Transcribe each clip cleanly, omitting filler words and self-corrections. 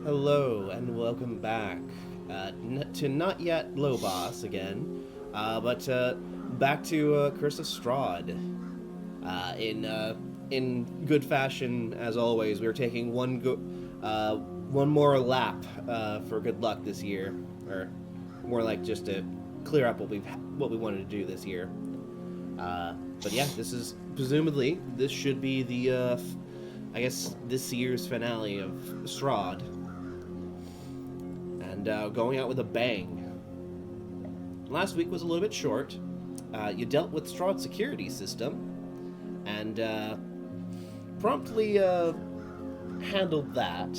Hello and welcome back to Not Yet Low Boss again, but back to Curse of Strahd. In good fashion, as always, we're taking one more lap for good luck this year, or more like just to clear up what we wanted to do this year. But yeah, this should be the I guess this year's finale of Strahd. And going out with a bang. Last week was a little bit short. You dealt with Strahd's security system and promptly handled that.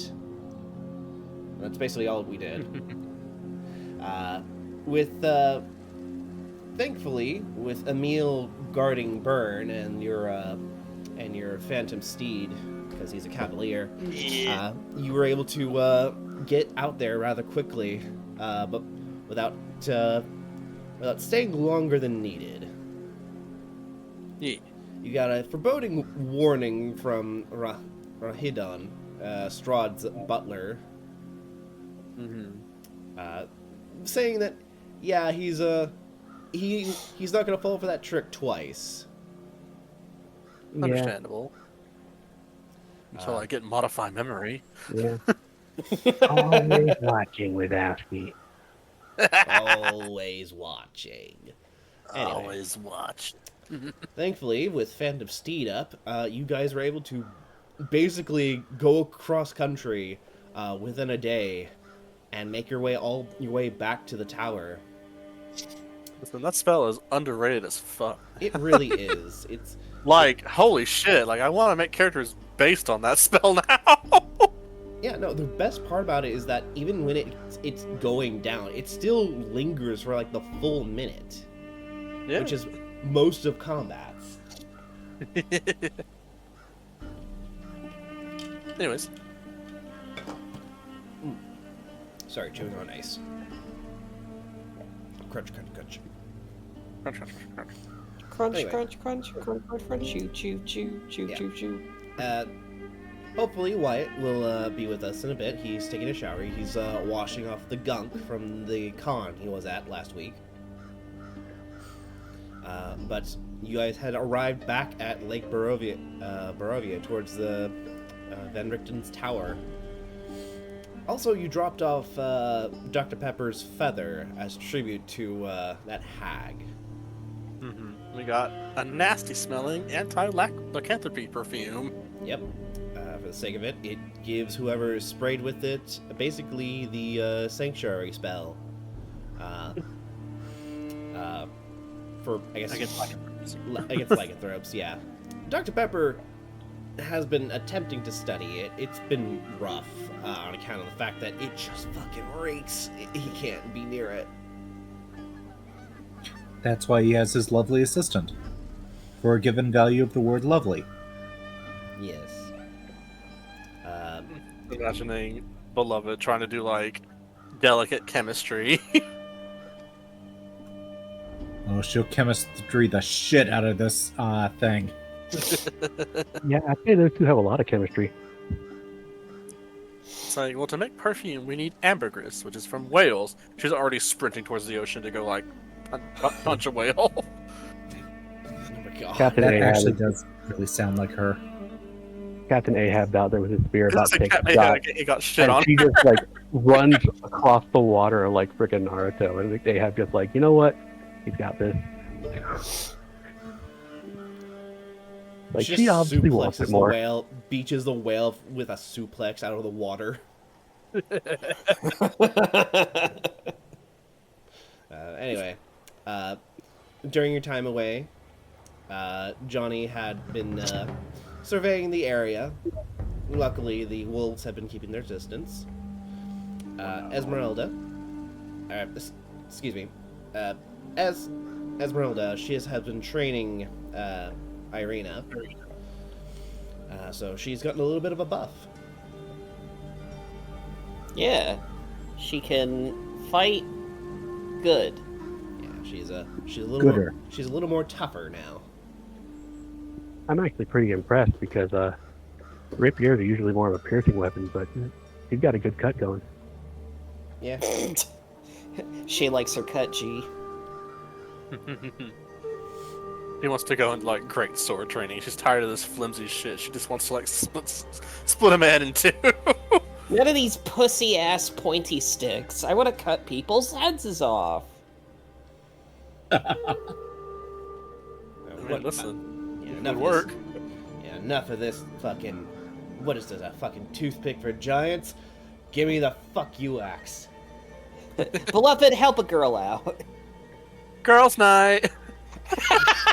That's basically all we did. Thankfully, with Emil guarding Burn and your Phantom Steed, because he's a Cavalier, you were able to get out there rather quickly, but without staying longer than needed. Yeah. You got a foreboding warning from Rahidon, Strahd's butler, saying that, yeah, he's not gonna fall for that trick twice. Understandable. Until I get modify memory. Yeah. Always watching with Asky. Always watching. Anyway, Always watch. thankfully, with Phantom Steed up, you guys were able to basically go across country within a day and make your way back to the tower. Listen, that spell is underrated as fuck. It really is. It's like, holy shit, like I want to make characters based on that spell now. Yeah, no, the best part about it is that even when it's going down, it still lingers for like the full minute. Yeah. Which is most of combats. Anyways. Sorry, chewing on ice. Crunch, crunch, crunch. Crunch, crunch, crunch. Crunch, Anyway. crunch, crunch, crunch, crunch, crunch, chew, chew, chew, chew, Yeah. chew, chew. Hopefully Wyatt will be with us in a bit. He's taking a shower. He's washing off the gunk from the con he was at last week. But you guys had arrived back at Lake Barovia towards the Van Richten's tower. Also, you dropped off Dr. Pepper's feather as tribute to that hag. We got a nasty smelling anti-lycanthropy perfume. Yep. For the sake of it, it gives whoever is sprayed with it basically the sanctuary spell. For I guess Against lycanthropes. against lycanthropes, yeah. Dr. Pepper has been attempting to study it. It's been rough on account of the fact that it just fucking reeks. He can't be near it. That's why he has his lovely assistant. For a given value of the word lovely. Yes. Imagining Beloved trying to do like delicate chemistry. Oh, she'll chemistry the shit out of this thing. Yeah, I'd say those two have a lot of chemistry. It's like, well, to make perfume, we need ambergris, which is from Wales. She's already sprinting towards the ocean to go like punch a whale. Oh my god. Captain That Ahab, actually does really sound like her. Captain Ahab's out there with his spear about to take a Yeah, shot, he got shit and on. she just like runs across the water like freaking Naruto, and Ahab just like, you know what? He's got this. Like She she just obviously wants suplexes it the more. whale, beaches the whale with a suplex out of the water. Anyway, during your time away, Johnny had been surveying the area. Luckily, the wolves had been keeping their distance. Esmeralda, excuse me, as Esmeralda, she has been training Irina, so she's gotten a little bit of a buff. Yeah, she can fight good. Yeah, she's a little Gooder. she's a little more tougher now. I'm actually pretty impressed because rapiers are usually more of a piercing weapon, but He's got a good cut going. Yeah. She likes her cut, G. He wants to go into like great sword training. She's tired of this flimsy shit. She just wants to like split a man in two. None of these pussy ass pointy sticks. I want to cut people's heads off. I mean, listen, Yeah, it enough would of this- work. Yeah, enough of this fucking. What is this? A fucking toothpick for giants? Give me the fuck you axe. Beloved, help a girl out. Girls' night.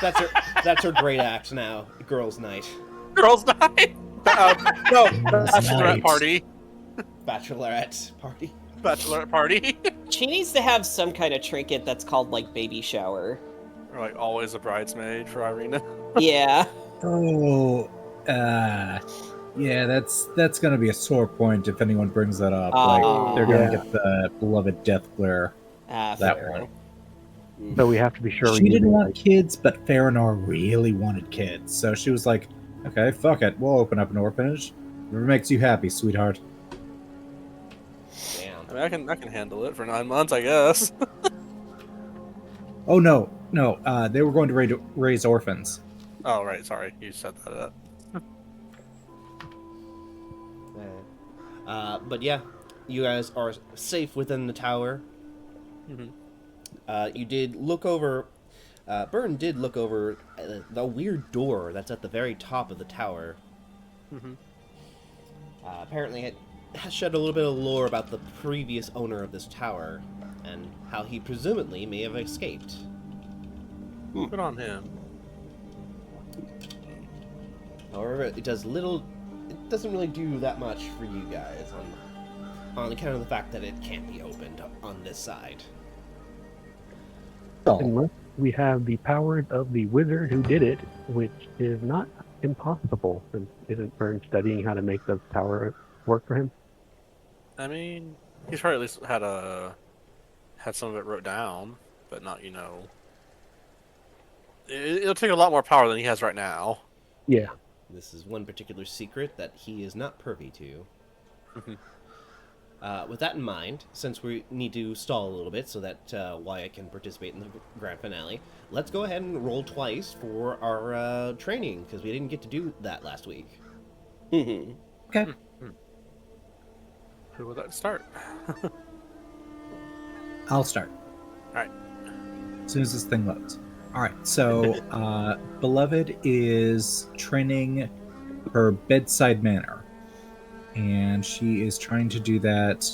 That's her great axe now. Girls' night. Girls' night. No, bachelorette Night. party. Bachelorette party. Bachelorette party. She needs to have some kind of trinket that's called, like, baby shower. Or like always a bridesmaid for Irina. Yeah. Oh, yeah, that's gonna be a sore point if anyone brings that up. Like, they're gonna Yeah. get the beloved death glare. That Fair. one. So we have to be sure. She we didn't use, want like, kids, but Farinor really wanted kids. So she was like, okay, fuck it. We'll open up an orphanage. Whatever makes you happy, sweetheart. Damn. I mean, I can handle it for 9 months, I guess. Oh, no. They were going to raise orphans. Oh right, sorry, you set that up. But yeah, you guys are safe within the tower. Mhm. You did look over. Burn did look over the weird door that's at the very top of the tower. Mhm. Apparently, it has shed a little bit of lore about the previous owner of this tower and how he presumably may have escaped. Good on him. However, it does little. It doesn't really do that much for you guys on account of the fact that it can't be opened on this side. Oh, unless we have the powers of the wizard who did it, which is not impossible. And isn't Byrne studying how to make the tower work for him? I mean, he's probably at least had some of it wrote down, but not, it'll take a lot more power than he has right now. Yeah. This is one particular secret that he is not privy to. Mhm. With that in mind, since we need to stall a little bit so that Wyatt can participate in the grand finale, let's go ahead and roll twice for our training, because we didn't get to do that last week. Mhm. okay. Who would like to start? I'll start. Alright. As soon as this thing loads. Alright, so Beloved is training her bedside manner. And she is trying to do that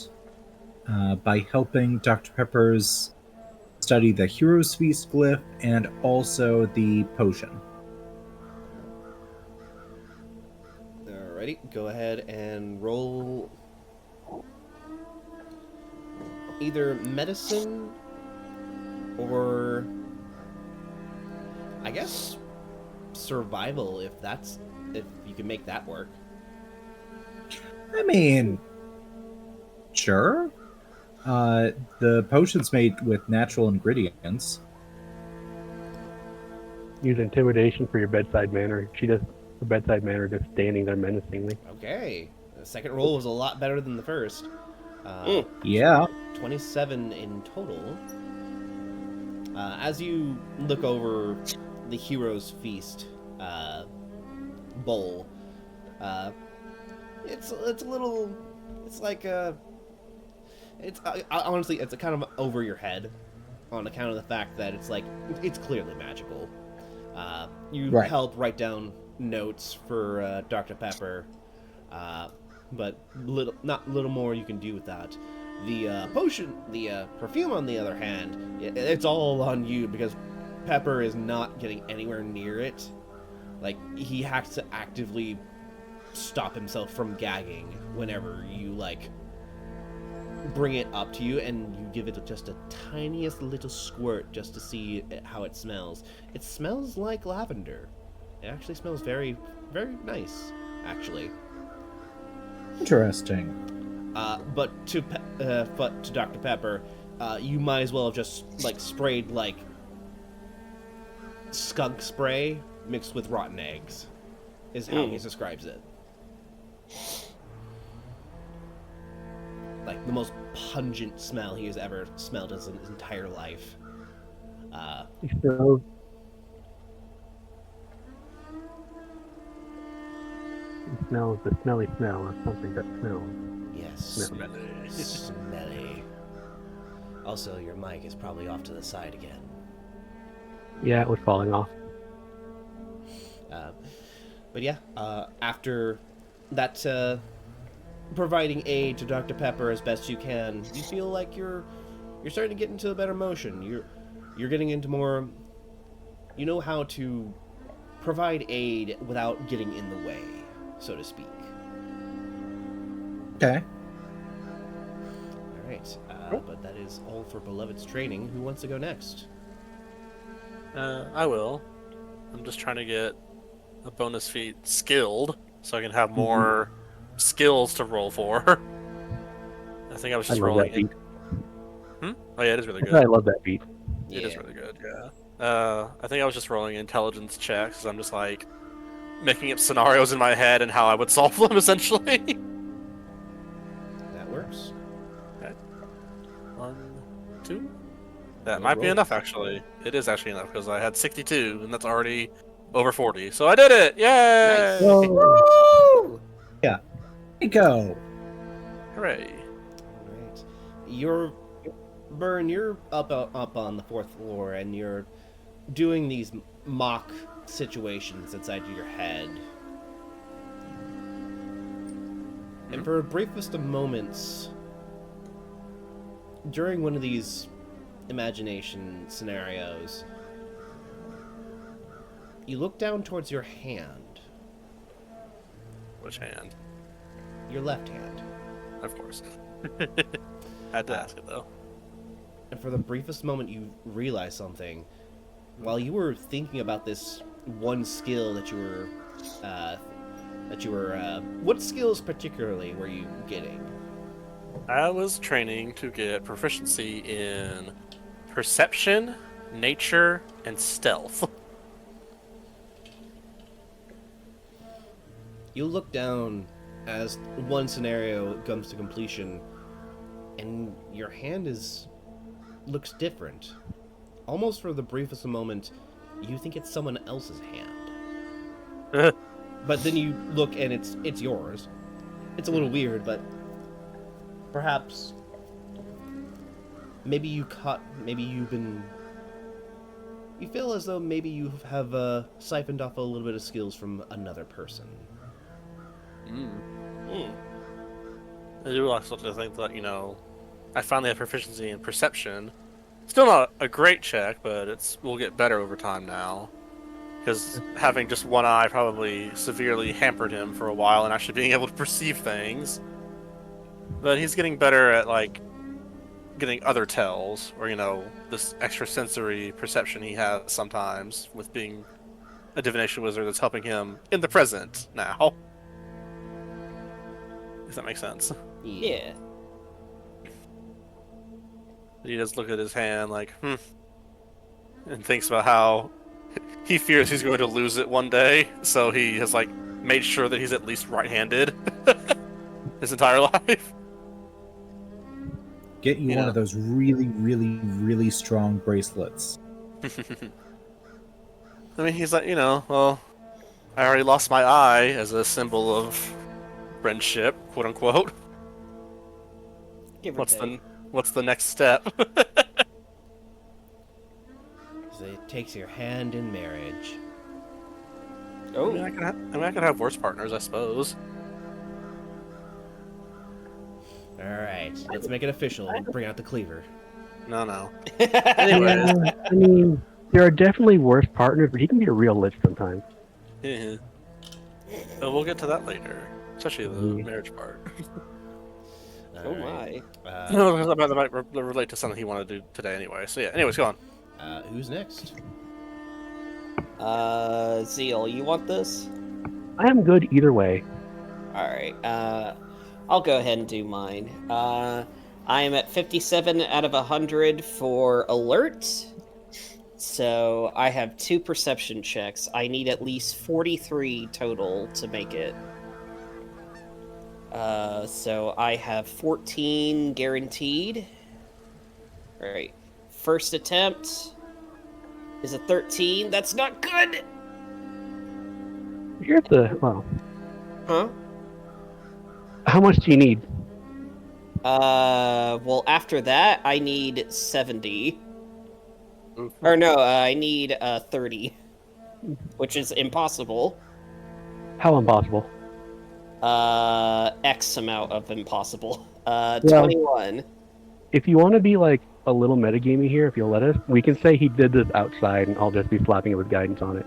by helping Dr. Pepper's study the Hero's Feast glyph and also the potion. Alrighty, go ahead and roll either medicine or I guess survival if you can make that work. I mean, sure. The potion's made with natural ingredients. Use intimidation for your bedside manner. She does her bedside manner just standing there menacingly. Okay, the second roll was a lot better than the first. Yeah. 27 in total. As you look over the Hero's Feast bowl, it's a little, it's like honestly it's a kind of over your head on account of the fact that it's clearly magical. You Right. help write down notes for Dr. Pepper, but little more you can do with that. The potion, the perfume, on the other hand, it's all on you because Pepper is not getting anywhere near it. Like, he has to actively stop himself from gagging whenever you, bring it up to you and you give it just a tiniest little squirt just to see how it smells. It smells like lavender. It actually smells very, very nice, actually. Interesting. But to Dr. Pepper, you might as well have just sprayed skunk spray mixed with rotten eggs, is how he describes it. the most pungent smell he has ever smelled in his entire life. He smells. He smells the smelly smell of something that smells. Yes, Smelly. smelly. Also, your mic is probably off to the side again. Yeah, it was falling off. But yeah, after that, providing aid to Dr. Pepper as best you can, you feel like you're starting to get into a better motion. You're getting into more. You know how to provide aid without getting in the way, so to speak. Okay. All right, but that is all for Beloved's training. Who wants to go next? I will. I'm just trying to get a bonus feat skilled so I can have more skills to roll for. I think I was I just love rolling that beat. Oh yeah, it is really I good. love that beat. It is really good, yeah. I think I was just rolling intelligence checks because I'm just like making up scenarios in my head and how I would solve them essentially. That works. 1, 2. That Good might be roll. enough actually. It is actually enough because I had 62 and that's already over 40. So I did it! Yay! Nice. Woo! Here we go. Hooray. Alright. You're up on the 4th floor and you're doing these mock situations inside your head. And for the briefest of moments, during one of these imagination scenarios, you look down towards your hand, Which hand? your left hand. Of course. Had to ask it though. And for the briefest moment, you realize something. While you were thinking about this one skill that you were, what skills particularly were you getting? I was training to get proficiency in perception, nature, and stealth. You look down as one scenario comes to completion, and your hand looks different. Almost for the briefest moment, you think it's someone else's hand. But then you look and it's yours. It's a little weird, but perhaps maybe you feel as though maybe you have siphoned off a little bit of skills from another person. I do also think that, I finally have proficiency in perception. Still not a great check, but we'll get better over time now. Because having just one eye probably severely hampered him for a while and actually being able to perceive things. But he's getting better at, getting other tells, or, this extrasensory perception he has sometimes with being a divination wizard that's helping him in the present now. If that makes sense. Yeah. He does look at his hand and thinks about how he fears he's going to lose it one day, so he has made sure that he's at least right-handed his entire life. Get you one of those really, really, really strong bracelets. I mean, he's like, well, I already lost my eye as a symbol of friendship, quote unquote. Give or take. What's the next step? It takes your hand in marriage. Oh. I could have worse partners, I suppose. Alright, let's make it official and bring out the cleaver. No. Anyways. Yeah, I mean, there are definitely worse partners, but he can be a real lich sometimes. Yeah. But we'll get to that later, especially the marriage part. Oh my. That might relate to something he wanted to do today anyway. So yeah, anyways, go on. Who's next? Zeal, you want this? I am good either way. Alright, I'll go ahead and do mine. I am at 57 out of 100 for alert. So I have 2 perception checks. I need at least 43 total to make it. So I have 14 guaranteed. All right. First attempt is a 13. That's not good. Here's the well. Huh? How much do you need? Well, after that, I need 70. Oof. Or no, I need 30, which is impossible. How impossible? X amount of impossible. Well- 21. If you want to be like a little metagamey here, if you'll let us, we can say he did this outside, and I'll just be slapping it with guidance on it.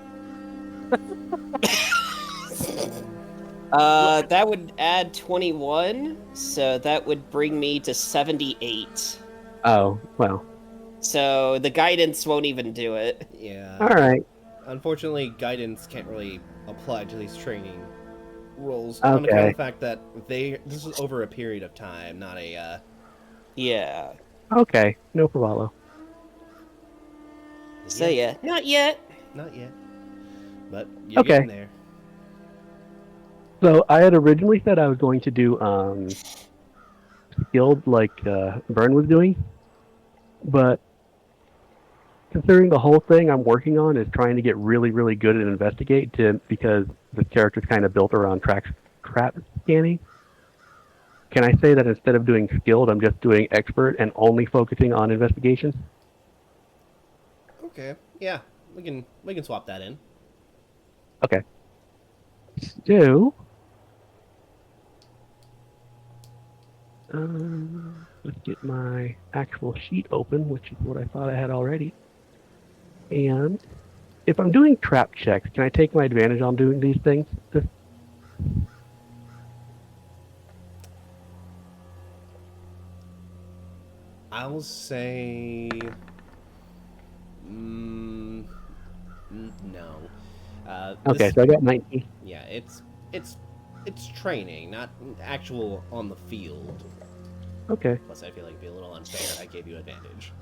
That would add 21, so that would bring me to 78. Oh, well. So the guidance won't even do it. Yeah. All right. Unfortunately, guidance can't really apply to these training roles on account Okay. of the fact that this is over a period of time, not a. Yeah. Okay. No problem. So yeah, not yet. Not yet. But you're Okay. getting there. So I had originally said I was going to do skilled like Vern was doing, but considering the whole thing I'm working on is trying to get really, really good at investigate because the character's kind of built around trap scanning. Can I say that instead of doing skilled, I'm just doing expert and only focusing on investigation? Okay. Yeah. We can swap that in. Okay. So, let's get my actual sheet open, which is what I thought I had already. And if I'm doing trap checks, can I take my advantage on doing these things? I'll say. No. Okay, This- so I got 19. Yeah, it's training, not actual on the field. Okay, Plus, I feel like it'd be a little unfair. I gave you advantage.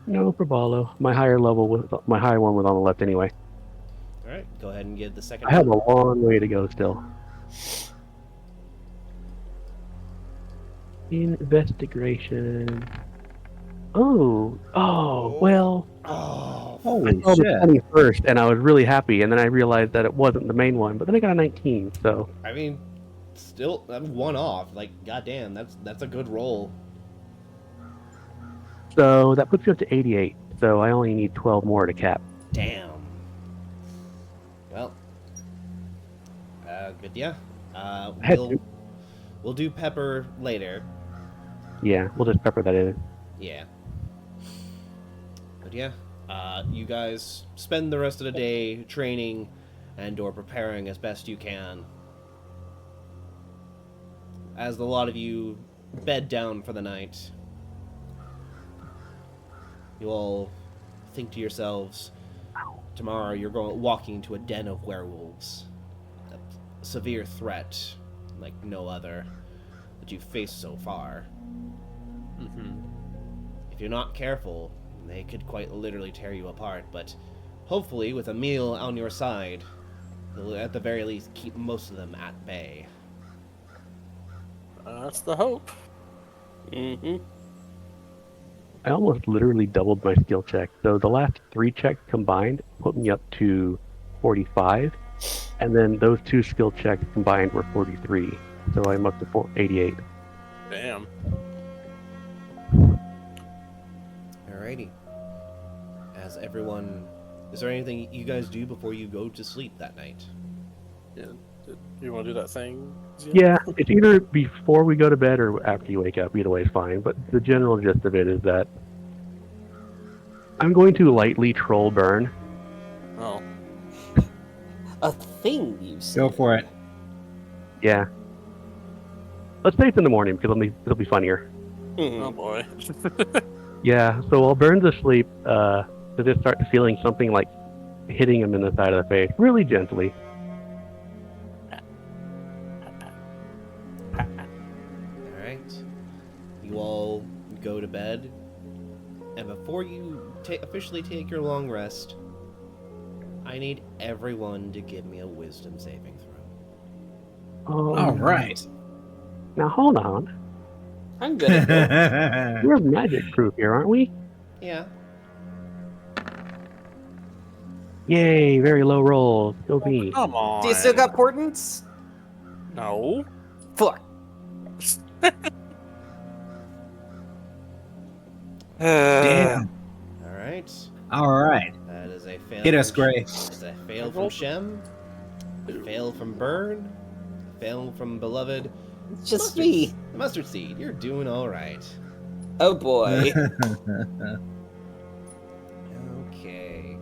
no probalo. My higher one was on the left anyway. All right, go ahead and give the second. I have a one. long way to go still. Investigation. Oh, well. Oh, I Holy saw the shit. 20 first, and I was really happy, and then I realized that it wasn't the main one, but then I got a 19, so... I mean, still, I'm one off. Like, goddamn, that's a good roll. So that puts me up to 88, so I only need 12 more to cap. Damn. Well, good. Yeah. had We'll do pepper later. Yeah, we'll just pepper that in. Yeah. But yeah, you guys spend the rest of the day training and/or preparing as best you can. As a lot of you bed down for the night, you all think to yourselves, tomorrow you're walking into a den of werewolves. A severe threat, like no other, that you've faced so far. Mm-hmm. If you're not careful, they could quite literally tear you apart, but hopefully with a meal on your side, you'll at the very least keep most of them at bay. That's the hope. Mm-hmm. I almost literally doubled my skill check. So the last 3 checks combined put me up to 45, and then those 2 skill checks combined were 43. So I'm up to 88. Damn. Alrighty. As everyone, is there anything you guys do before you go to sleep that night? Yeah. You want to do that thing? Yeah, it's either before we go to bed or after you wake up. Either way is fine. But the general gist of it is that I'm going to lightly troll Burn. Oh. A thing, you said. Go for it. Yeah. Let's say it's in the morning because it'll be funnier. Mhm. Oh boy. Yeah, so while Burn's asleep, to just start feeling something like hitting him in the side of the face, really gently. Alright. You all go to bed, and before you officially take your long rest, I need everyone to give me a wisdom saving throw. Oh, All right. Now hold on. I'm good at both. We're magic proof here, aren't we? Yeah. Yay, very low rolls. Go me. Come on. Do you still got portents? No. Fuck. Damn. All right. All right. That is a fail. Hit us, from Gray. That's a fail from Shem. A fail from Burn. A fail from Beloved. It's just me. Mustard Seed, you're doing all right. Oh boy. Okay.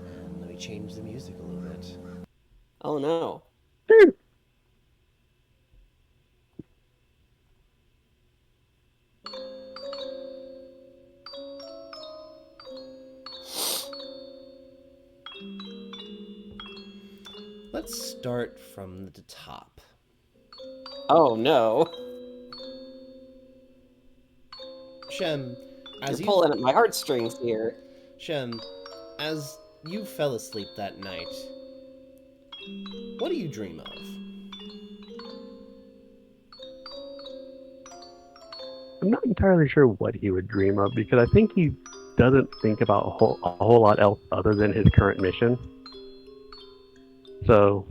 And let me change the music a little bit. Oh no. Let's start from the top. Oh no. Shem, as You're pulling at my heartstrings here. Shem, as you fell asleep that night, what do you dream of? I'm not entirely sure what he would dream of because I think he doesn't think about a whole lot else other than his current mission. So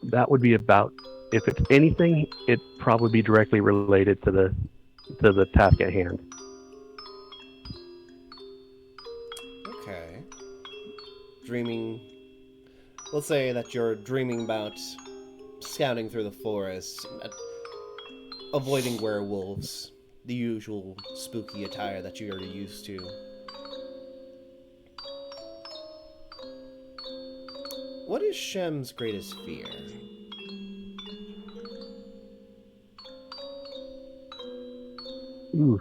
that would be about, if it's anything, it'd probably be directly related to the task at hand. Okay. Dreaming. Let's say that you're dreaming about scouting through the forest, avoiding werewolves, the usual spooky attire that you're used to. What is Shem's greatest fear? Ooh.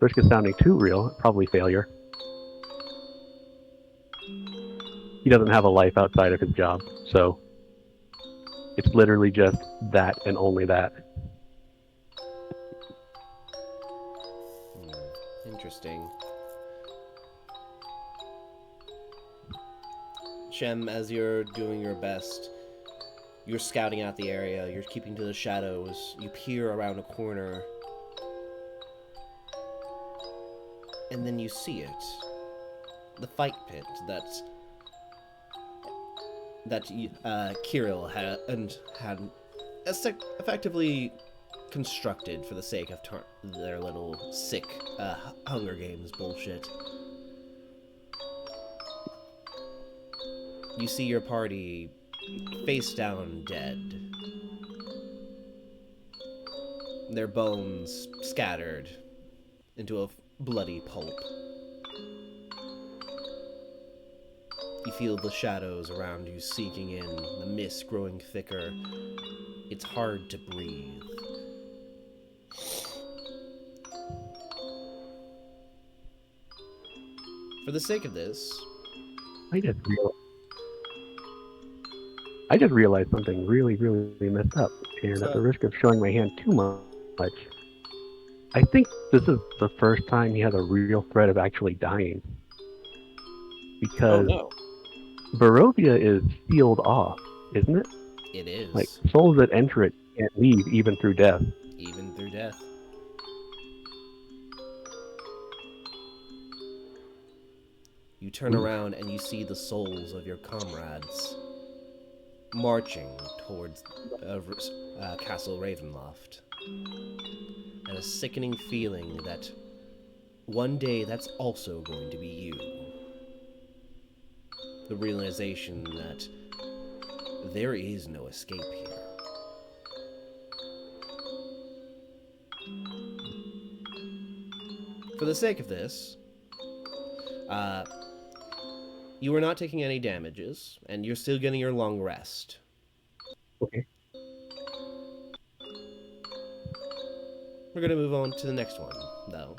Risk of sounding too real, probably failure. He doesn't have a life outside of his job, so it's literally just that and only that. Interesting. Shem, as you're doing your best, you're scouting out the area, you're keeping to the shadows, you peer around a corner, and then you see it. The fight pit that Kirill had effectively constructed for the sake of their little sick Hunger Games bullshit. You see your party face down dead. Their bones scattered into a bloody pulp. You feel the shadows around you sinking in, the mist growing thicker. It's hard to breathe. For the sake of this, I just realized something really, really messed up, and at the risk of showing my hand too much, I think this is the first time he has a real threat of actually dying. Because Oh no. Barovia is sealed off, isn't it? it is. Like, souls that enter it can't leave even through death. Even through death. You turn around and you see the souls of your comrades marching towards Castle Ravenloft. And a sickening feeling that one day that's also going to be you. The realization that there is no escape here. For the sake of this, you are not taking any damages, and you're still getting your long rest. Okay. We're gonna move on to the next one, though.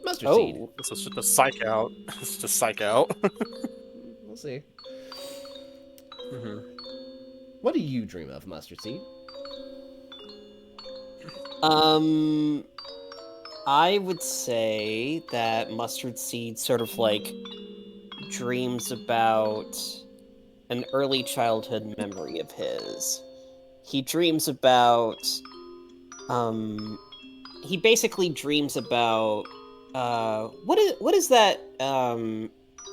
Mustard seed. Oh. This is just a psych out. It's just psych out. We'll see. Mm-hmm. What do you dream of, Mustard Seed? I would say that Mustard Seed sort of like dreams about an early childhood memory of his. He dreams about he basically dreams about what is that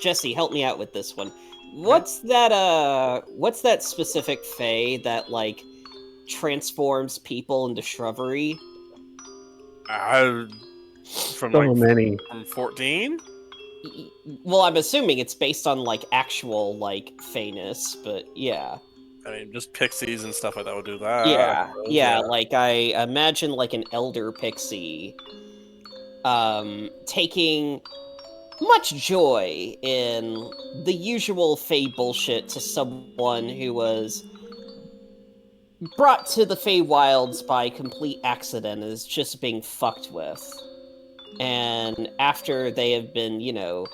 Jesse, help me out with this one. What's that specific fae that like transforms people into shrubbery? From So like many. from 14. Well, I'm assuming it's based on like actual like faeness, but yeah. I mean, just pixies and stuff like that would do that. Yeah, I suppose, yeah, like I imagine like an elder pixie taking much joy in the usual Fey bullshit to someone who was brought to the Feywilds by complete accident and is just being fucked with. And after they have been, you know,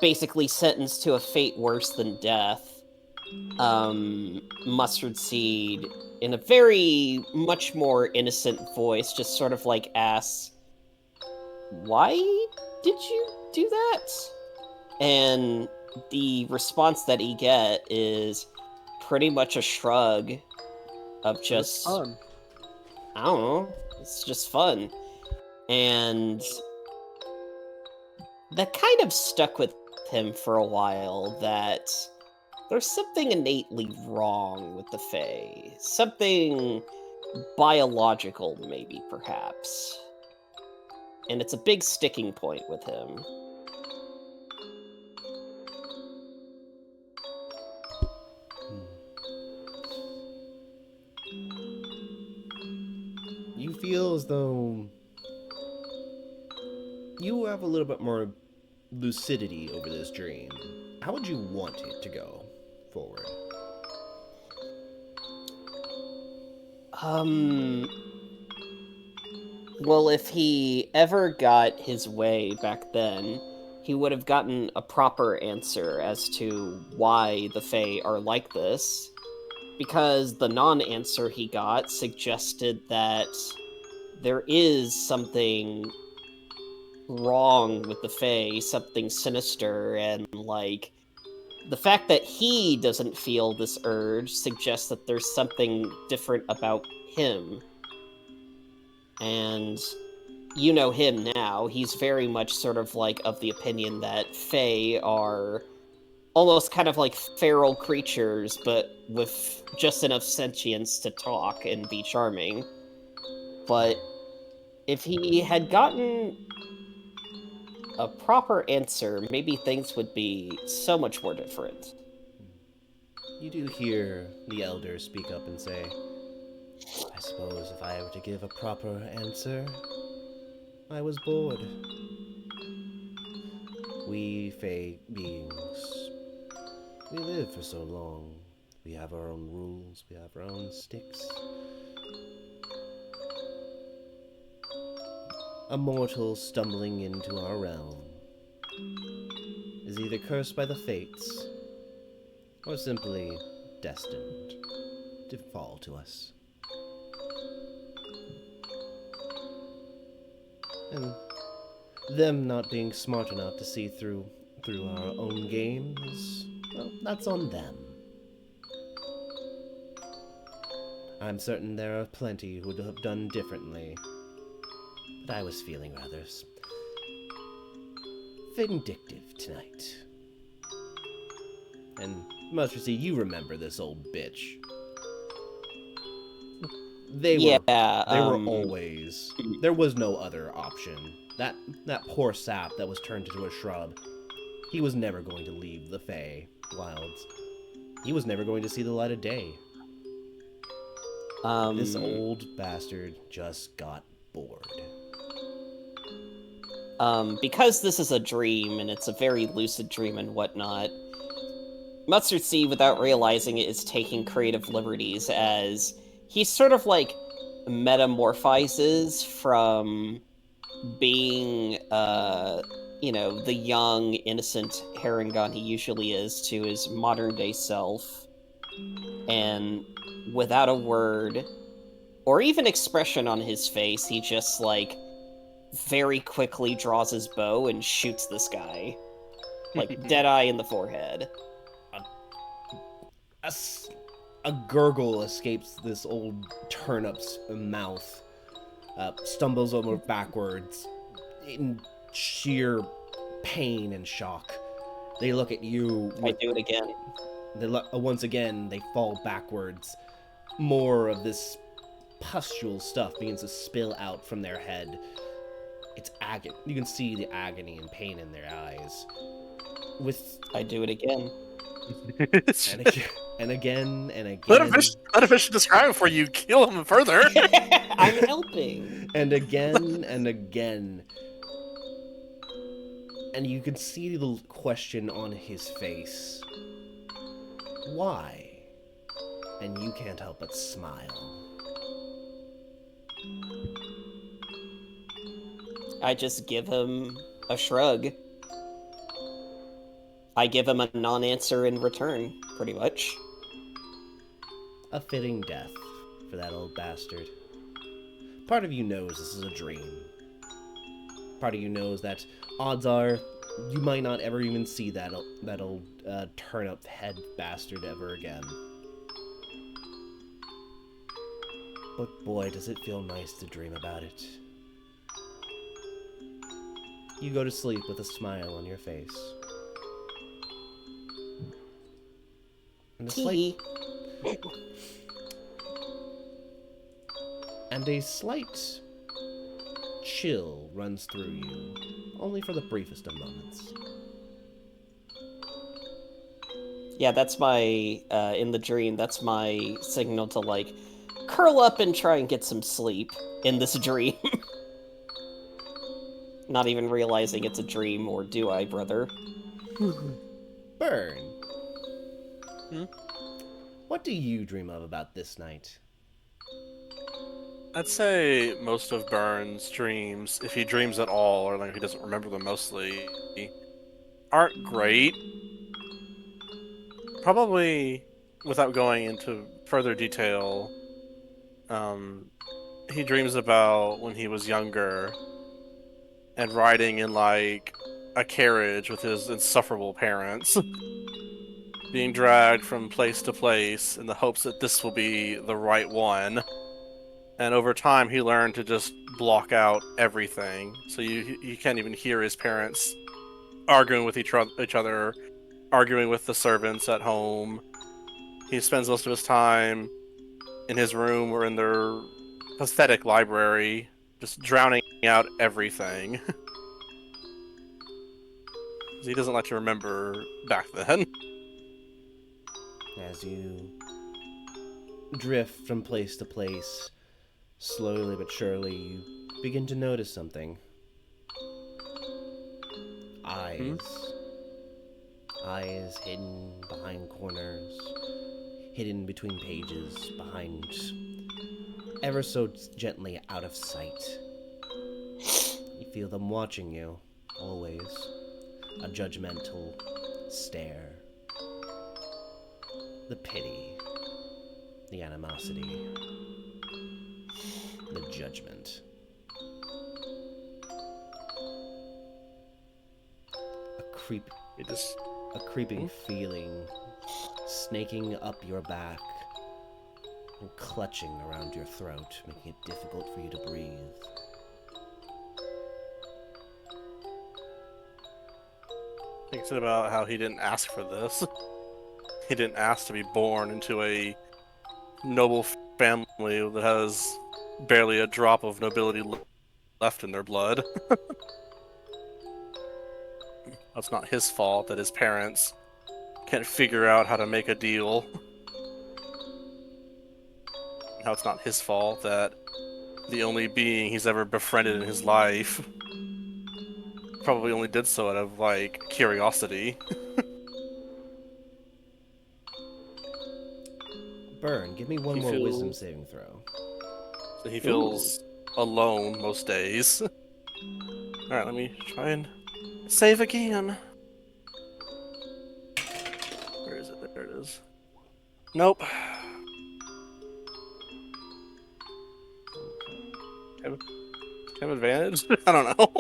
basically sentenced to a fate worse than death, Mustard Seed, in a very much more innocent voice, just sort of like asks, "Why did you do that?" And the response that he get is pretty much a shrug of It's just, fun. I don't know, it's just fun. And that kind of stuck with him for a while, that there's something innately wrong with the Fae. Something biological, maybe, perhaps. And it's a big sticking point with him. You feel as though you have a little bit more lucidity over this dream. How would you want it to go forward? Well, if he ever got his way back then, he would have gotten a proper answer as to why the Fae are like this. Because the non-answer he got suggested that there is something wrong with the Fae, something sinister, and like the fact that he doesn't feel this urge suggests that there's something different about him. And you know him now, he's very much sort of like of the opinion that Fae are almost kind of like feral creatures, but with just enough sentience to talk and be charming. But if he had gotten a proper answer, maybe things would be so much more different. You do hear the elder speak up and say, I suppose if I were to give a proper answer, I was bored. We Fey beings, we live for so long. We have our own rules, we have our own sticks. A mortal stumbling into our realm is either cursed by the fates or simply destined to fall to us. And them not being smart enough to see through our own game is, well, that's on them. I'm certain there are plenty who would have done differently, but I was feeling rather vindictive tonight. And Mustard Seed, you remember this old bitch. They were always. There was no other option. That poor sap that was turned into a shrub. He was never going to leave the Fey Wilds. He was never going to see the light of day. This old bastard just got bored. Because this is a dream and it's a very lucid dream and whatnot, Mustard Seed, without realizing it, is taking creative liberties as he sort of like metamorphizes from being, you know, the young, innocent Harangon he usually is to his modern day self. And without a word or even expression on his face, he just like very quickly draws his bow and shoots this guy. Like, dead eye in the forehead. A gurgle escapes this old turnip's mouth, stumbles over backwards in sheer pain and shock. They look at you. I do it again. Once again, they fall backwards. More of this pustule stuff begins to spill out from their head. It's agony. You can see the agony and pain in their eyes. I do it again. And again and again. Let a fish describe it for you. Kill him further. I'm helping. And again and again. And you can see the question on his face. Why? And you can't help but smile. I just give him a shrug. I give him a non-answer in return, pretty much. A fitting death for that old bastard. Part of you knows this is a dream. Part of you knows that odds are you might not ever even see that old turnip head bastard ever again. But boy, does it feel nice to dream about it. You go to sleep with a smile on your face. And a slight chill runs through you, only for the briefest of moments. Yeah, that's my, in the dream, that's my signal to, like, curl up and try and get some sleep in this dream. Not even realizing it's a dream, or do I, brother? Burn. Hmm? What do you dream of about this night? I'd say most of Burns' dreams, if he dreams at all, or like he doesn't remember them mostly, aren't great. Probably, without going into further detail, he dreams about when he was younger and riding in like a carriage with his insufferable parents, being dragged from place to place in the hopes that this will be the right one. And over time, he learned to just block out everything. So you can't even hear his parents arguing with each other, arguing with the servants at home. He spends most of his time in his room or in their pathetic library, just drowning out everything. He doesn't like to remember back then. As you drift from place to place, slowly but surely, you begin to notice something. Eyes. Eyes hidden behind corners, hidden between pages, behind, ever so gently out of sight. You feel them watching you, always. A judgmental stare. The pity. The animosity. The judgment. A creeping feeling snaking up your back and clutching around your throat, making it difficult for you to breathe. Thinks about how he didn't ask for this. He didn't ask to be born into a noble family that has barely a drop of nobility left in their blood. It's not his fault that his parents can't figure out how to make a deal. How it's not his fault that the only being he's ever befriended in his life probably only did so out of, like, curiosity. Burn, give me one more wisdom saving throw. So he feels alone most days. Alright, let me try and save again. Where is it? There it is. Nope. Have advantage? I don't know.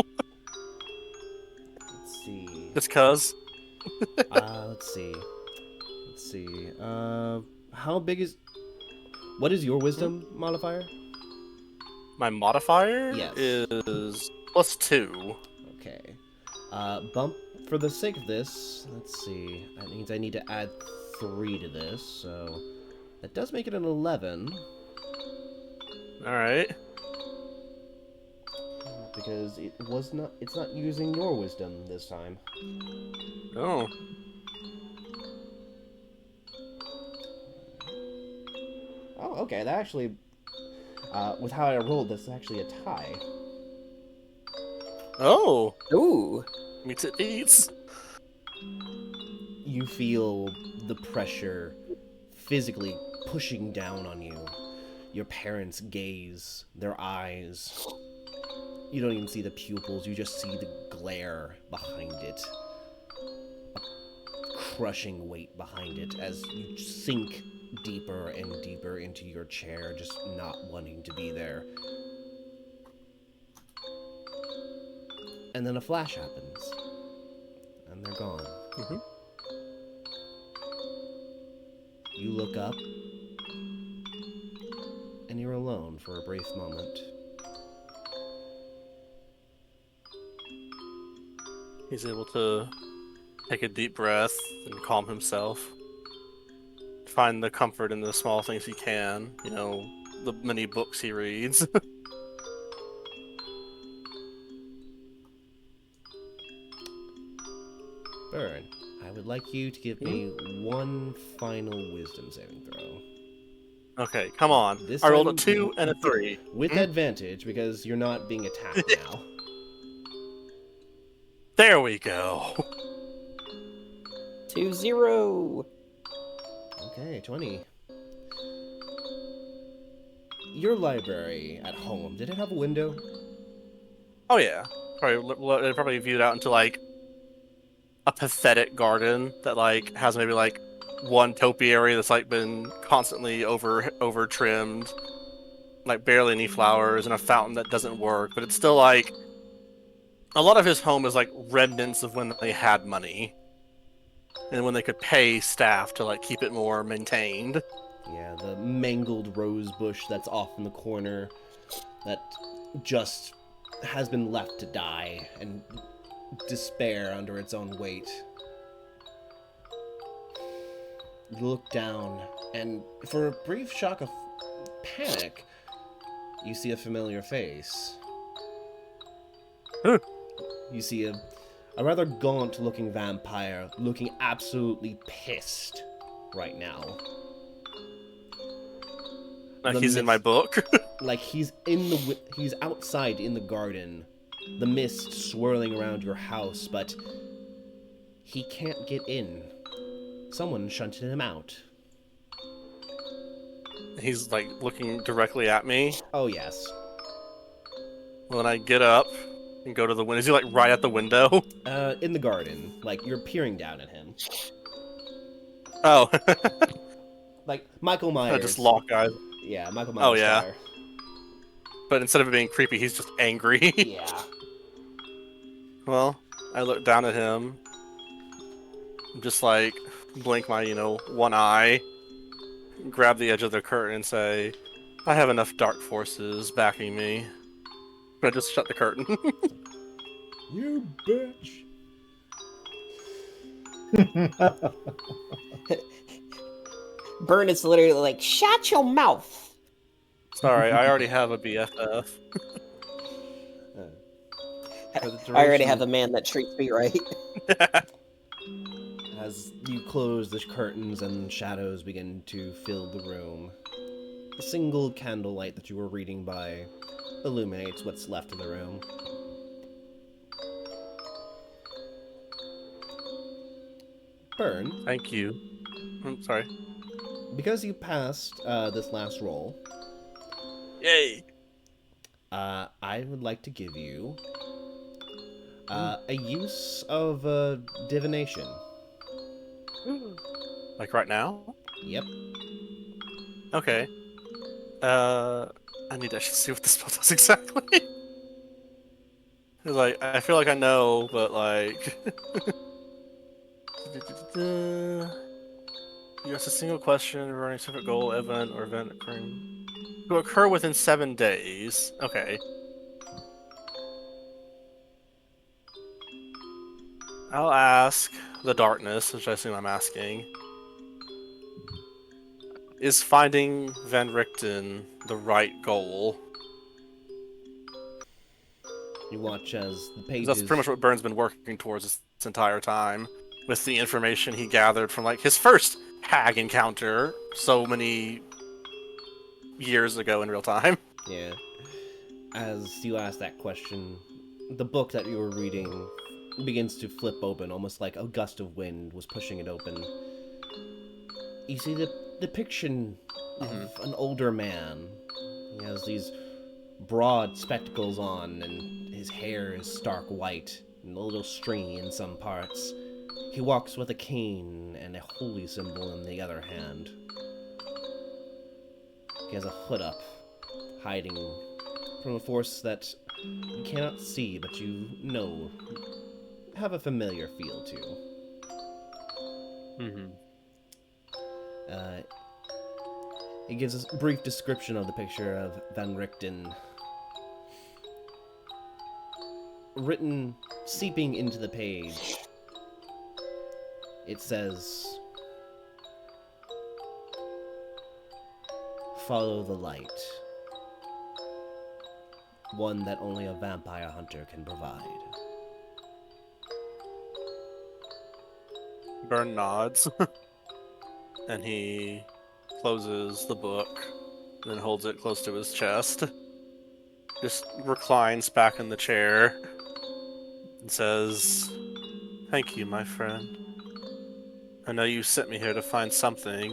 Let's see. Just cuz. Let's see. Let's see. How big is... What is your wisdom modifier? My modifier Yes. is +2. Okay. Bump, for the sake of this, let's see. That means I need to add 3 to this, so... That does make it an 11. Alright. Because it's not using your wisdom this time. Oh. Oh, okay, that actually... with how I rolled, this is actually a tie. Oh. Ooh. Meets it beats. You feel the pressure physically pushing down on you. Your parents' gaze, their eyes. You don't even see the pupils, you just see the glare behind it. A crushing weight behind it as you sink deeper and deeper into your chair, just not wanting to be there. And then a flash happens. And they're gone. Mm-hmm. You look up, and you're alone for a brief moment. He's able to take a deep breath and calm himself. Find the comfort in the small things he can. You know, the many books he reads. Burn, I would like you to give me one final wisdom saving throw. Okay, come on. This I rolled a time- 2 and a 3. With advantage, because you're not being attacked now. There we go. 2-0. Okay, 20. Your library at home, did it have a window? Oh yeah. Probably probably viewed out into like a pathetic garden that like has maybe like one topiary that's like been constantly over trimmed, like barely any flowers, and a fountain that doesn't work. But it's still like a lot of his home is like remnants of when they had money and when they could pay staff to like keep it more maintained. Yeah, the mangled rose bush that's off in the corner that just has been left to die and despair under its own weight. You look down, and for a brief shock of panic, you see a familiar face. Huh. You see a rather gaunt-looking vampire looking absolutely pissed right now. Like The he's in my mist- book. Like he's he's outside in the garden, the mist swirling around your house, but he can't get in. Someone shunted him out. He's like looking directly at me. Oh yes. When I get up and go to the window, is he like right at the window? In the garden, like you're peering down at him, Oh. like Michael Myers. I just lock eyes. Yeah, Michael Myers. Oh, yeah. Style. But instead of it being creepy, he's just angry. Yeah. Well, I look down at him. Just like blink my, one eye. Grab the edge of the curtain and say, I have enough dark forces backing me. But I just shut the curtain. You bitch. Burn is literally like, shut your mouth. Sorry, I already have a BFF. For the I already duration- have a man that treats me right. As you close the curtains and shadows begin to fill the room, the single candlelight that you were reading by illuminates what's left of the room. Burn, Thank you. I'm sorry. because you passed this last roll, Yay! I would like to give you a use of divination. Like right now? Yep. Okay. I need to actually see what the spell does exactly. It's like, I feel like I know, but like... You ask a single question regarding a separate goal, event, or event occurring to occur within 7 days. Okay. I'll ask the darkness, which I assume I'm asking. Is finding Van Richten the right goal? You watch as the 'Cause pages. that's pretty much what Byrne's been working towards this entire time, with the information he gathered from like his first hag encounter so many years ago in real time. Yeah. As you ask that question, the book that you were reading begins to flip open, almost like a gust of wind was pushing it open. You see the depiction of an older man. He has these broad spectacles on, and his hair is stark white and a little stringy in some parts. He walks with a cane and a holy symbol in the other hand. He has a hood up, hiding from a force that you cannot see, but you know, have a familiar feel to. He gives us a brief description of the picture of Van Richten. Written, seeping into the page, it says, "Follow the light. One that only a vampire hunter can provide." Byrne nods, and he closes the book, and then holds it close to his chest. Just reclines back in the chair, and says, "Thank you, my friend. I know you sent me here to find something,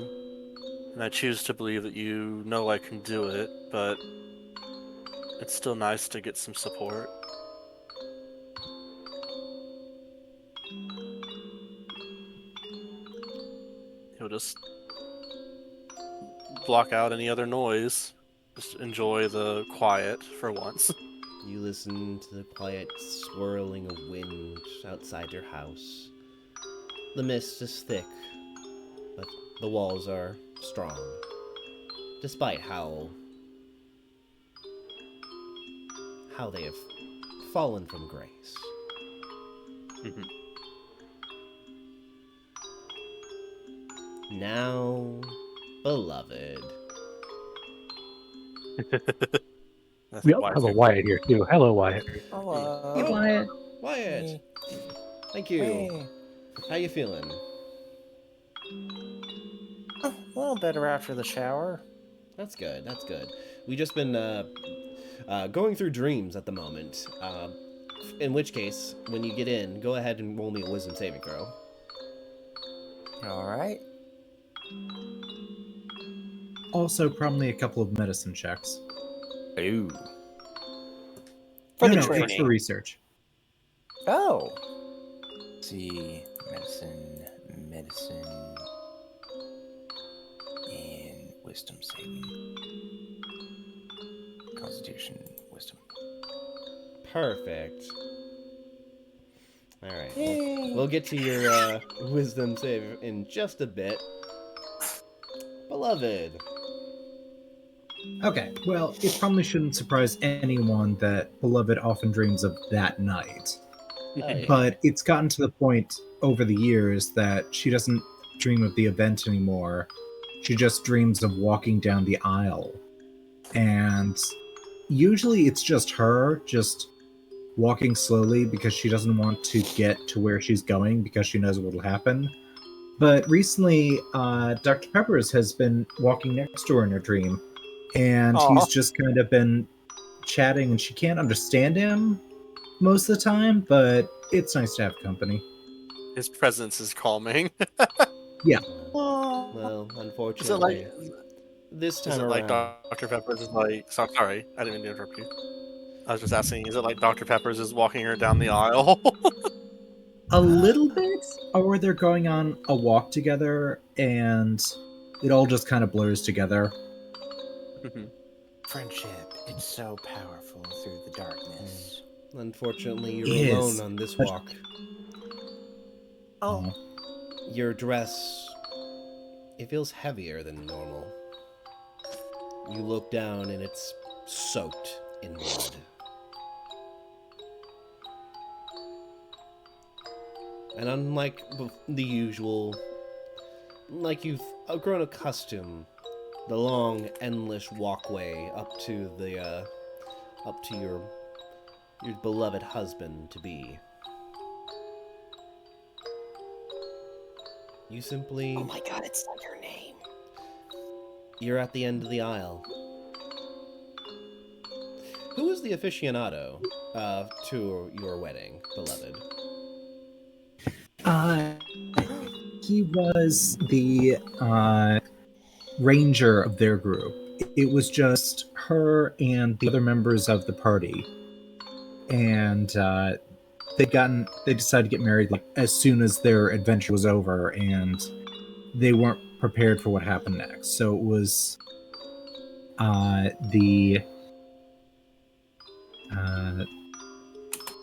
and I choose to believe that you know I can do it, but it's still nice to get some support." He'll just block out any other noise. Just enjoy the quiet for once. You listen to the quiet swirling of wind outside your house. The mist is thick, but the walls are strong, despite how they have fallen from grace. Now, beloved. That's We also why have a it's- Wyatt here too. Hello, Wyatt. Hello. Hey, Wyatt. Wyatt. Hey. Thank you. Hey. How you feeling? A little better after the shower. That's good. That's good. We just been going through dreams at the moment. In which case, when you get in, go ahead and roll me a wisdom saving throw. All right. Also, probably a couple of medicine checks. Ooh. For No, the it's training. for research. Oh. Let's see, medicine, and wisdom saving. Constitution, wisdom. Perfect. All right. Yay. We'll get to your wisdom save in just a bit. Beloved. Okay, well, it probably shouldn't surprise anyone that Beloved often dreams of that night. Oh, yeah. But it's gotten to the point over the years that she doesn't dream of the event anymore. She just dreams of walking down the aisle. And usually it's just her, just walking slowly because she doesn't want to get to where she's going because she knows what will happen. But recently, Dr. Peppers has been walking next to her in her dream, and Aw. he's just kind of been chatting, and she can't understand him most of the time, but it's nice to have company. His presence is calming. Well, unfortunately, Is it like this time is it like around. Dr. Pepper's is like sorry, I didn't mean to interrupt you. I was just asking, is it like Dr. Pepper's is walking her down the aisle? A little bit, or they're going on a walk together, and it all just kind of blurs together. Friendship, it's so powerful through the darkness. Unfortunately, you're Is. alone on this walk. Oh. Your dress, it feels heavier than normal. You look down and it's soaked in blood. And unlike the usual, like you've grown accustomed, the long, endless walkway up to your beloved husband to be. You simply, Oh my god, it's not your name. you're at the end of the aisle. Who is the aficionado to your wedding, beloved? He was the ranger of their group. It was just her and the other members of the party, and they decided to get married like as soon as their adventure was over, and they weren't prepared for what happened next. So it was the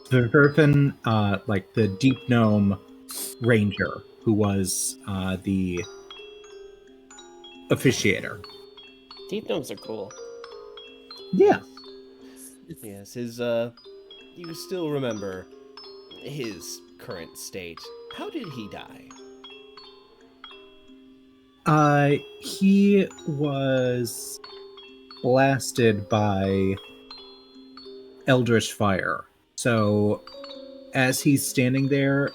Verwerfen, like the Deep Gnome Ranger, who was the officiator. Deep gnomes are cool. Yeah. Yes, you still remember his current state. How did he die? He was blasted by eldritch fire. So as he's standing there,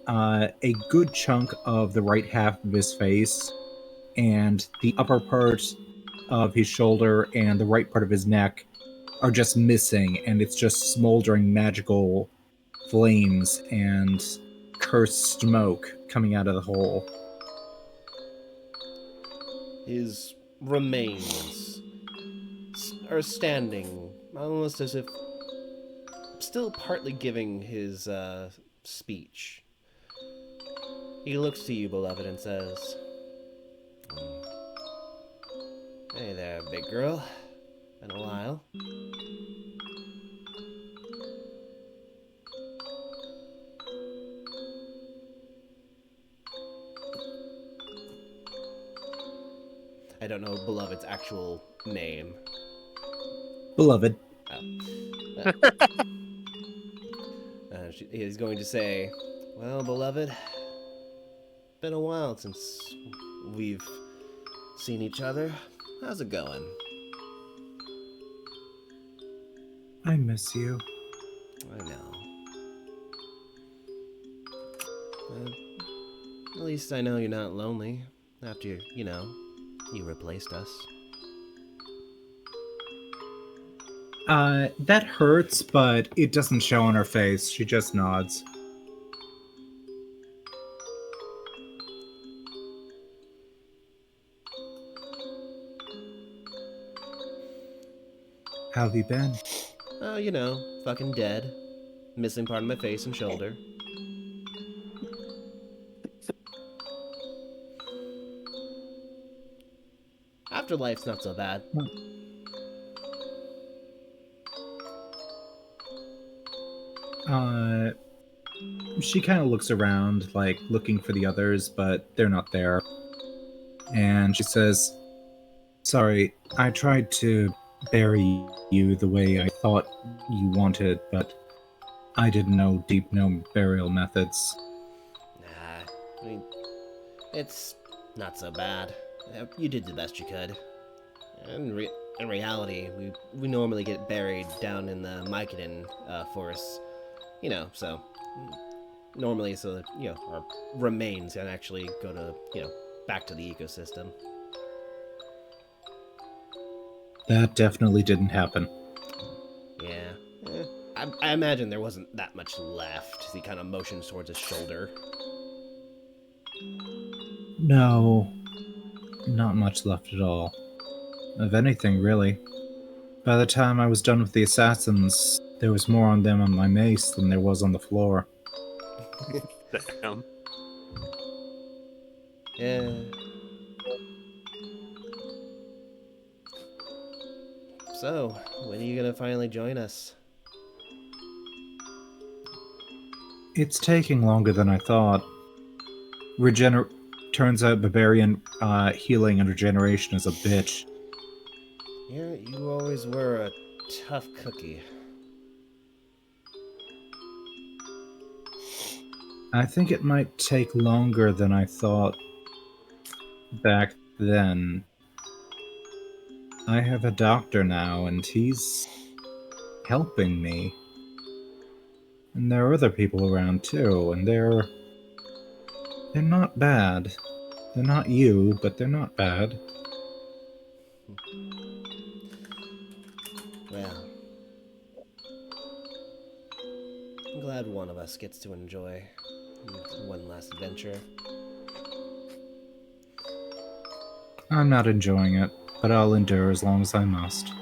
a good chunk of the right half of his face and the upper part of his shoulder and the right part of his neck are just missing, and it's just smoldering magical flames and cursed smoke coming out of the hole. His remains are standing, almost as if still partly giving his speech. He looks to you, beloved, and says, "Hey there, big girl. Been a while." I don't know beloved's actual name. Beloved. He is going to say, "Well, beloved, been a while since we've seen each other. How's it going?" I miss you. I know. At least I know you're not lonely after, you replaced us. That hurts, but it doesn't show on her face. She just nods. How have you been? Oh, fucking dead. Missing part of my face and shoulder. Afterlife's not so bad. She kind of looks around, like looking for the others, but they're not there. And she says, "Sorry, I tried to bury you the way I thought you wanted, but I didn't know deep gnome burial methods." Nah, I mean, it's not so bad. You did the best you could. In reality, we normally get buried down in the Mycadon forest, so normally so that, our remains can actually go to, back to the ecosystem. That definitely didn't happen. Yeah. I imagine there wasn't that much left. He kind of motions towards his shoulder. No, not much left at all. Of anything, really. By the time I was done with the assassins, there was more on them on my mace than there was on the floor. Damn. Yeah. So, when are you gonna finally join us? It's taking longer than I thought. Turns out barbarian healing and regeneration is a bitch. Yeah, you always were a tough cookie. I think it might take longer than I thought back then. I have a doctor now, and he's helping me. And there are other people around too, and they're not bad. They're not you, but they're not bad. Well, I'm glad one of us gets to enjoy one last adventure. I'm not enjoying it, but I'll endure as long as I must.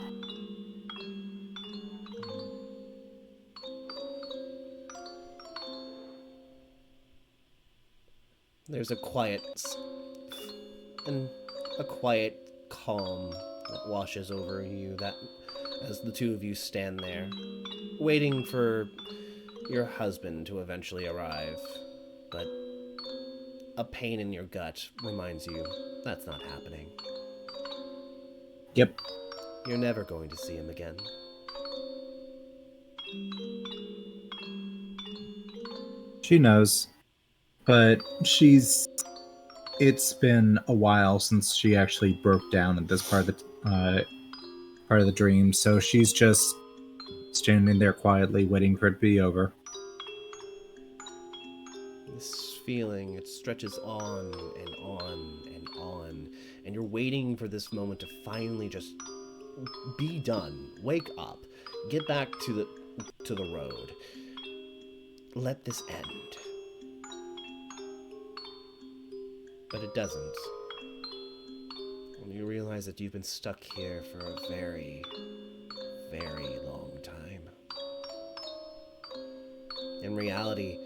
There's a quiet calm that washes over you that as the two of you stand there, waiting for your husband to eventually arrive. But a pain in your gut reminds you that's not happening. Yep. You're never going to see him again. She knows. But it's been a while since she actually broke down at this part of the dream, so she's just standing there quietly waiting for it to be over. This feeling, it stretches on and on and on, and you're waiting for this moment to finally just be done. Wake up. Get back to the road. Let this end. But it doesn't. And you realize that you've been stuck here for a very, very long time. In reality,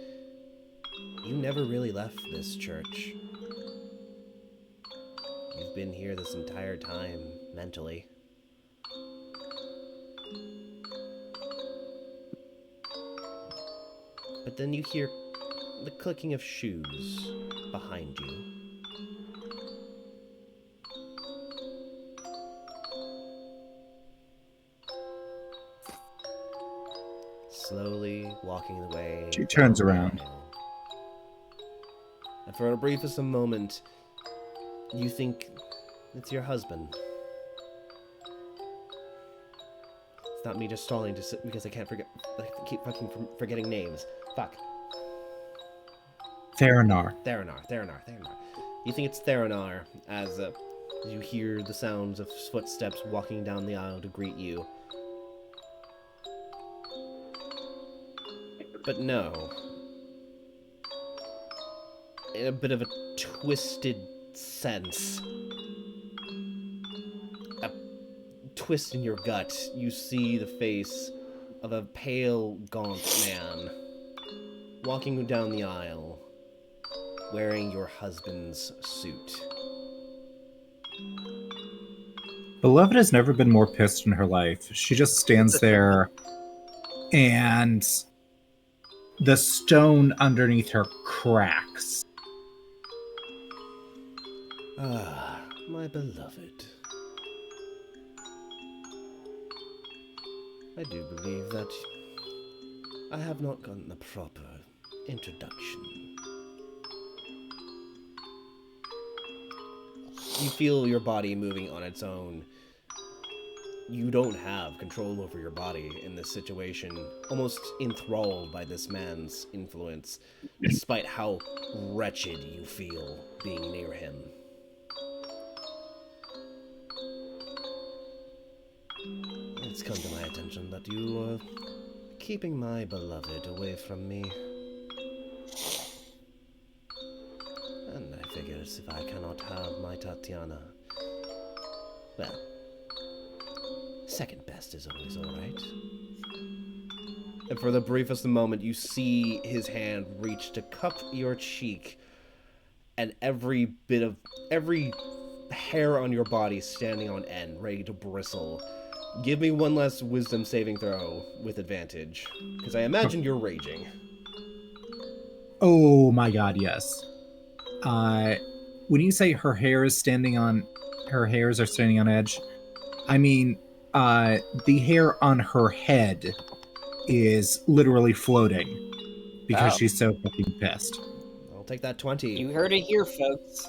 you never really left this church. You've been here this entire time, mentally. But then you hear the clicking of shoes behind you. Slowly walking away. She turns around. And for a briefest moment, you think it's your husband. It's not me just stalling because I can't forget. I keep fucking forgetting names. Fuck. Theranar. Theranar. You think it's Theranar as you hear the sounds of footsteps walking down the aisle to greet you. But no. In a bit of a twisted sense, a twist in your gut, you see the face of a pale, gaunt man walking down the aisle, wearing your husband's suit. Beloved has never been more pissed in her life. She just stands there, and the stone underneath her cracks. Ah, my beloved. I do believe that I have not gotten a proper introduction. You feel your body moving on its own. You don't have control over your body in this situation, almost enthralled by this man's influence, despite how wretched you feel being near him. It's come to my attention that you are keeping my beloved away from me. And I figured if I cannot have my Tatiana, well, second best is always alright. And for the briefest moment, you see his hand reach to cup your cheek, and every hair on your body standing on end, ready to bristle. Give me one last wisdom saving throw with advantage, because I imagine you're raging. Oh my god, yes. When you say her hairs are standing on edge, I mean, the hair on her head is literally floating because Oh. she's so fucking pissed. I'll take that 20. You heard it here, folks.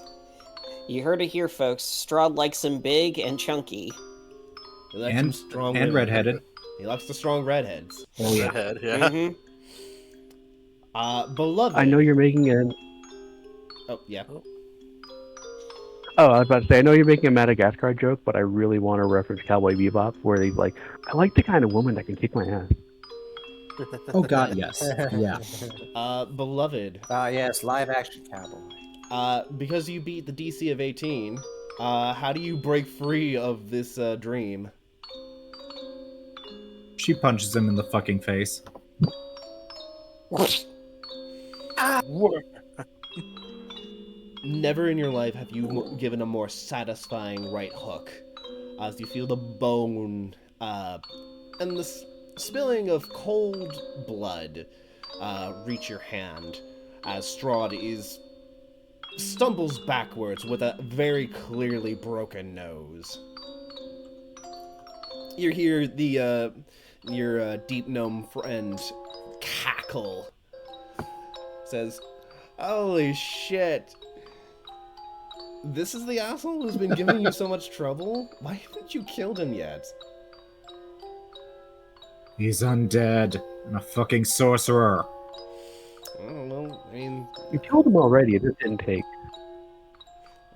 You heard it here, folks. Strahd likes him big and chunky. He likes And- some strong and women. redheaded. He likes the strong redheads. Oh yeah. Redhead, yeah. Mm-hmm. Beloved. I know you're making an. Oh, yeah. Oh, I was about to say, I know you're making a Madagascar joke, but I really want to reference Cowboy Bebop, where he's like, I like the kind of woman that can kick my ass. Oh god, yes. Yeah. Beloved. Yes, live action cowboy. Because you beat the DC of 18, how do you break free of this dream? She punches him in the fucking face. Never in your life have you given a more satisfying right hook, as you feel the bone and the spilling of cold blood reach your hand as Strahd stumbles backwards with a very clearly broken nose. You hear your deep gnome friend cackle. Says, "Holy shit! This is the asshole who's been giving you so much trouble? Why haven't you killed him yet?" He's undead and a fucking sorcerer. I don't know. I mean, You killed him already, it just didn't take.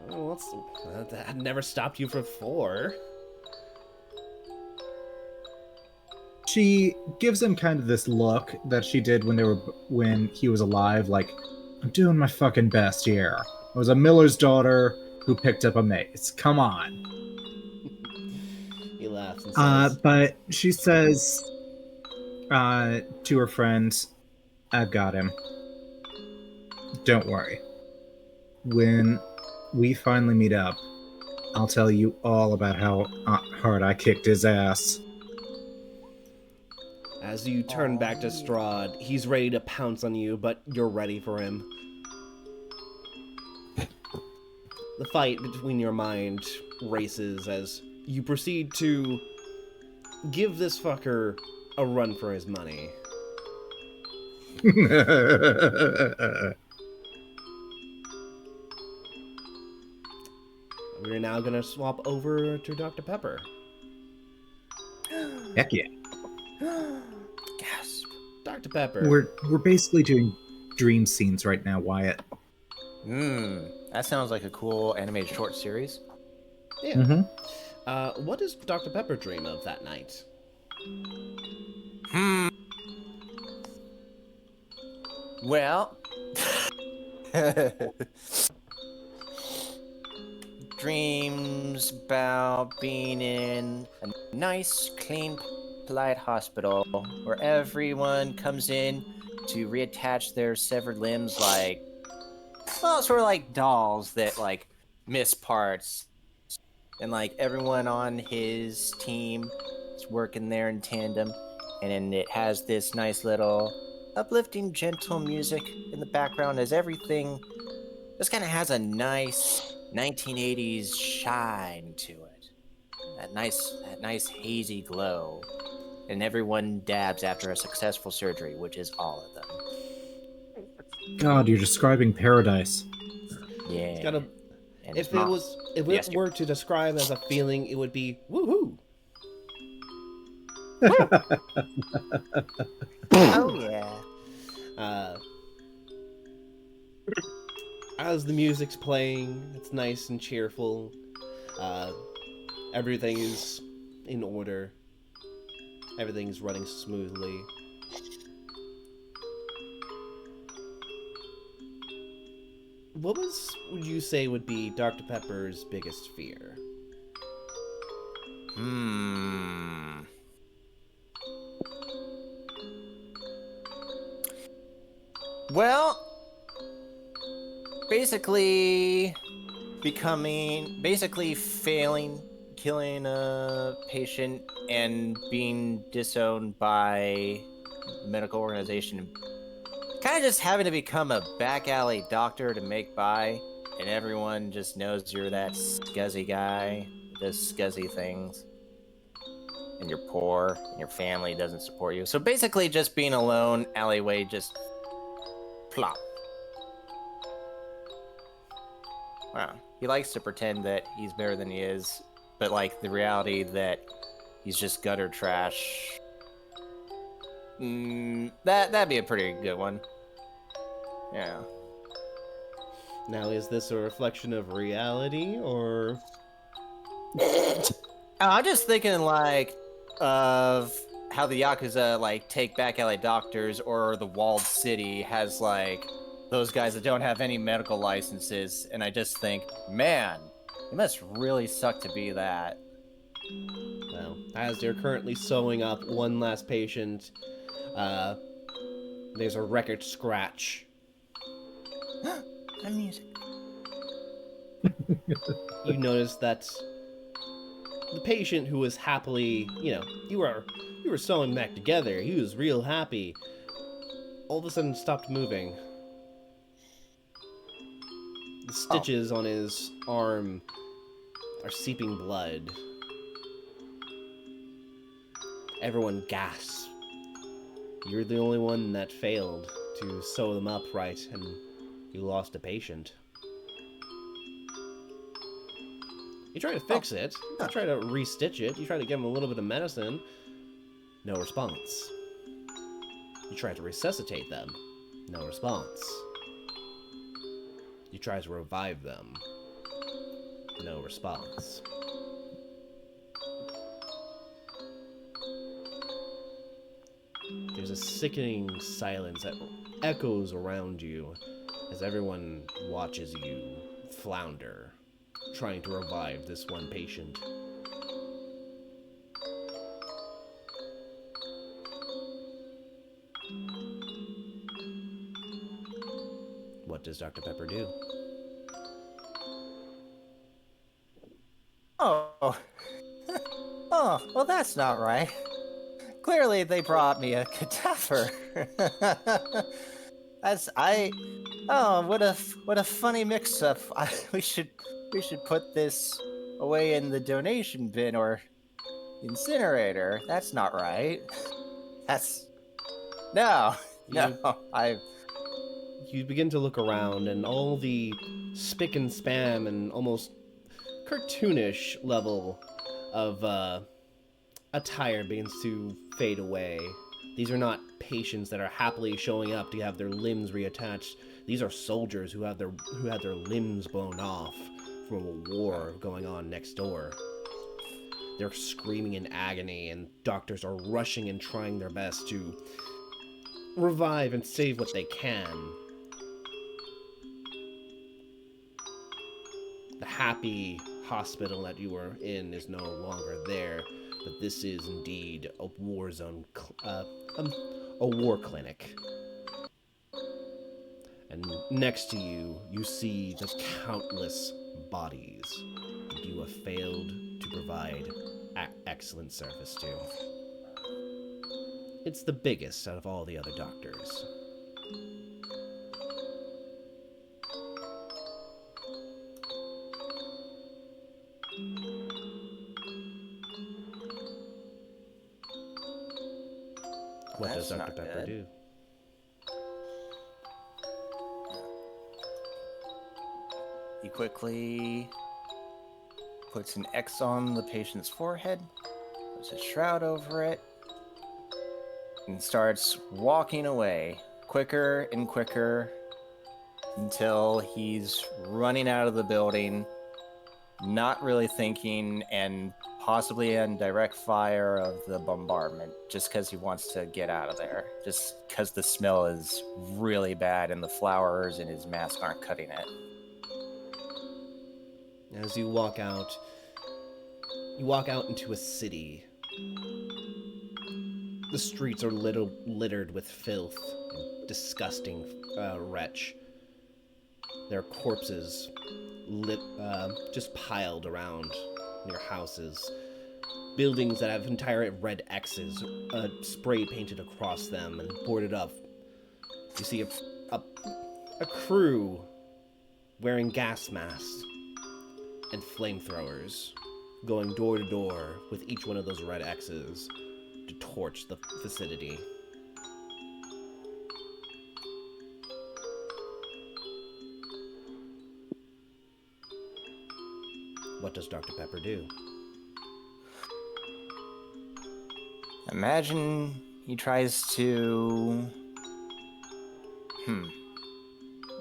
that had never stopped you from before. She gives him kind of this look that she did when he was alive, like, I'm doing my fucking best here. I was a miller's daughter who picked up a mace. Come on. He laughs and says, But she says to her friend, I've got him. Don't worry. When we finally meet up, I'll tell you all about how hard I kicked his ass. as you turn back to Strahd, he's ready to pounce on you, but you're ready for him. The fight between your mind races as you proceed to give this fucker a run for his money. We're now gonna swap over to Dr. Pepper. Heck yeah. Gasp. Dr. Pepper. We're basically doing dream scenes right now, Wyatt. That sounds like a cool animated short series. Yeah. Mm-hmm. What does Dr. Pepper dream of that night? Well, dreams about being in a nice, clean, polite hospital where everyone comes in to reattach their severed limbs, like, well, sort of like dolls that like miss parts, and like everyone on his team is working there in tandem, and then it has this nice little uplifting, gentle music in the background as everything just kind of has a nice 1980s shine to it. That nice hazy glow. And everyone dabs after a successful surgery, which is all of them. God, you're describing paradise. Yeah. It's gotta, And if it's it not- was, if Yes, it were to describe as a feeling, it would be woohoo. Oh yeah. As the music's playing, it's nice and cheerful. Everything is in order. Everything is running smoothly. What would you say would be Dr. Pepper's biggest fear? Well, basically failing, killing a patient, and being disowned by the medical organization, kind of just having to become a back alley doctor to make by, and everyone just knows you're that scuzzy guy who does scuzzy things, and you're poor, and your family doesn't support you. So basically, just being alone, alleyway, just plop. Wow. He likes to pretend that he's better than he is, but like the reality that he's just gutter trash. That'd be a pretty good one. Yeah. Now, is this a reflection of reality, or... I'm just thinking like of how the Yakuza like take back alley doctors, or the walled city has like those guys that don't have any medical licenses, and I just think, man, it must really suck to be that. Well, as they're currently sewing up one last patient, there's a record scratch. The music. You notice that the patient who was happily, you were sewing back together. He was real happy. All of a sudden stopped moving. The stitches on his arm are seeping blood. Everyone gasps. You're the only one that failed to sew them up right, and you lost a patient. You try to fix it. You try to restitch it. You try to give him a little bit of medicine. No response. You try to resuscitate them. No response. You try to revive them. No response. There's a sickening silence that echoes around you as everyone watches you flounder, trying to revive this one patient. What does Dr. Pepper do? Oh. Oh, well, that's not right. Clearly, they brought me a cadaver. Oh, what a funny mix-up. We should put this away in the donation bin or incinerator. That's not right. No. You begin to look around, and all the spick and spam and almost cartoonish level of attire begins to fade away. These are not patients that are happily showing up to have their limbs reattached. These are soldiers who had their limbs blown off from a war going on next door. They're screaming in agony, and doctors are rushing and trying their best to revive and save what they can. The happy hospital that you were in is no longer there, but this is indeed a war zone, a war clinic. And next to you, you see the countless bodies that you have failed to provide excellent service to. It's the biggest out of all the other doctors. What does Dr. Pepper do? He quickly puts an X on the patient's forehead, puts a shroud over it, and starts walking away quicker and quicker until he's running out of the building, not really thinking, and possibly in direct fire of the bombardment, just because he wants to get out of there, just because the smell is really bad and the flowers in his mask aren't cutting it. As you walk out into a city. The streets are littered with filth and disgusting wretch. There are corpses just piled around near houses. Buildings that have entire red X's spray painted across them and boarded up. You see a crew wearing gas masks and flamethrowers going door to door with each one of those red X's to torch the vicinity. What does Dr. Pepper do? Imagine he tries to...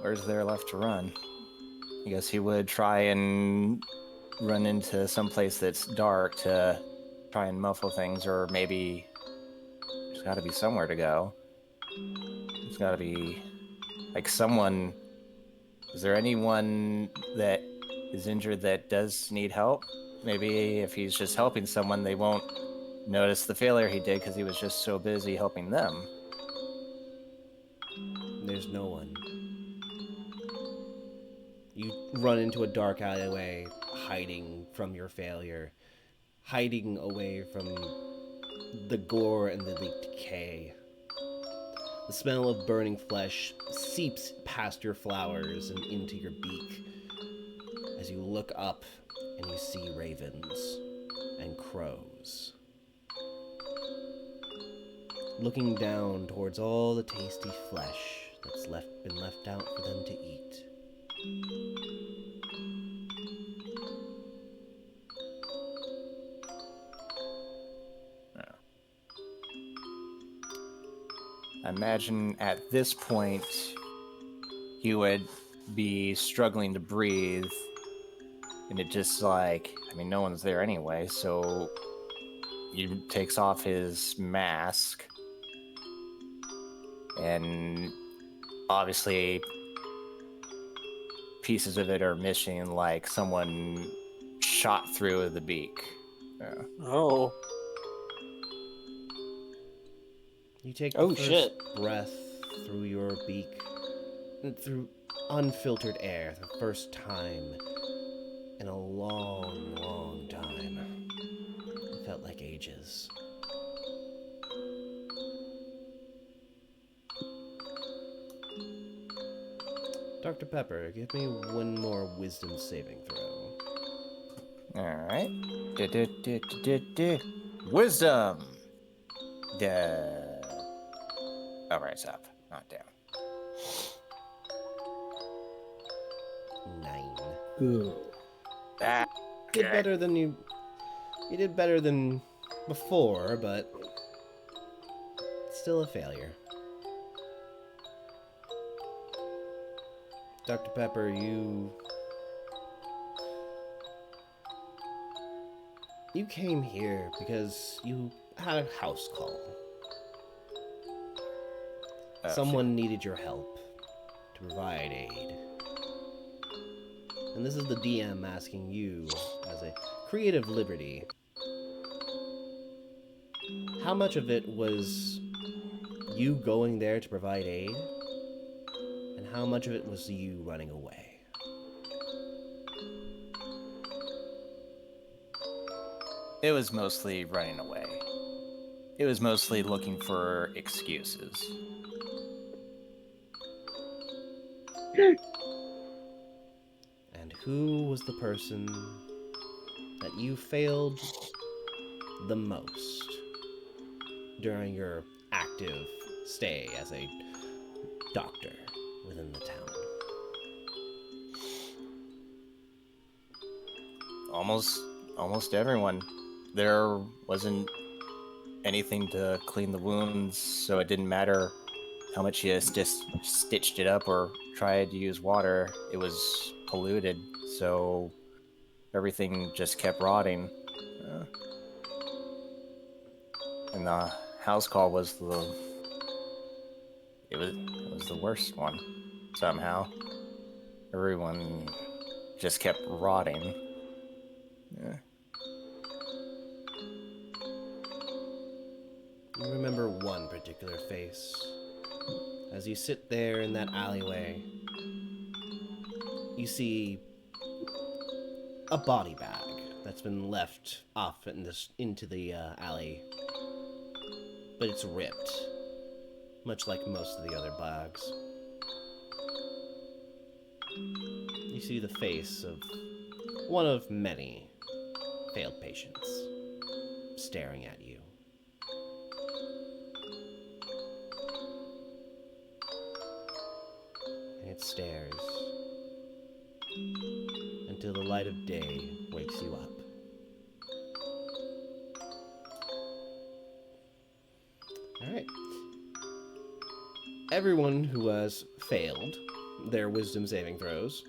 Where's there left to run? I guess he would try and run into some place that's dark to try and muffle things, or maybe there's got to be somewhere to go. There's got to be, like, someone... Is there anyone that is injured that does need help? Maybe if he's just helping someone, they won't notice the failure he did because he was just so busy helping them. There's no one. You run into a dark alleyway, hiding from your failure, hiding away from the gore and the decay. The smell of burning flesh seeps past your flowers and into your beak as you look up and you see ravens and crows looking down towards all the tasty flesh that's been left out for them to eat. I imagine at this point he would be struggling to breathe, and it just like, I mean, no one's there anyway, so he takes off his mask, and obviously pieces of it are missing, like someone shot through the beak. Yeah. Oh. You take the Oh, first shit. breath through your beak, and through unfiltered air, the first time in a long, long time. It felt like ages. Dr. Pepper, give me one more wisdom saving throw. Alright. Wisdom! Oh, right, it's up, not down. 9. Ooh. Ah, Did better than you did better than before, but still a failure. Dr. Pepper, you came here because you had a house call. Someone needed your help to provide aid. And this is the DM asking you, as a creative liberty, how much of it was you going there to provide aid, and how much of it was you running away? It was mostly running away. It was mostly looking for excuses. And who was the person that you failed the most during your active stay as a doctor within the town? Almost everyone. There wasn't anything to clean the wounds, so it didn't matter how much you just stitched it up or tried to use water. It was polluted, so everything just kept rotting. And the house call was it was the worst one somehow. Everyone just kept rotting. Yeah. You remember one particular face. As you sit there in that alleyway, you see a body bag that's been left off into the alley, but it's ripped. much like most of the other bogs. You see the face of one of many failed patients staring at you. And it stares until the light of day wakes you up. Alright. Everyone who has failed their wisdom saving throws,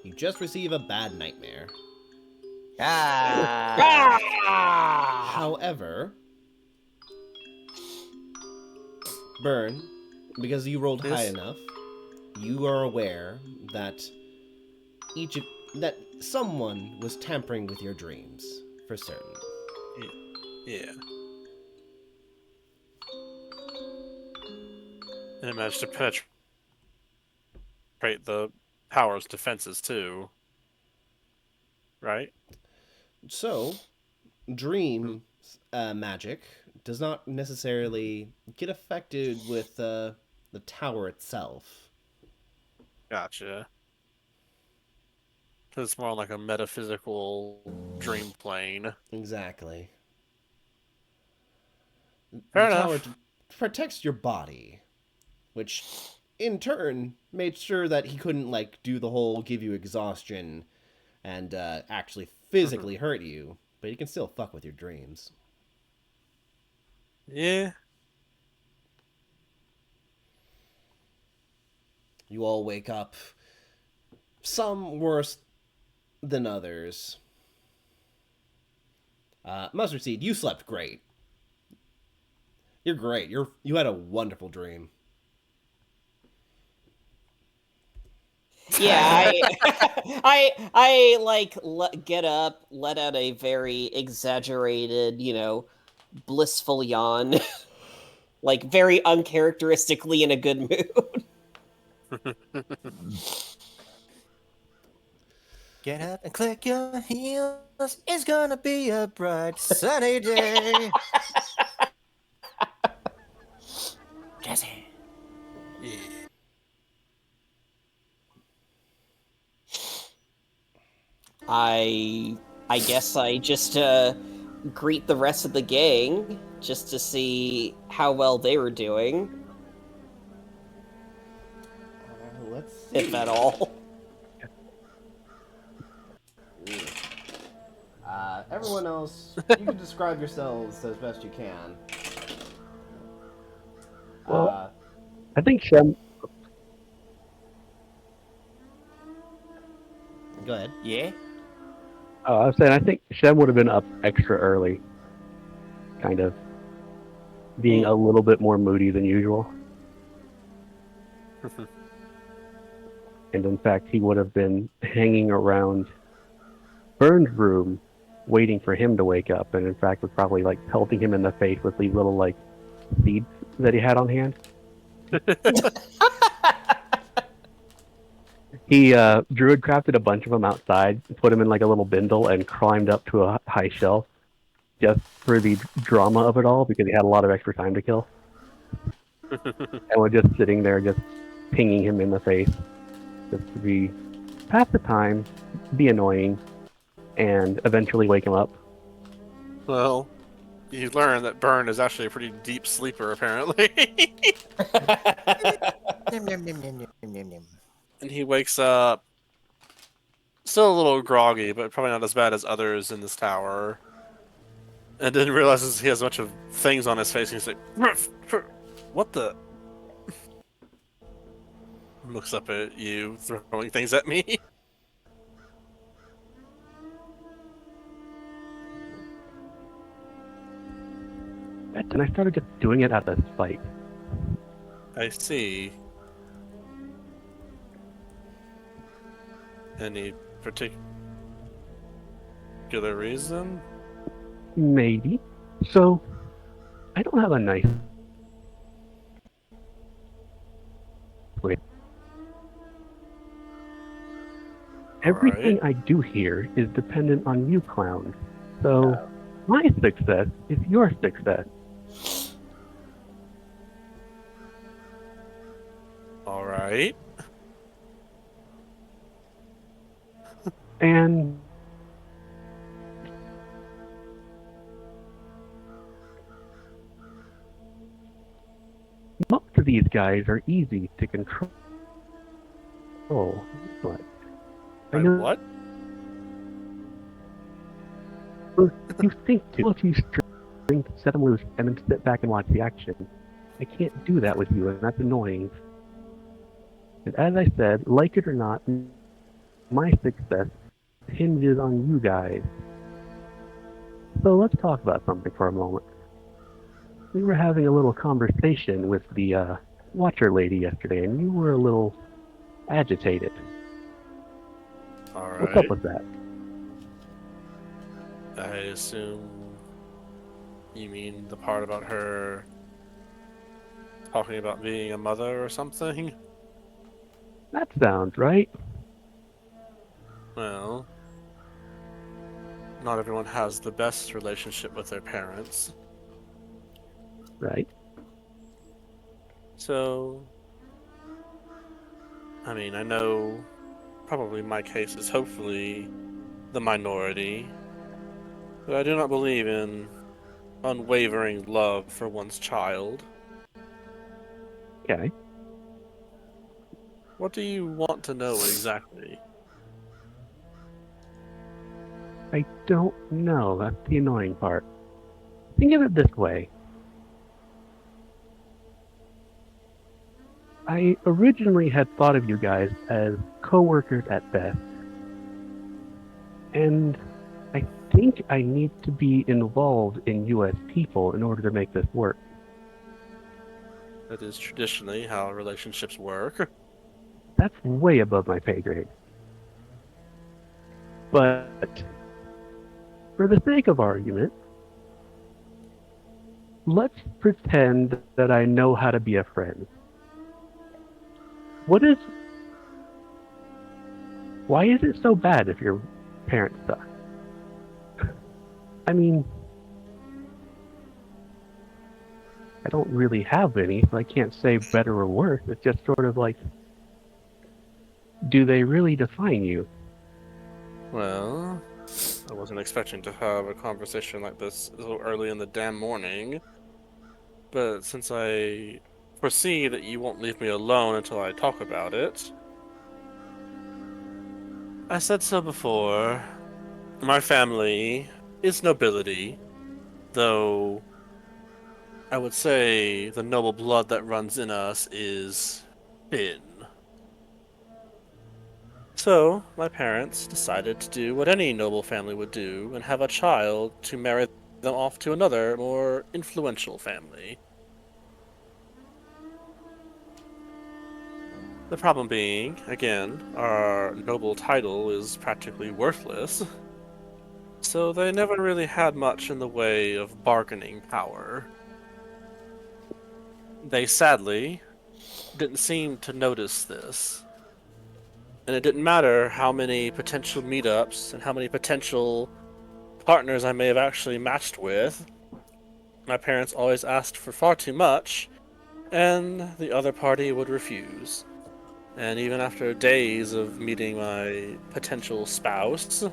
you just receive a bad nightmare. Ah! However, Burn, because you rolled high Yes. enough, you are aware that that someone was tampering with your dreams, for certain. Yeah. And it managed to penetrate the power's defenses too. Right? So, dream magic does not necessarily get affected with the tower itself. Gotcha. It's more like a metaphysical dream plane. Exactly. Fair The tower enough. protects your body, which in turn made sure that he couldn't like do the whole give you exhaustion and actually physically hurt you, but he can still fuck with your dreams. Yeah. You all wake up, some worse than others. Mustard Seed, you slept great. You're great. You had a wonderful dream. Yeah, I like get up, let out a very exaggerated, blissful yawn, like very uncharacteristically in a good mood. Get up and click your heels. It's gonna be a bright sunny day. Jesse. Yeah. I guess I just greet the rest of the gang just to see how well they were doing, Let's see. if at all. Everyone else, you can describe yourselves as best you can. Well, I think Shem. Go ahead. Yeah? Oh, I was saying I think Shem would have been up extra early, kind of being a little bit more moody than usual. And in fact, he would have been hanging around Burn's room, waiting for him to wake up, and in fact was probably like pelting him in the face with these little like seeds that he had on hand. He druid crafted a bunch of them outside, put them in like a little bindle, and climbed up to a high shelf just for the drama of it all because he had a lot of extra time to kill. And we're just sitting there, just pinging him in the face, just to be pass the time, be annoying, and eventually wake him up. Well, you learn that Burn is actually a pretty deep sleeper, apparently. Nim, nim, nim, nim, nim, nim, nim. And he wakes up still a little groggy, but probably not as bad as others in this tower. And then realizes he has a bunch of things on his face, and he's like, "Ruff, ruff, what the?" Looks up at you, throwing things at me. And I started just doing it out of spite. I see. Any particular reason? Maybe. So, I don't have a nice. Wait. Everything I do here is dependent on you, clowns. So, my success is your success. right. And most of these guys are easy to control, but I Like know what? you think to. If you string, set them loose, and then sit back and watch the action. I can't do that with you, and that's annoying. And as I said, like it or not, my success hinges on you guys. So let's talk about something for a moment. We were having a little conversation with the Watcher lady yesterday, and you were a little agitated. All What's up right. with that? I assume you mean the part about her talking about being a mother or something? That sounds right. Well, not everyone has the best relationship with their parents. Right. So, I mean, I know probably my case is hopefully the minority, but I do not believe in unwavering love for one's child. Okay. What do you want to know exactly? I don't know. That's the annoying part. Think of it this way. I originally had thought of you guys as coworkers at best, and I think I need to be involved in US people in order to make this work. That is traditionally how relationships work. That's way above my pay grade. But for the sake of argument, let's pretend that I know how to be a friend. What is Why is it so bad if your parents suck? I mean, I don't really have any, so I can't say better or worse. It's just sort of like, do they really define you? Well, I wasn't expecting to have a conversation like this so early in the damn morning, but since I foresee that you won't leave me alone until I talk about it, I said so before. My family is nobility, though I would say the noble blood that runs in us is thin. So, my parents decided to do what any noble family would do and have a child to marry them off to another, more influential family. The problem being, again, our noble title is practically worthless, so they never really had much in the way of bargaining power. They sadly didn't seem to notice this. And it didn't matter how many potential meetups and how many potential partners I may have actually matched with. My parents always asked for far too much, and the other party would refuse. And even after days of meeting my potential spouse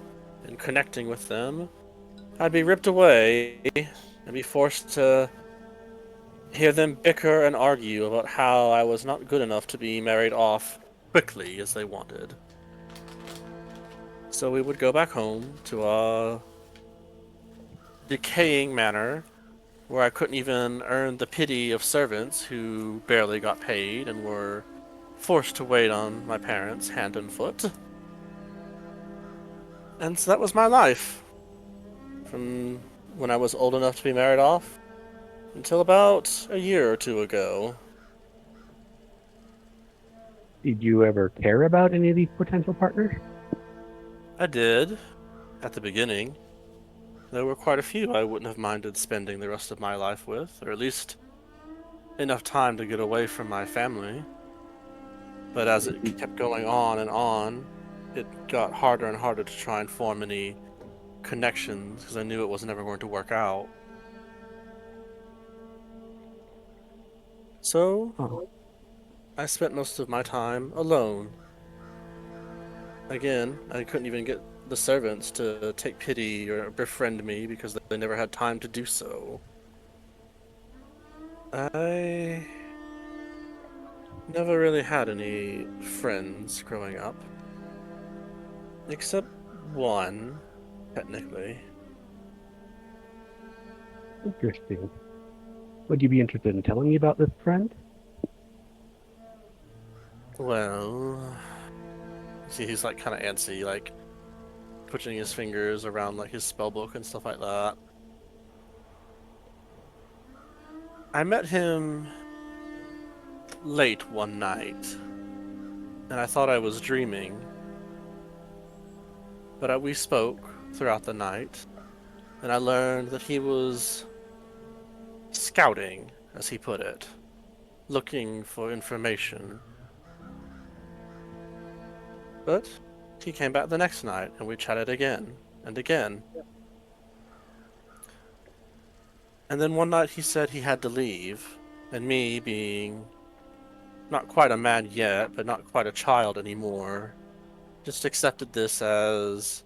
and connecting with them, I'd be ripped away and be forced to hear them bicker and argue about how I was not good enough to be married off quickly as they wanted. So we would go back home to a decaying manor where I couldn't even earn the pity of servants who barely got paid and were forced to wait on my parents hand and foot. And so that was my life from when I was old enough to be married off until about a year or two ago. Did you ever care about any of these potential partners? I did, at the beginning. There were quite a few I wouldn't have minded spending the rest of my life with, or at least enough time to get away from my family. But as it kept going on, it got harder and harder to try and form any connections because I knew it was never going to work out. So Oh, I spent most of my time alone. Again, I couldn't even get the servants to take pity or befriend me because they never had time to do so. I never really had any friends growing up, except one, technically. Interesting. Would you be interested in telling me about this friend? Well, see, he's like kind of antsy, like twitching his fingers around like his spell book and stuff like that. I met him late one night, and I thought I was dreaming. But we spoke throughout the night, and I learned that he was scouting, as he put it, looking for information. But he came back the next night, and we chatted again and again. And then one night he said he had to leave, and me, being not quite a man yet, but not quite a child anymore, just accepted this as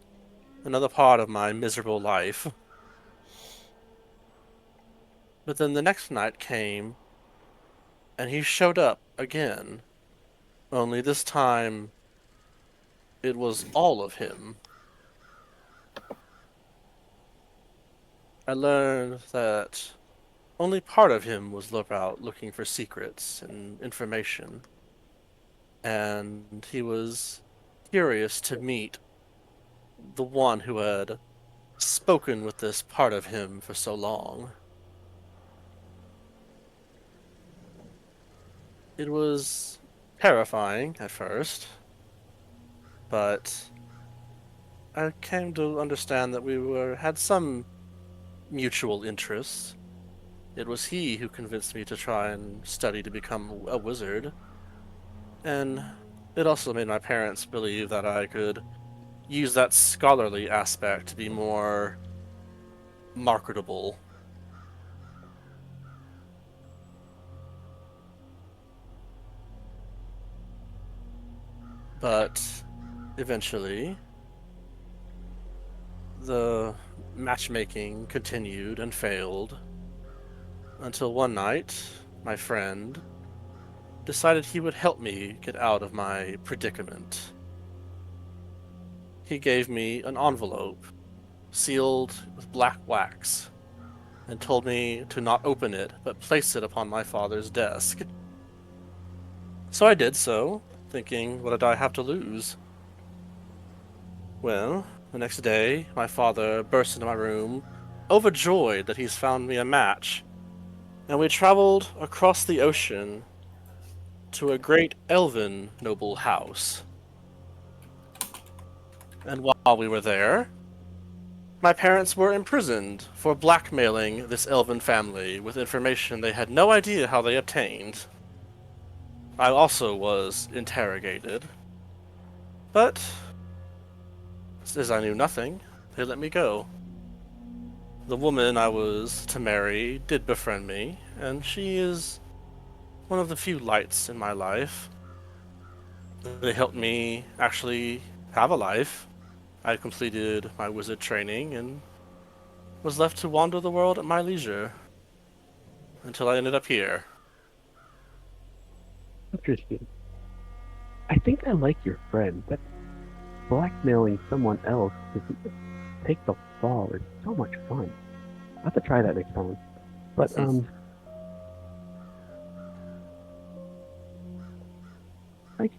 another part of my miserable life. But then the next night came, and he showed up again. Only this time, it was all of him. I learned that only part of him was out looking for secrets and information. And he was curious to meet the one who had spoken with this part of him for so long. It was terrifying at first, but I came to understand that we had some mutual interests. It was he who convinced me to try and study to become a wizard, and it also made my parents believe that I could use that scholarly aspect to be more marketable. But eventually, the matchmaking continued and failed until one night, my friend decided he would help me get out of my predicament. He gave me an envelope sealed with black wax and told me to not open it but place it upon my father's desk. So I did so, thinking, what did I have to lose? Well, the next day, my father burst into my room, overjoyed that he's found me a match, and we traveled across the ocean to a great elven noble house. And while we were there, my parents were imprisoned for blackmailing this elven family with information they had no idea how they obtained. I also was interrogated, but as I knew nothing, they let me go. The woman I was to marry did befriend me, and she is one of the few lights in my life. They helped me actually have a life. I completed my wizard training and was left to wander the world at my leisure until I ended up here. Interesting. I think I like your friend, but blackmailing someone else to take the fall is so much fun. I'll have to try that next time. But, like,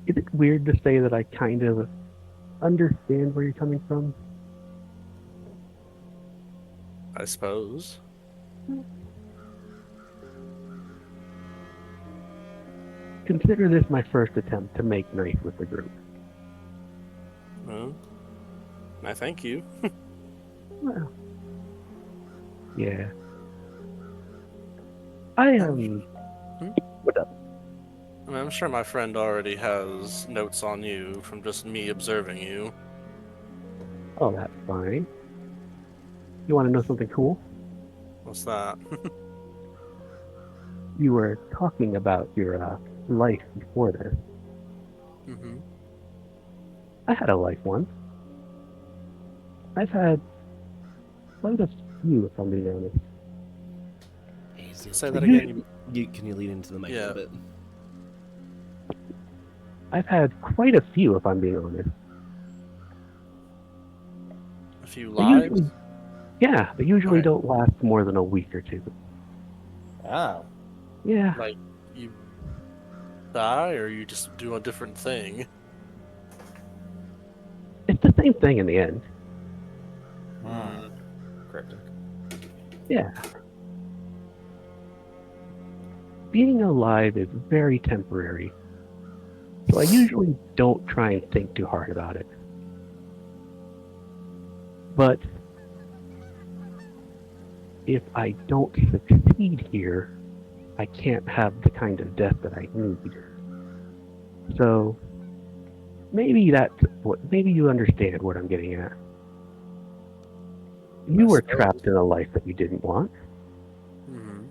is it weird to say that I kind of understand where you're coming from? I suppose. Consider this my first attempt to make nice with the group. Well, I thank you. Well, yeah. I What up? I mean, I'm sure my friend already has notes on you from just me observing you. Oh, that's fine. You want to know something cool? What's that? You were talking about your life before this. Mm-hmm. I had a life once. I've had quite a few, if I'm being honest. Hazel, Say But that usually, again. can you lean into the mic a Yeah. little bit? I've had quite a few, if I'm being honest. A few They lives. usually, yeah, they usually Okay. don't last more than a week or two. Oh. Yeah, Like you die, or you just do a different thing. it's the same thing in the end. Hmm. Cryptic. Yeah. Being alive is very temporary, so I usually don't try and think too hard about it. But if I don't succeed here, I can't have the kind of death that I need. So maybe maybe you understand what I'm getting at. You I were suppose. trapped in a life that you didn't want. Hmm.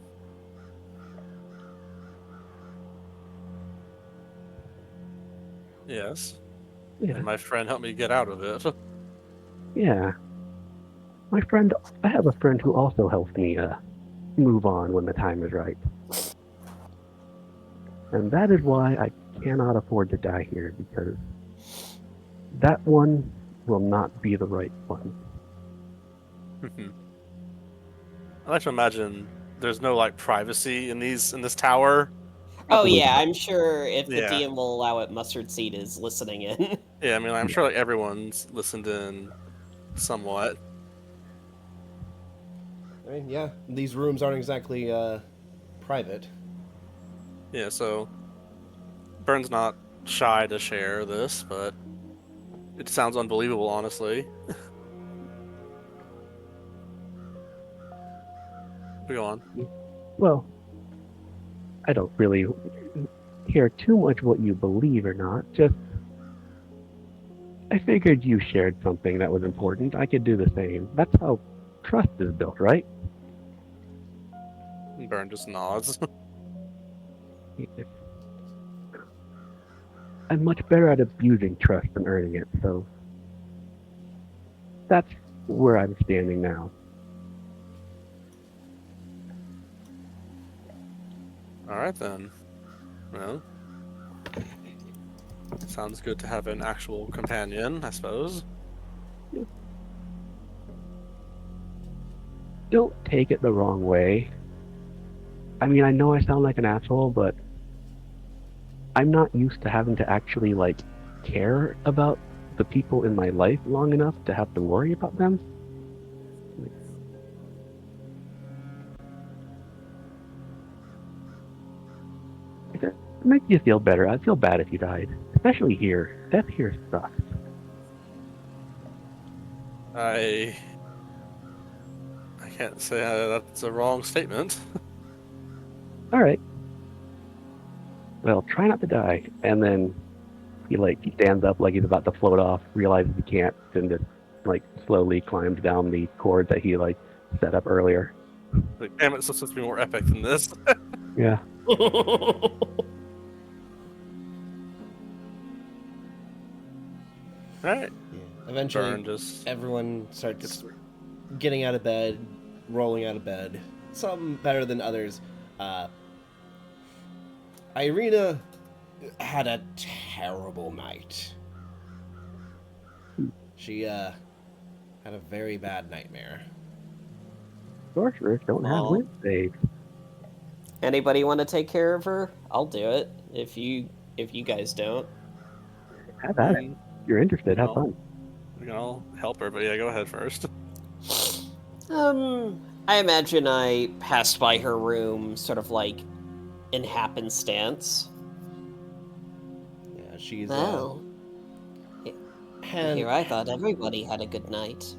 Yes. Yeah. And my friend helped me get out of it. Yeah. I have a friend who also helped me move on when the time is right. And that is why I cannot afford to die here, because that one will not be the right one. Mhm. I like to imagine there's no like privacy in this tower. Oh Probably yeah, not. I'm sure if the Yeah. DM will allow it, Mustard Seed is listening in. Yeah, I mean, I'm sure like everyone's listened in somewhat. I mean, yeah, these rooms aren't exactly private. Yeah, so Burn's not shy to share this, but it sounds unbelievable, honestly. But go on. Well, I don't really care too much what you believe or not. Just, I figured you shared something that was important. I could do the same. That's how trust is built, right? And Burn just nods. I'm much better at abusing trust than earning it, so that's where I'm standing now. All right then. Well, sounds good to have an actual companion, I suppose. Don't take it the wrong way. I mean, I know I sound like an asshole, but I'm not used to having to actually, like, care about the people in my life long enough to have to worry about them. If it makes you feel better, I'd feel bad if you died. Especially here. Death here sucks. I can't say that's a wrong statement. Alright. Well, try not to die. And then he stands up like he's about to float off, realizes he can't, and just like slowly climbs down the cord that he like set up earlier. Like, damn it, it's supposed to be more epic than this. Yeah. All right. Yeah. Eventually, Burn just everyone gets starts getting out of bed, rolling out of bed. Some better than others. Uh, Irina had a terrible night. She had a very bad nightmare. Sorcerers don't have Aw. wind saves. Anybody want to take care of her? I'll do it. If you guys don't. Have at it. Mm, If you're interested, have fun. we can all help her, but yeah, go ahead first. I imagine I passed by her room, sort of like in happenstance. Yeah, she's Well, hand, here I thought everybody had a good night.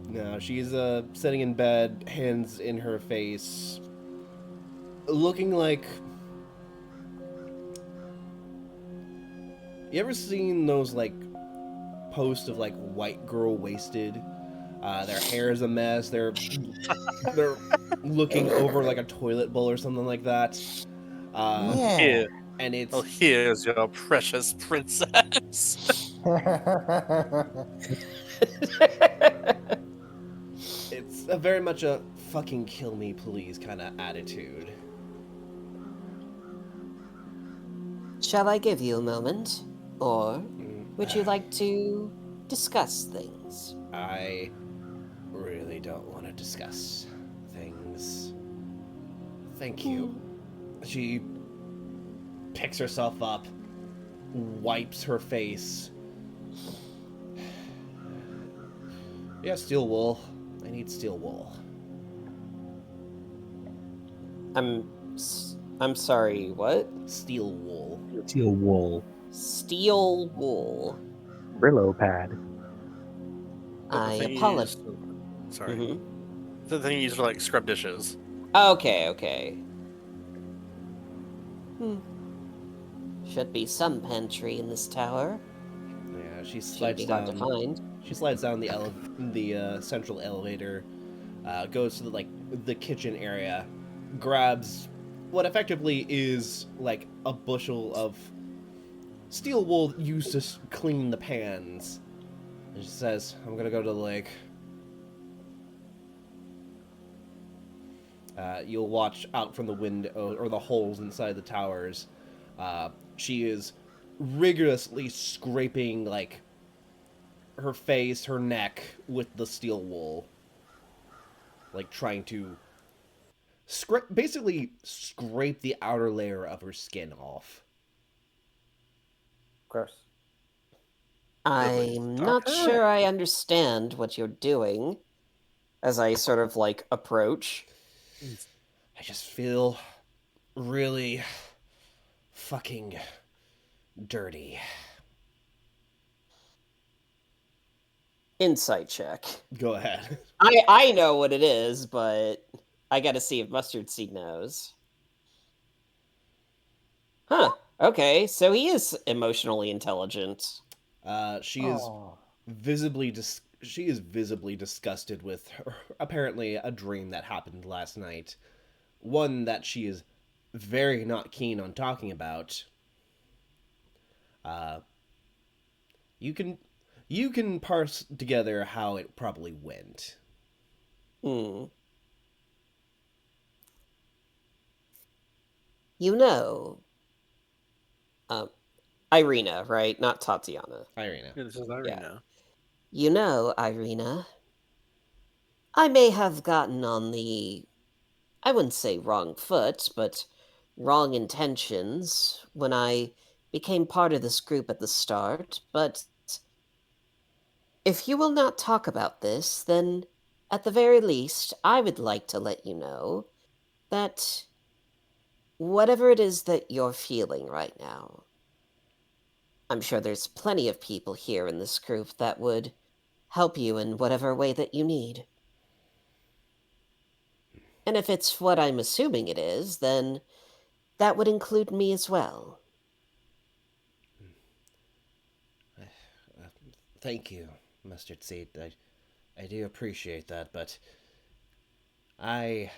no, she's sitting in bed, hands in her face, looking like. You ever seen those like posts of like white girl wasted? Their hair is a mess. They're looking over like a toilet bowl or something like that. Yeah. Here, And it's oh, here's your precious princess. it's a very much a fucking kill me please kind of attitude. Shall I give you a moment? Or would you like to discuss things? I really don't want to discuss things. Thank you. She picks herself up, wipes her face. Yeah, steel wool. I need steel wool. I'm sorry, what? Steel wool. Steel wool. Steel wool. Brillo pad. I The thing you apologize. use- Sorry. Mhm. The thing you use for like scrub dishes. Okay. Should be some pantry in this tower. Yeah, she Shouldn't slides be hard to down. find. She slides down the central elevator, goes to the kitchen area, grabs what effectively is like a bushel of steel wool used to clean the pans, and she says, "I'm gonna go to the lake." You'll watch out from the window or the holes inside the towers. She is rigorously scraping like her face, her neck with the steel wool, like trying to basically scrape the outer layer of her skin off. Gross. I'm not sure I understand what you're doing. As I sort of like approach. I just feel really fucking dirty. Insight check. Go ahead. I know what it is, but I gotta see if Mustard Seed knows. Huh. Okay, so he is emotionally intelligent. She is visibly disgusted with her, apparently a dream that happened last night. One that she is very not keen on talking about. You can parse together how it probably went. Hmm. You know, Irina, right? Not Tatiana. Irina. Yeah, this is Irina. You know, Irina, I may have gotten on the, I wouldn't say wrong foot, but wrong intentions when I became part of this group at the start, but if you will not talk about this, then at the very least, I would like to let you know that whatever it is that you're feeling right now, I'm sure there's plenty of people here in this group that would help you in whatever way that you need. And if it's what I'm assuming it is, then that would include me as well. Thank you, Mustard Seed. I do appreciate that, but I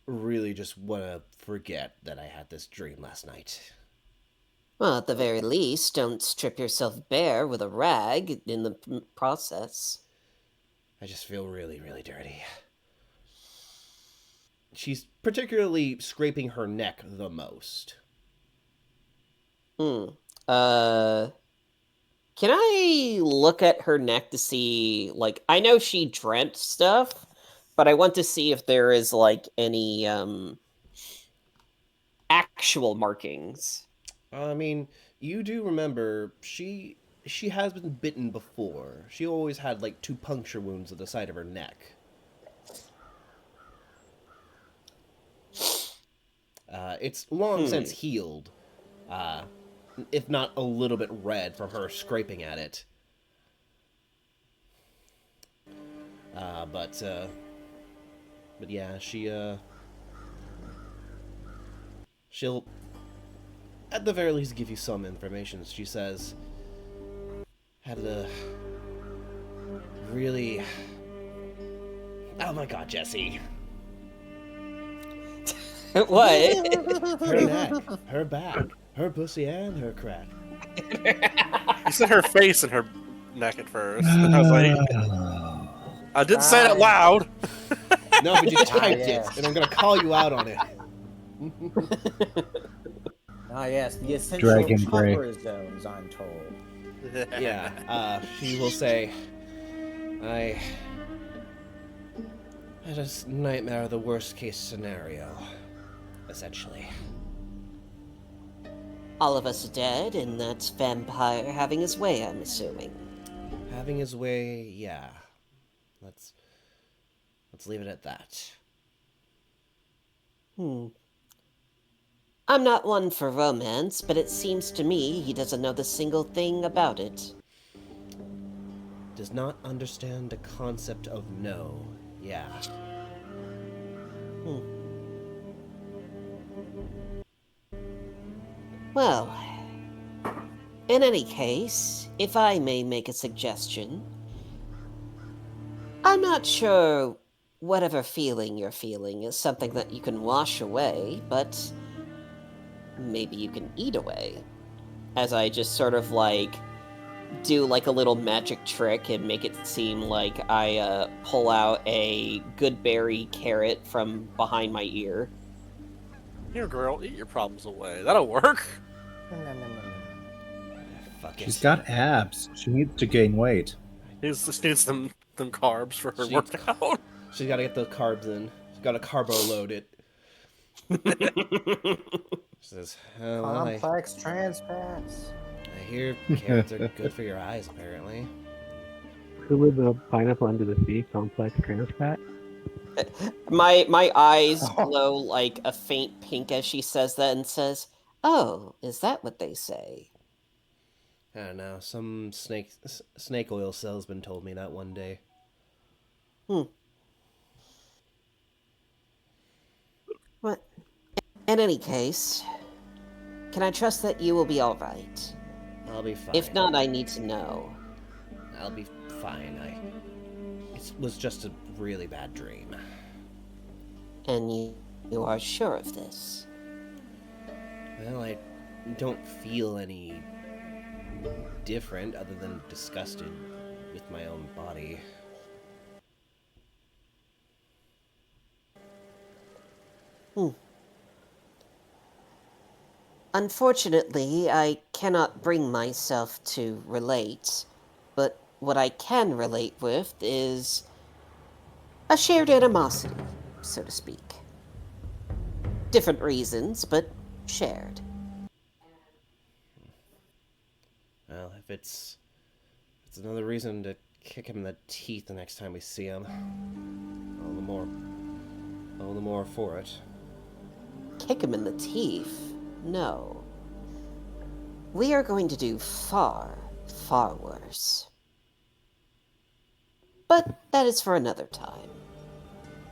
really just want to forget that I had this dream last night. Well, at the very least, don't strip yourself bare with a rag in the process. I just feel really, really dirty. She's particularly scraping her neck the most. Hmm. Uh, can I look at her neck to see, like, I know she dreamt stuff, but I want to see if there is, like, any, actual markings. I mean, you do remember she has been bitten before. She always had like 2 puncture wounds at the side of her neck. It's long since healed, if not a little bit red from her scraping at it. But yeah, she'll at the very least give you some information. She says, had a really... Oh my god, Jesse. What? Her neck, her back, her pussy, and her crack. You said her face and her neck at first. And I was like, I didn't say it out loud. No, but you typed yes. it, and I'm gonna call you out on it. Yes, the essential Dragon Gray. chopper zones, I'm told. Yeah, she will say, I had a nightmare of the worst case scenario, essentially. All of us are dead, and that's vampire having his way, I'm assuming. Having his way, yeah. Let's leave it at that. I'm not one for romance, but it seems to me he doesn't know the single thing about it. Does not understand the concept of no. Yeah. Well, in any case, if I may make a suggestion, I'm not sure whatever feeling you're feeling is something that you can wash away, but maybe you can eat away. As I just sort of do a little magic trick and make it seem like I pull out a good berry carrot from behind my ear. Here, girl, eat your problems away. That'll work. Fuck it. She's got abs. She needs to gain weight. He just needs them carbs for her She- workout. She's got to get those carbs in. She's got to carbo load it. She says, oh, well, Complex trans fats. I hear carrots are good for your eyes, apparently. Who would the pineapple under the sea complex trans fat? My eyes glow like a faint pink as she says that and says, "Oh, is that what they say?" I don't know. Some snake oil salesman told me that one day. What? In any case, can I trust that you will be all right? I'll be fine. If not, I need to know. I'll be fine. It was just a really bad dream. And you are sure of this? Well, I don't feel any different other than disgusted with my own body. Unfortunately, I cannot bring myself to relate, but what I can relate with is a shared animosity, so to speak. Different reasons, but shared. Well, if it's another reason to kick him in the teeth the next time we see him, all the more for it. Kick him in the teeth? No. We are going to do far, far worse. But that is for another time.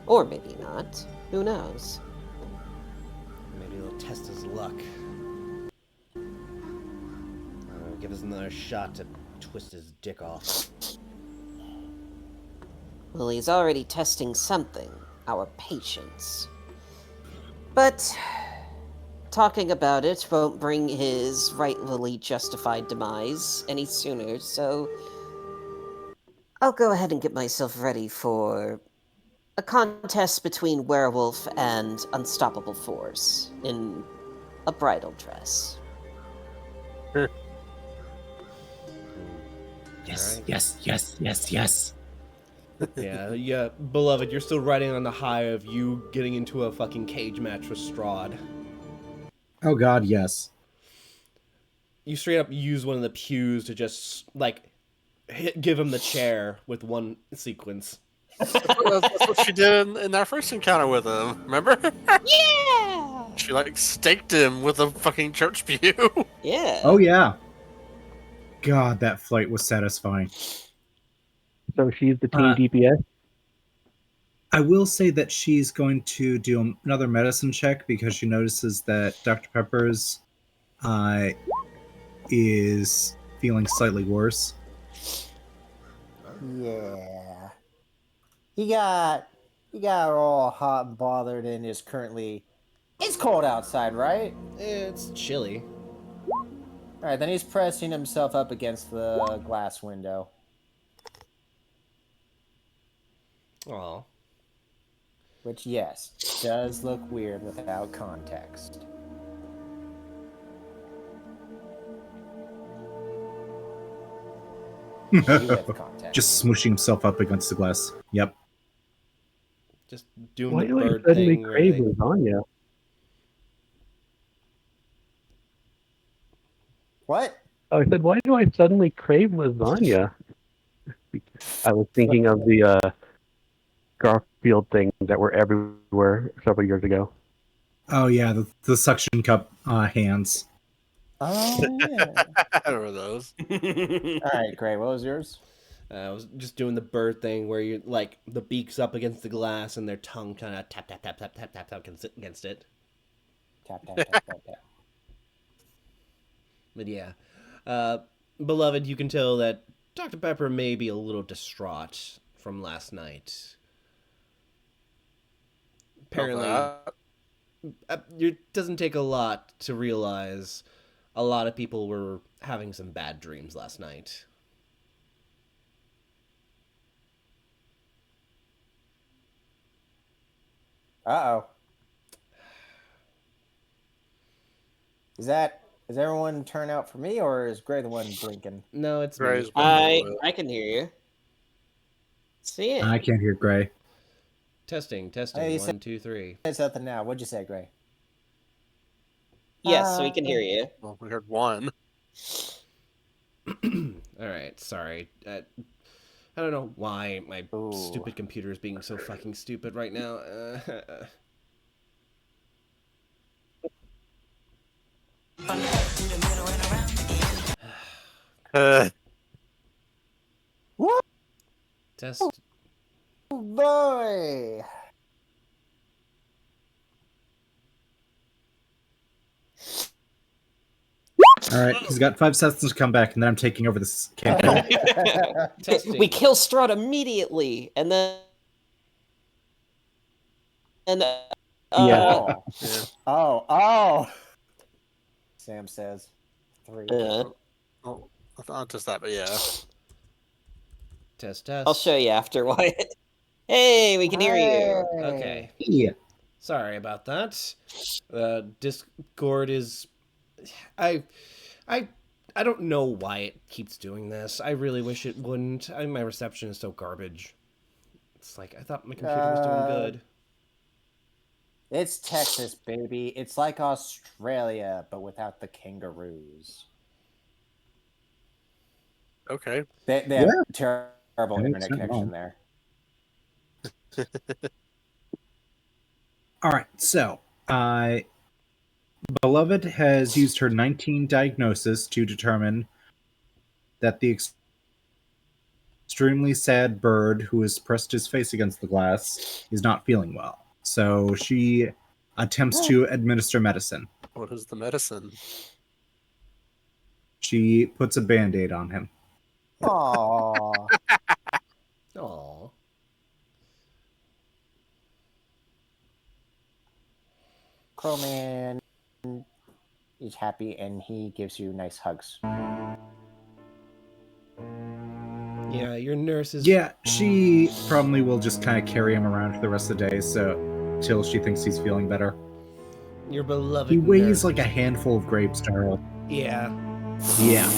Or maybe not. Who knows? Maybe he'll test his luck. Give us another shot to twist his dick off. Well, he's already testing something. Our patience. But talking about it won't bring his rightfully justified demise any sooner, so I'll go ahead and get myself ready for a contest between werewolf and unstoppable force in a bridal dress. Yes, Alright. yes. Yeah, beloved, you're still riding on the high of you getting into a fucking cage match with Strahd. Oh god, yes. You straight up use one of the pews to just, give him the chair with one sequence. That's what she did in our first encounter with him. Remember? Yeah! She staked him with a fucking church pew. Yeah. Oh yeah. God, that flight was satisfying. So she's the team DPS. I will say that she's going to do another medicine check because she notices that Dr. Pepper's is feeling slightly worse. Yeah. He got all hot and bothered and is currently It's cold outside, right? It's chilly. All right, then he's pressing himself up against the glass window. Aw. Which, yes, does look weird without context. Maybe with context. Just smooshing himself up against the glass. Yep. Just doing Why the do I bird suddenly thing where crave they... lasagna? What? Oh, I said, why do I suddenly crave lasagna? I was thinking of the Garfield things that were everywhere several years ago. Oh yeah, the suction cup hands. Oh, yeah. I remember those. All right, great. What was yours? I was just doing the bird thing where you like the beak's up against the glass and their tongue kind of tap tap tap tap tap tap tap against it. Tap, tap, tap, tap, tap. But yeah, beloved, you can tell that Dr. Pepper may be a little distraught from last night. Apparently, it doesn't take a lot to realize a lot of people were having some bad dreams last night. Uh-oh. Is everyone turn out for me, or is Gray the one blinking? No, it's Gray's me. I can hear you. See it. I can't hear Gray. Testing, Hey, you 1, 2, 3. Say something now. What'd you say, Gray? Yes, we can hear you. Well, we heard one. All right, sorry. I don't know why my Ooh. stupid computer is being so fucking stupid right now. Test. Oh, boy! All right, he's got 5 seconds to come back, and then I'm taking over this campaign. Testing. We kill Strahd immediately, and then Yeah. Yeah. Oh! Sam says 3. Oh, not just that, but yeah. Test, test. I'll show you after, Wyatt. Hey, we can hear you. Okay. Yeah. Sorry about that. Discord is... I don't know why it keeps doing this. I really wish it wouldn't. My reception is so garbage. It's like, I thought my computer was doing good. It's Texas, baby. It's like Australia, but without the kangaroos. Okay. They have Yeah. terrible That internet makes sense. connection there. All right, so Beloved has used her 19 diagnosis to determine that the extremely sad bird who has pressed his face against the glass is not feeling well. So she attempts to administer medicine. What is the medicine? She puts a band-aid on him. Aww. Aww. Crowman is happy and he gives you nice hugs. Yeah, your nurse is... Yeah, she probably will just kind of carry him around for the rest of the day, so till she thinks he's feeling better. Your beloved He weighs nurse like a is- handful of grapes, Darrell. Yeah. Yeah.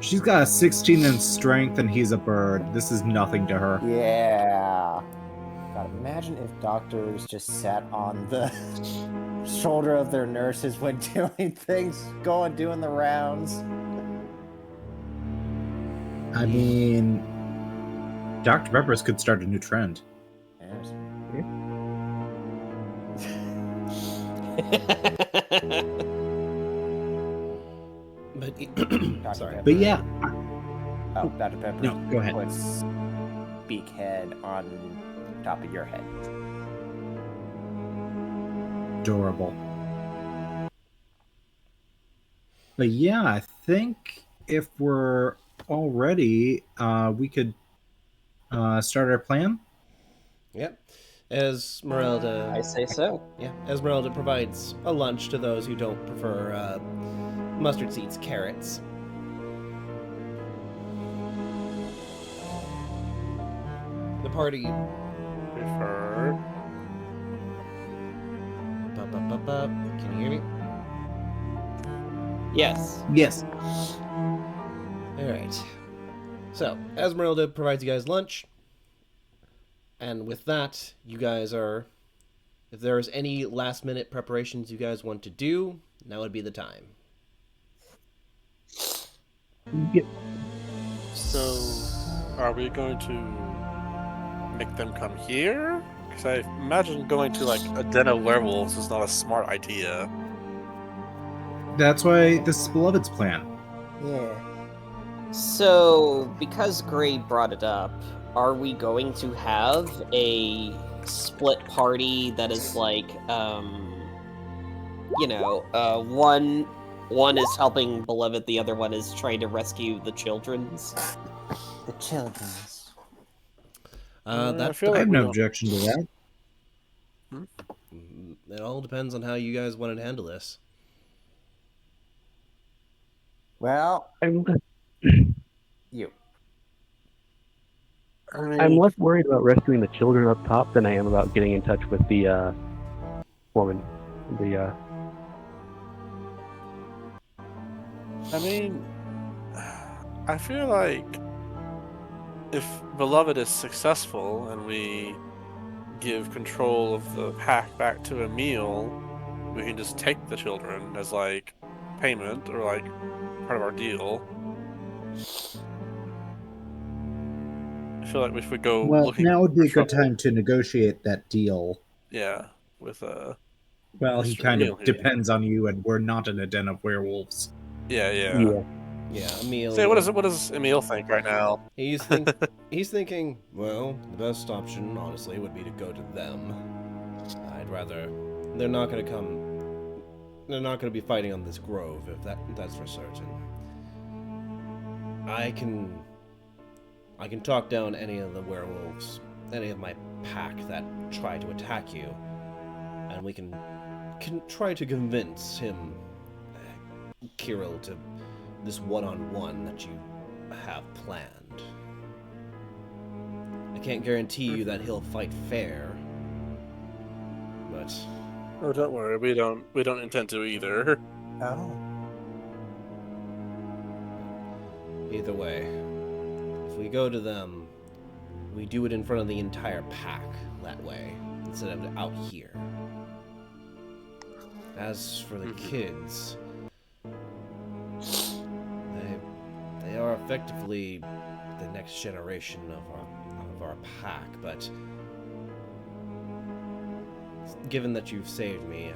She's got a 16 in strength and he's a bird. This is nothing to her. Yeah. God, imagine if doctors just sat on the shoulder of their nurses when doing things, doing the rounds. I mean, Dr. Peppers could start a new trend. Yes. But... Dr. Sorry. Pepper. But yeah, Oh, Dr. Pepper. no, go ahead. Puts beak head on top of your head. Adorable. But yeah, I think if we're all ready, we could start our plan. Yep. Esmeralda. I say so. Yeah, Esmeralda provides a lunch to those who don't prefer mustard seeds, carrots. The party. Prefer. Can you hear me? Yes. Yes. All right. So Esmeralda provides you guys lunch, and with that, you guys are. If there's any last-minute preparations you guys want to do, now would be the time. Yeah, So, are we going to make them come here? Because I imagine going to like a den of werewolves is not a smart idea. That's why this is Beloved's plan. Yeah. So, because Gray brought it up, are we going to have a split party that is like, one is helping Beloved, the other one is trying to rescue the children's? The children's. I That feel I like have we no don't- objection to that. It all depends on how you guys want to handle this. Well, I'm you. I mean, I'm less worried about rescuing the children up top than I am about getting in touch with the woman. I feel like if Beloved is successful and we give control of the pack back to Emil, we can just take the children as like payment or like part of our deal. I feel like if we go Well, looking now would be a for good trouble, time to negotiate that deal. yeah, with Well, he Mr. kind Emil of here. depends on you, and we're not in a den of werewolves. yeah. Yeah, Emil. So what does Emil think right now? He's thinking, well, the best option, honestly, would be to go to them. I'd rather. They're not gonna come. They're not gonna be fighting on this grove, if that's for certain. I can talk down any of the werewolves, any of my pack that try to attack you, and we can try to convince him, Kirill, to this one-on-one that you have planned. I can't guarantee you that he'll fight fair, but Oh, don't worry, we don't intend to either. Oh. either way, if we go to them, we do it in front of the entire pack that way, instead of out here. As for the kids, they are effectively the next generation of our pack, but given that you've saved me,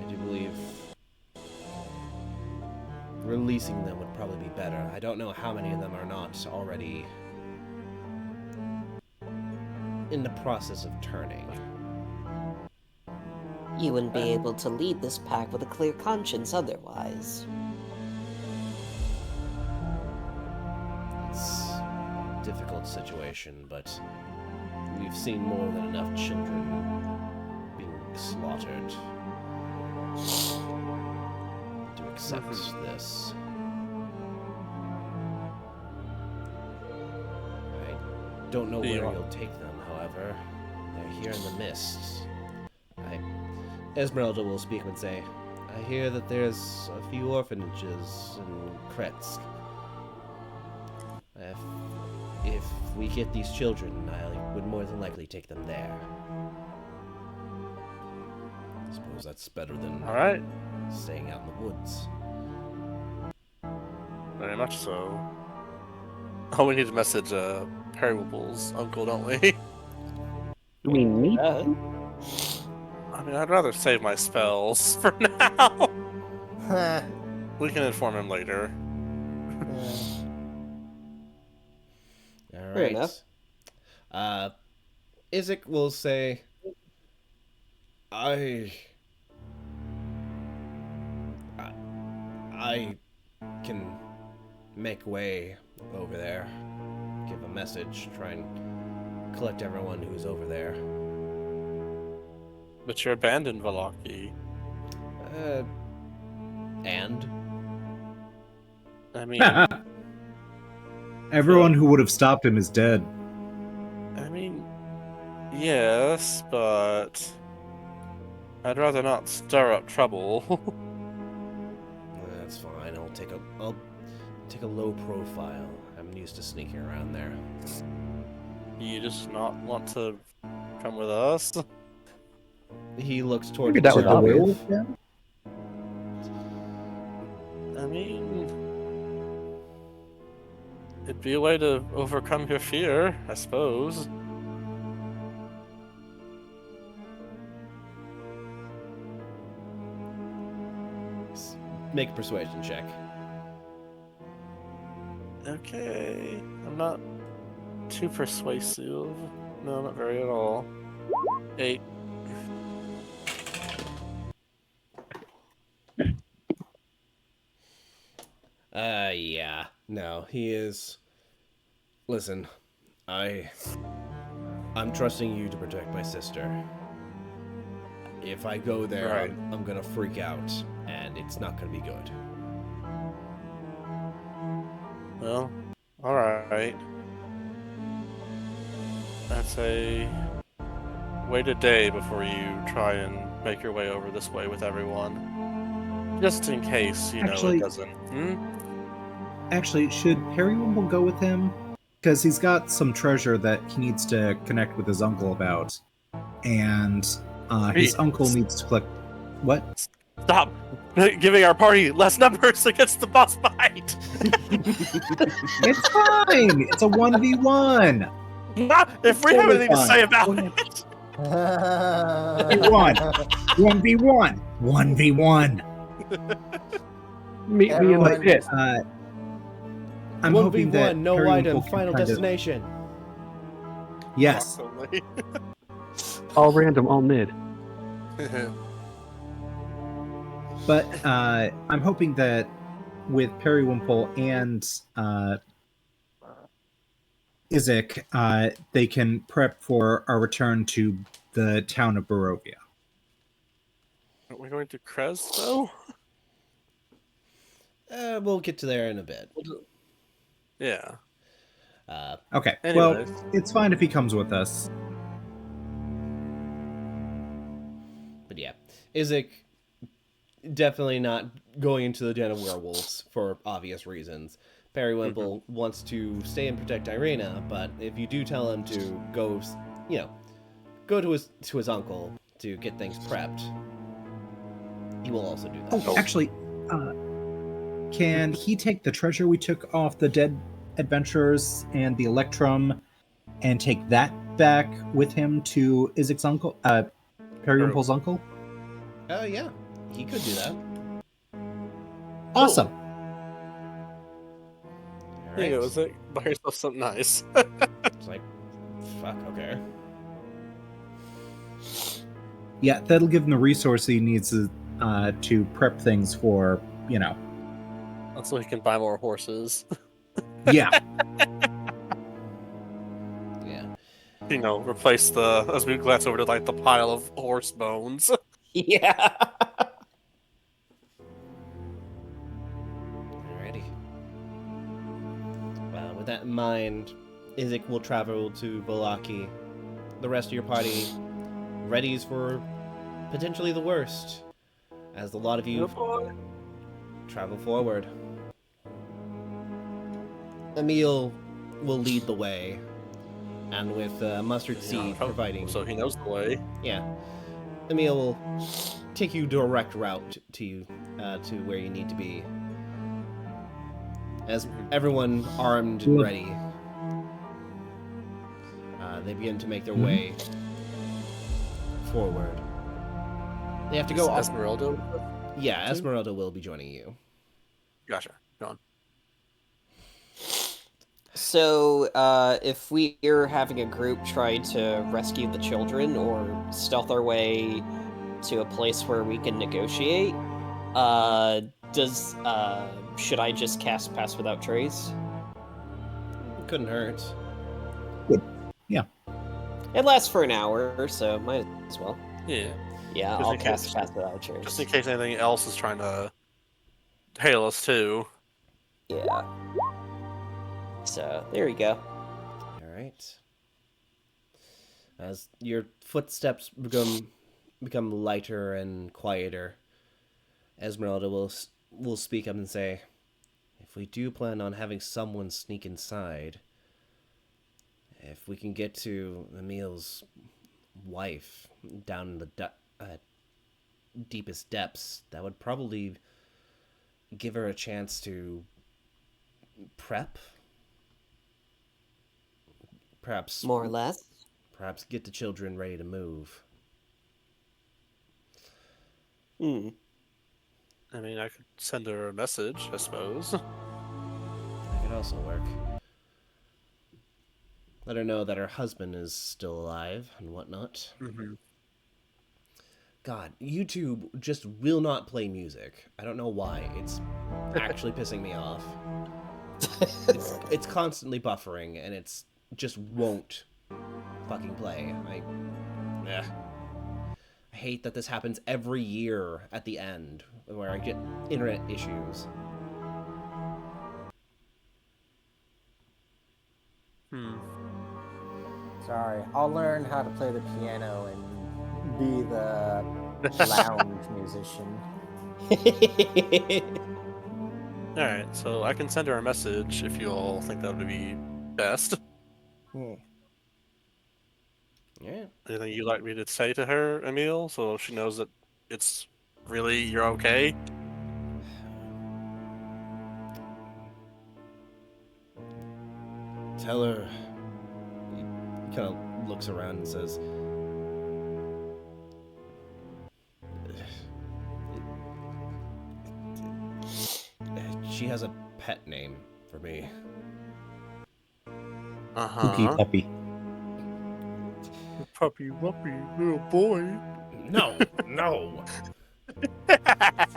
I do believe releasing them would probably be better. I don't know how many of them are not already in the process of turning. You wouldn't be able to lead this pack with a clear conscience otherwise. It's a difficult situation, but we've seen more than enough children being slaughtered to accept this. I don't know where you'll take them, however. They're here in the mist. Esmeralda will speak and say, I hear that there's a few orphanages in Kretsk. If we get these children, I would more than likely take them there. I suppose that's better than All right, staying out in the woods. very much so. Oh, we need to message Periwibble's uncle, don't we? Do we need? I mean, I'd rather save my spells for now. We can inform him later. All Fair right. enough. Isaac will say, I can make way over there. Give a message, try and collect everyone who's over there. But you're abandoned, Valaki. And I mean, Everyone who would have stopped him is dead. Yes, but I'd rather not stir up trouble. that's fine. I'll take a low profile. I'm used to sneaking around there. You just not want to come with us? He looks towards Figured that was the obvious. werewolf then? I mean, it'd be a way to overcome your fear, I suppose. Make a persuasion check. Okay, I'm not too persuasive. No, not very at all. 8. Yeah. No, he is. Listen, I'm trusting you to protect my sister. If I go there, Right. I'm gonna freak out, and it's not gonna be good. Well, alright. I'd say wait a day before you try and make your way over this way with everyone. Just in case, Actually- it doesn't. Actually, should Periwinkle go with him? Because he's got some treasure that he needs to connect with his uncle about. And his uncle needs to collect... What? Stop giving our party less numbers against the boss fight! It's fine! It's a 1v1! If we have Totally anything to say fine. about it! 1v1! 1v1! Meet me in the Everyone pit. I'm hoping that 1v1, no Periwinkle item, can final kind of- destination. Yes. Awesomely. All random, all mid. But I'm hoping that with Periwinkle and Isaac, they can prep for our return to the town of Barovia. Are we going to Krez, though? We'll get to there in a bit. Yeah. Okay, Anyways. well, it's fine if he comes with us. But yeah, Isaac definitely not going into the den of werewolves for obvious reasons. Periwinkle wants to stay and protect Irina, but if you do tell him to go, go to his uncle to get things prepped, he will also do that. Oh, actually, can he take the treasure we took off the dead adventurers and the Electrum and take that back with him to Isaac's uncle, Periwinkle's uncle? Oh yeah, he could do that. Awesome. All There you go, right. Isaac. Buy yourself something nice. It's like, fuck, okay. Yeah, that'll give him the resource he needs to prep things for, So he can buy more horses. Yeah. Yeah. Replace as we glance over to the pile of horse bones. Yeah. Alrighty. With that in mind, Isaac will travel to Volaki. The rest of your party readies for potentially the worst, as a lot of you travel forward. Emil will lead the way, and with Mustard Seed providing... So he knows the way. Yeah. Emil will take you direct route to where you need to be. As everyone armed and ready, they begin to make their way forward. They have to go off. Esmeralda? Yeah, Esmeralda will be joining you. Gotcha. Go on. So, if we are having a group try to rescue the children or stealth our way to a place where we can negotiate, should I just cast Pass Without Trace? Couldn't hurt. It lasts for an hour, so might as well. Yeah. Yeah, Just I'll in cast case- Pass Without a Trace. Just in case anything else is trying to hail us too. Yeah. So, there you go. All right. As your footsteps become lighter and quieter, Esmeralda will speak up and say, "If we do plan on having someone sneak inside, if we can get to Emil's wife down in the deepest depths, that would probably give her a chance to prep, perhaps More or less. perhaps get the children ready to move." Hmm. I mean, I could send her a message, I suppose. That could also work. Let her know that her husband is still alive and whatnot. Mm-hmm. God, YouTube just will not play music. I don't know why. It's actually pissing me off. It's constantly buffering, and it's just won't fucking play. I hate that this happens every year at the end, where I get internet issues. Hmm. Sorry, I'll learn how to play the piano and be the lounge musician. Alright, so I can send her a message if you all think that would be best. Yeah. Yeah. Anything you'd like me to say to her, Emil, so she knows that it's really you're okay? Tell her. He kind of looks around and says, "She has a pet name for me." Cookie Uh-huh. puppy. Puppy wuppy little boy. No, no.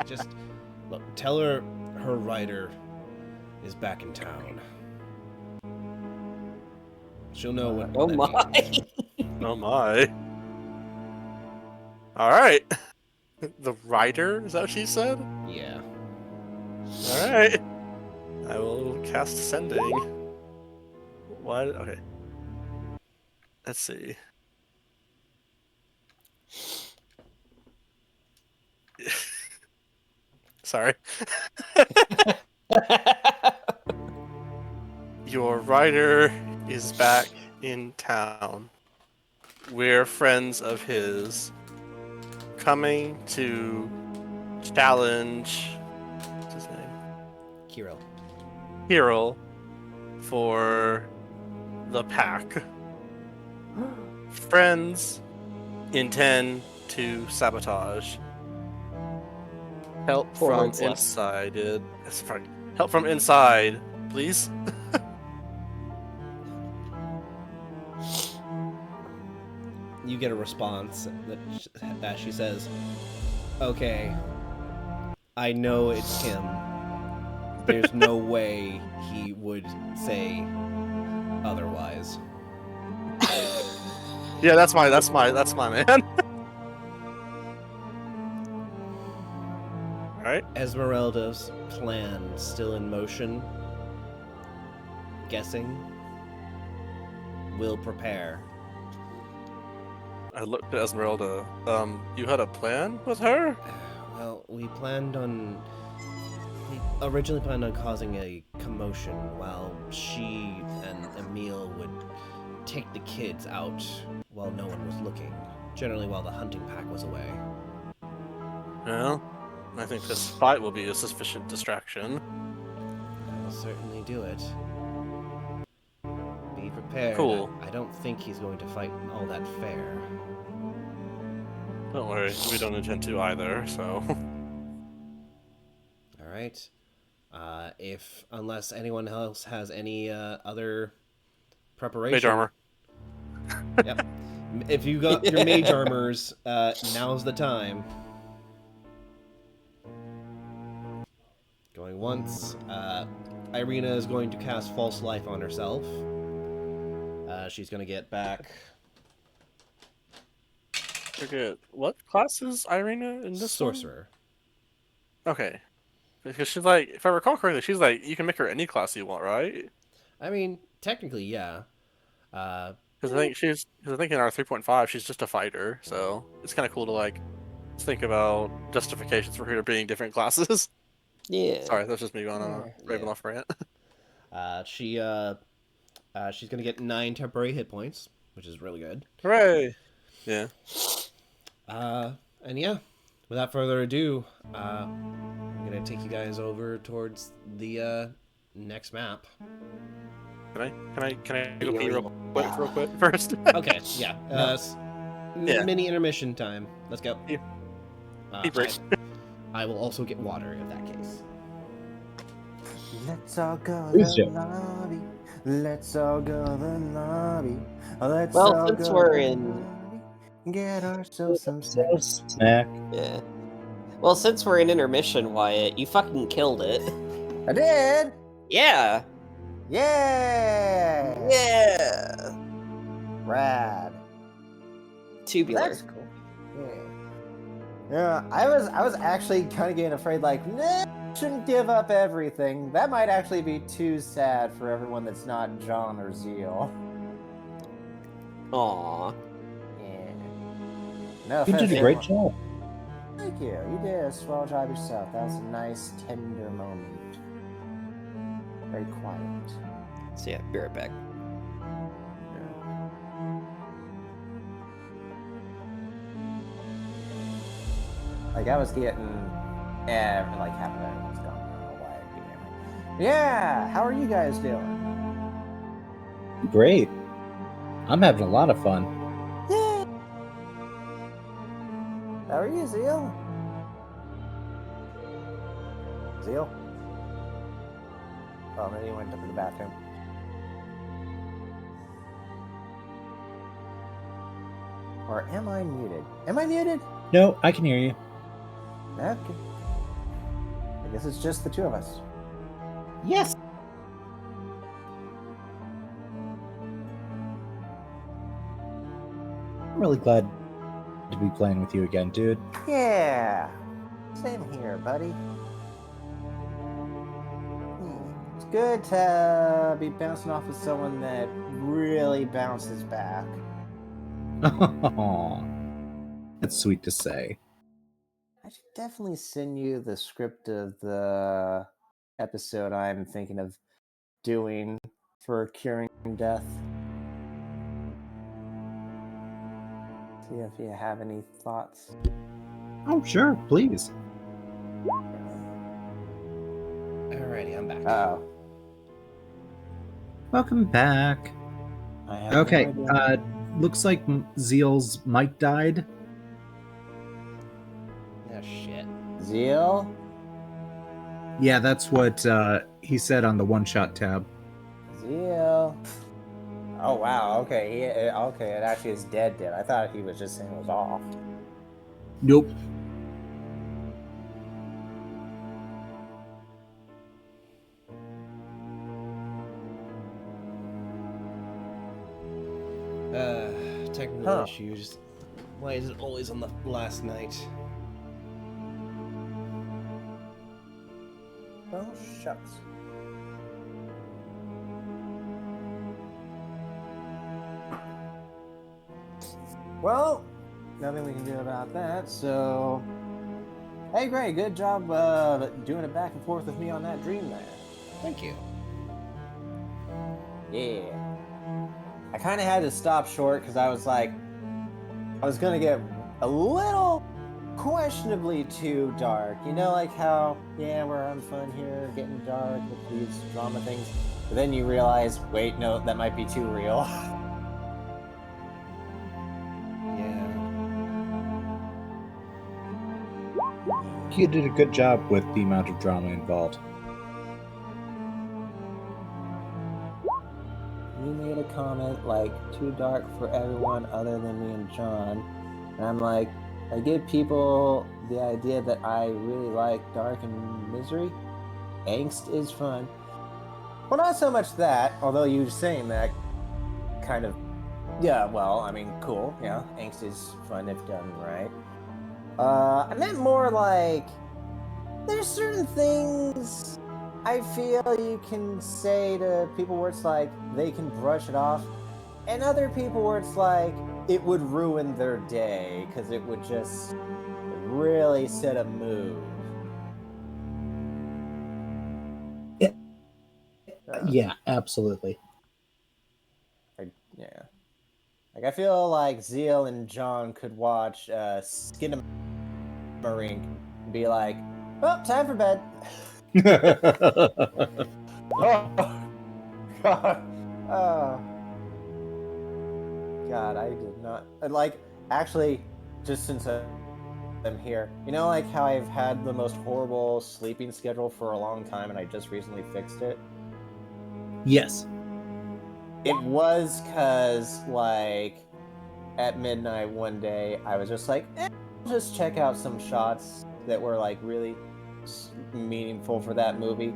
Just look. Tell her her rider is back in town. She'll know what. Oh that my. means. Oh my. Alright. The writer? Is that what she said? Yeah. Alright. I will cast sending. What? Okay. Let's see. Sorry. Your writer is back in town. We're friends of his. Coming to challenge what's his name? Kirill. Hero for the pack. Friends intend to sabotage. Help 4 from months left. inside. Help from inside, please. You get a response that she says, "Okay, I know it's him. There's no way he would say otherwise." Yeah, that's my man. Alright. Esmeralda's plan still in motion. Guessing. Will prepare. I looked at Esmeralda. You had a plan with her? Well, we originally planned on causing a commotion while she and Emil would take the kids out while no one was looking. Generally while the hunting pack was away. Well, I think this fight will be a sufficient distraction. I'll certainly do it. Be prepared. Cool. I don't think he's going to fight all that fair. Don't worry, we don't intend to either, so. Alright. Unless anyone else has any other preparation. Mage armor. Yep. If you got your mage armors, now's the time. Going once. Irina is going to cast False Life on herself. She's going to get back forget what class is Irina in this one? Sorcerer. Okay, because she's like, if I recall correctly, she's like, you can make her any class you want, right? I mean, technically, yeah. Because I think in our 3.5, she's just a fighter, so it's kind of cool to like think about justifications for her being different classes. Yeah. Sorry, that's just me going on a raving Yeah. off rant. She's gonna get 9 temporary hit points, which is really good. Hooray! Yeah. And yeah, without further ado, I'm gonna take you guys over towards the next map. Can I go pee Here real we quick first? Okay, yeah. No. Yeah. Mini intermission time. Let's go. Yeah. Uh, Pee break. I will also get water in that case. Let's all go Who's to Joe? the lobby. Let's all go to the lobby. Let's Well, all since go we're to the in- lobby and get ourselves some So snacks. snack. Yeah. Well, since we're in intermission, Wyatt, you fucking killed it. I did. Yeah. Yeah. Yeah. Rad. Tubular. That's cool. Yeah. Yeah. I was actually kind of getting afraid. Like, nah, shouldn't give up everything. That might actually be too sad for everyone that's not John or Zeal. Aw. Yeah. No You offense, did a great everyone. job. Thank you. You did a swell job yourself. That was a nice, tender moment. Very quiet. So yeah, be right back. Like, I was getting... like, half of everyone's gone. I don't know why I'd be like, yeah! How are you guys doing? Great. I'm having a lot of fun. Yeah! How are you, Zeal? Zeal? Oh, maybe he went up to the bathroom. Or am I muted? Am I muted? No, I can hear you. Okay. I guess it's just the two of us. Yes. I'm really glad to be playing with you again, dude. Yeah. Same here, buddy. It's good to be bouncing off of someone that really bounces back. That's sweet to say. I should definitely send you the script of the episode I'm thinking of doing for curing death. See if you have any thoughts. Oh, sure, please. Alrighty, I'm back. Uh-oh. Welcome back. I have Okay, no idea. looks like Zeal's mic died. Ah, shit. Zeal? Yeah, that's what he said on the one-shot tab. Zeal. Oh wow. Okay. Okay. It actually is dead. I thought he was just saying it was off. Nope. Technical Huh. issues. Why is it always on the last night? Oh shucks. Well, nothing we can do about that. So, hey, Gray, good job doing it back and forth with me on that dream there. Thank you. Yeah. I kind of had to stop short because I was like, I was gonna get a little questionably too dark. You know, like how, yeah, we're having fun here, getting dark with these drama things. But then you realize, wait, no, that might be too real. Yeah. You did a good job with the amount of drama involved. You made a comment like, too dark for everyone other than me and John. And I'm like, I give people the idea that I really like dark and misery. Angst is fun. Well, not so much that, although you saying that kind of Yeah, well, I mean, cool. Yeah, angst is fun if done right. I meant more like there's certain things I feel you can say to people where it's like they can brush it off, and other people where it's like it would ruin their day because it would just really set a mood. Yeah, absolutely. Yeah. Like I feel like Zeal and John could watch Skinamarink and be like, "Well, time for bed." Oh God! Oh God! I did not like. Actually, just since I'm here, like how I've had the most horrible sleeping schedule for a long time, and I just recently fixed it. Yes. It was because, like, at midnight one day, I was just like, I'll just check out some shots that were, like, really meaningful for that movie.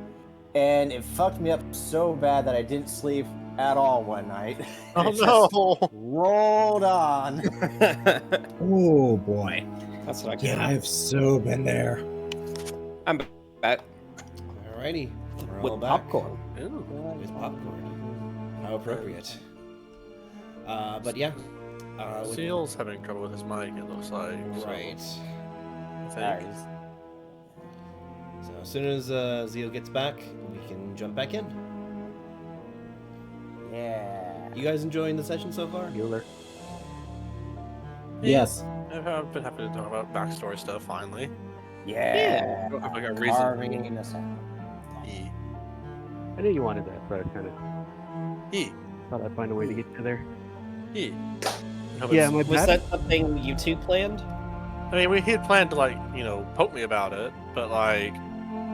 And it fucked me up so bad that I didn't sleep at all one night. Oh It just no! rolled on. Oh boy. That's not Yeah, good. I've so been there. I'm back Alrighty, we're all with back popcorn. Ooh. with popcorn. How appropriate. But yeah. Seal's having trouble with his mic, it looks like. So Right. I think. Nice. So as soon as Zeal gets back, we can jump back in. Yeah. You guys enjoying the session so far? Bueller. Yes. I've been happy to talk about backstory stuff finally. Yeah. I got a reason. Carving us out. E. I knew you wanted that, so I kind of E. thought I'd find a way to get you there. E. Yeah, my Was bad. that something you two planned? I mean, he had planned to, like, poke me about it, but, like,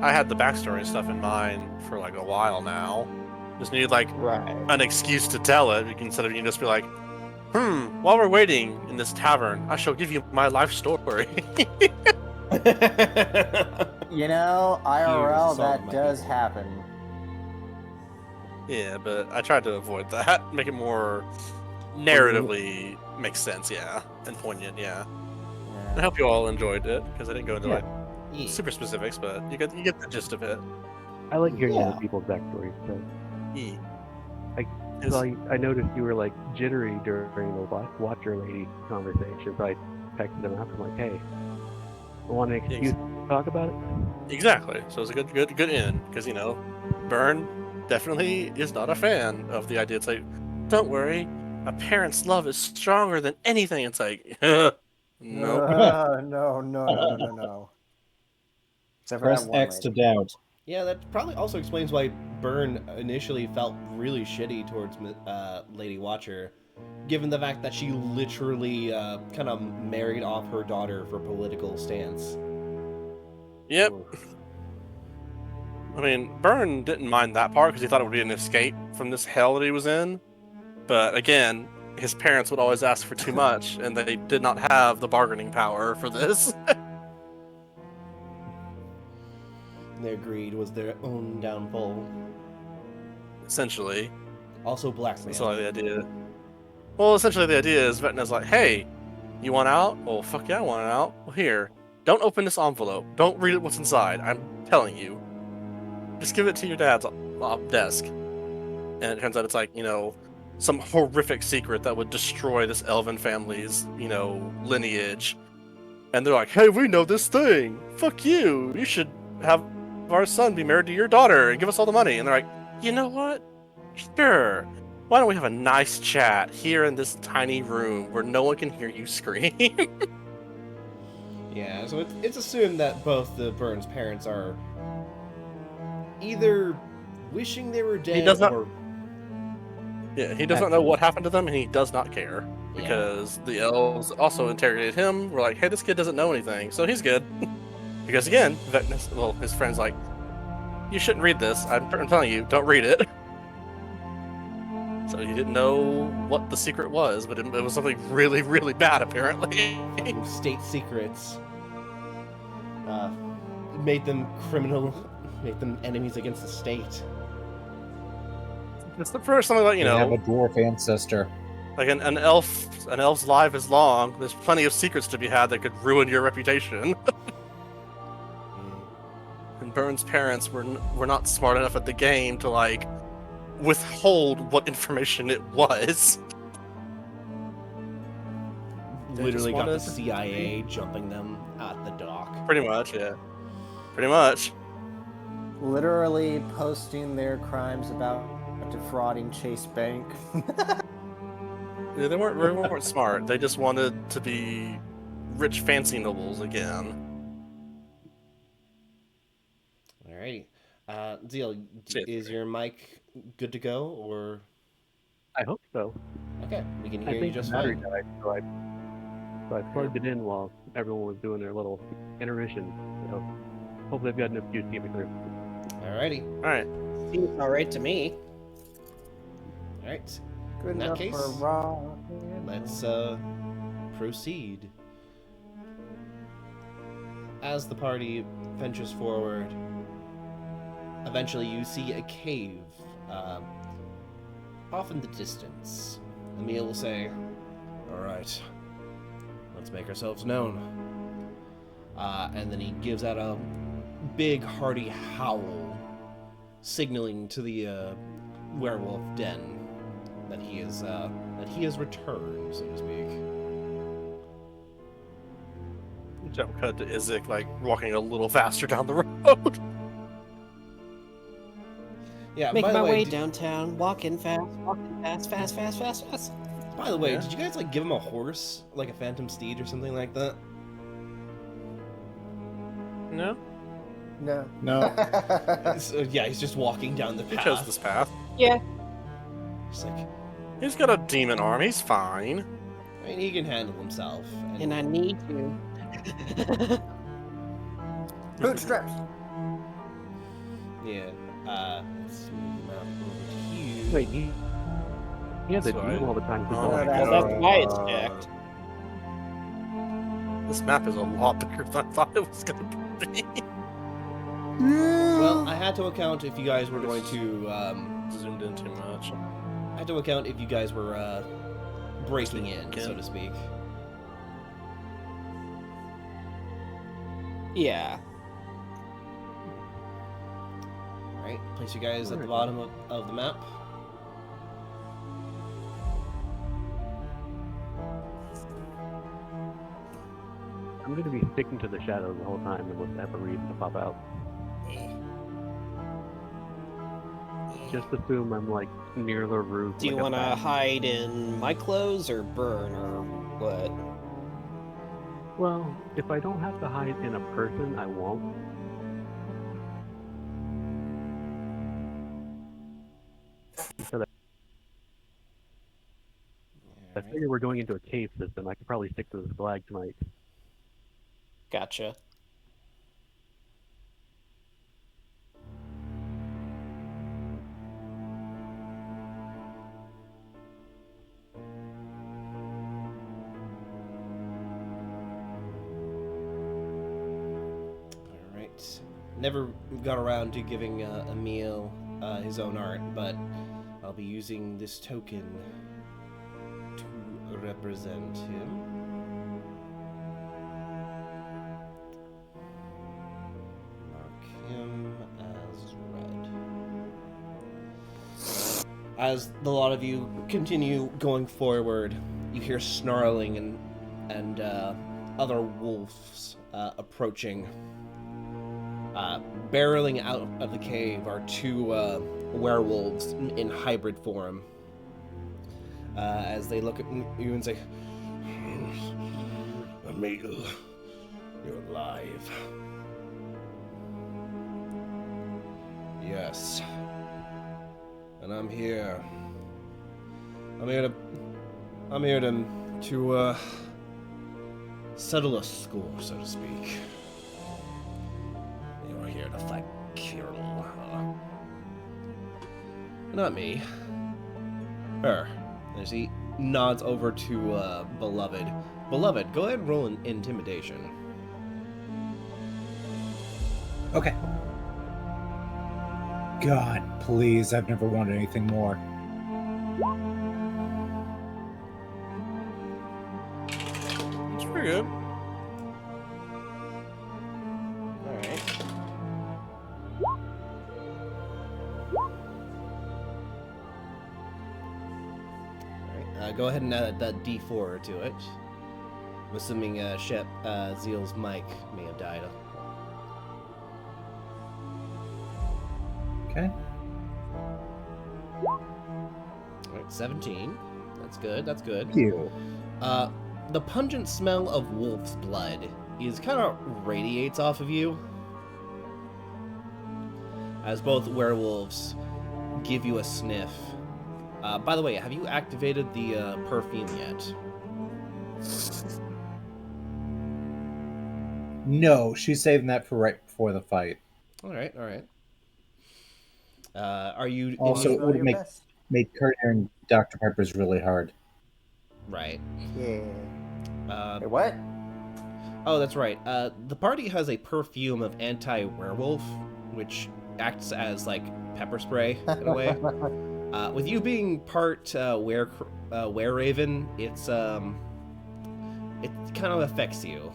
I had the backstory and stuff in mind for, like, a while now. Just needed, like, Right. an excuse to tell it, instead of you just be like, while we're waiting in this tavern, I shall give you my life story. IRL, assault that my does people. happen. Yeah, but I tried to avoid that, make it more narratively make sense, yeah, and poignant, yeah. I hope you all enjoyed it, because I didn't go into, Yeah. like, Yeah. super specifics, but you get the gist of it. I like hearing Yeah. other people's backstories. So. E. I noticed you were like jittery during the Watcher Lady conversation, so I texted him up. I'm like, hey, I want an excuse to talk about it. Exactly. So it's a good in, because Byrne definitely is not a fan of the idea. It's like, don't worry, a parent's love is stronger than anything. It's like, no. No. Except for Press that one X to lady. doubt. Yeah, that probably also explains why Byrne initially felt really shitty towards Lady Watcher, given the fact that she literally kind of married off her daughter for political stance. Yep. I mean, Byrne didn't mind that part because he thought it would be an escape from this hell that he was in. But again, his parents would always ask for too much, and they did not have the bargaining power for this. Their greed was their own downfall. Essentially. Also blackmail. That's all the idea. Well, essentially the idea is Vecna's like, hey, you want out? Well, fuck yeah, I want out. Well, here, don't open this envelope. Don't read what's inside. I'm telling you. Just give it to your dad's desk. And it turns out it's like, some horrific secret that would destroy this elven family's, lineage. And they're like, hey, we know this thing. Fuck you. You should have our son be married to your daughter and give us all the money. And they're like, you know what? Sure. Why don't we have a nice chat here in this tiny room where no one can hear you scream? Yeah, so it's assumed that both the Byrne's parents are either wishing they were dead does not- or... Yeah, he does not know what happened to them, and he does not care. Because the elves also interrogated him. We're like, hey, this kid doesn't know anything, so he's good. Because again, his friend's like, you shouldn't read this. I'm telling you, don't read it. So he didn't know what the secret was, but it was something really, really bad, apparently. State secrets. Made them enemies against the state. It's the first something like, They have a dwarf ancestor. Like an elf's life is long. There's plenty of secrets to be had that could ruin your reputation. And Burns' parents were not smart enough at the game to like withhold what information it was. They Literally just got the wanted- CIA jumping them at the dock. Pretty much, yeah. Pretty much. Literally posting their crimes about defrauding Chase Bank. Yeah, they weren't smart. They just wanted to be rich, fancy nobles again. Alrighty. Zeal, Yeah. is your mic good to go, or I hope so. okay? We can I hear you think just the battery fine. died, so I plugged it in while everyone was doing their little intermission. So hopefully I've got enough juice to get me through. Alrighty. Alright. Seems all right to me. Alright. Good In that enough case, for raw. Let's proceed. As the party ventures forward, eventually you see a cave off in the distance. Emil will say, "Alright, let's make ourselves known." And then he gives out a big hearty howl, signaling to the werewolf den that he has returned, so to speak. Jump cut to Izek, like, walking a little faster down the road. Yeah, Make by the my way did- downtown, walking fast, fast. By the way, Yeah. did you guys like give him a horse, like a phantom steed or something like that? No? No. No. So, yeah, he's just walking down the He path. chose this path. Yeah. He's like, He's got a demon arm, he's fine. I mean, he can handle himself. And I need to. Bootstraps. Yeah. Let's move him out over here. Wait, he has a Sorry. demon all the time. Oh my Well, God. that's why it's jacked. This map is a lot bigger than I thought it was gonna be. Well, I had to account if you guys were going to. Zoomed in too much. I had to account if you guys were breaking in, so to speak. Yeah. Right. Place you guys at the Alright. bottom of the map. I'm going to be sticking to the shadows the whole time unless I have a reason to pop out. Just assume I'm like near the roof. Do you like a want to bat. hide in my clothes or burn or what? Well, if I don't have to hide in a person, I won't. So I figure we're going into a cave system. I could probably stick to the stalagmites. Gotcha. Alright. Never got around to giving Emil his own art, but I'll be using this token to represent him. Mark him as red. As the lot of you continue going forward, you hear snarling and other wolves approaching. Barreling out of the cave are two werewolves in hybrid form. As they look at you and say, "Emil, you're alive." "Yes. And I'm here. I'm here to settle a score, so to speak. You're here to fight Kirill, huh?" "Not me. Her." As he nods over to Beloved. Beloved, go ahead and roll an intimidation. Okay. God, please, I've never wanted anything more. You're good. All right. Go ahead and add that D4 to it. I'm assuming Zeal's mic may have died. Okay. Alright, 17. That's good, that's good. Thank you. The pungent smell of wolf's blood kind of radiates off of you, as both werewolves give you a sniff. By the way, have you activated the perfume yet? No, she's saving that for right before the fight. Alright, alright. Are you... Also, Always it roll would your have best. made currying Dr. Pepper's really hard. Right. Yeah. Uh, Wait, what? Oh, that's right. The party has a perfume of anti-werewolf, which acts as, like, pepper spray, in a way. With you being part were-raven, it kind of affects you.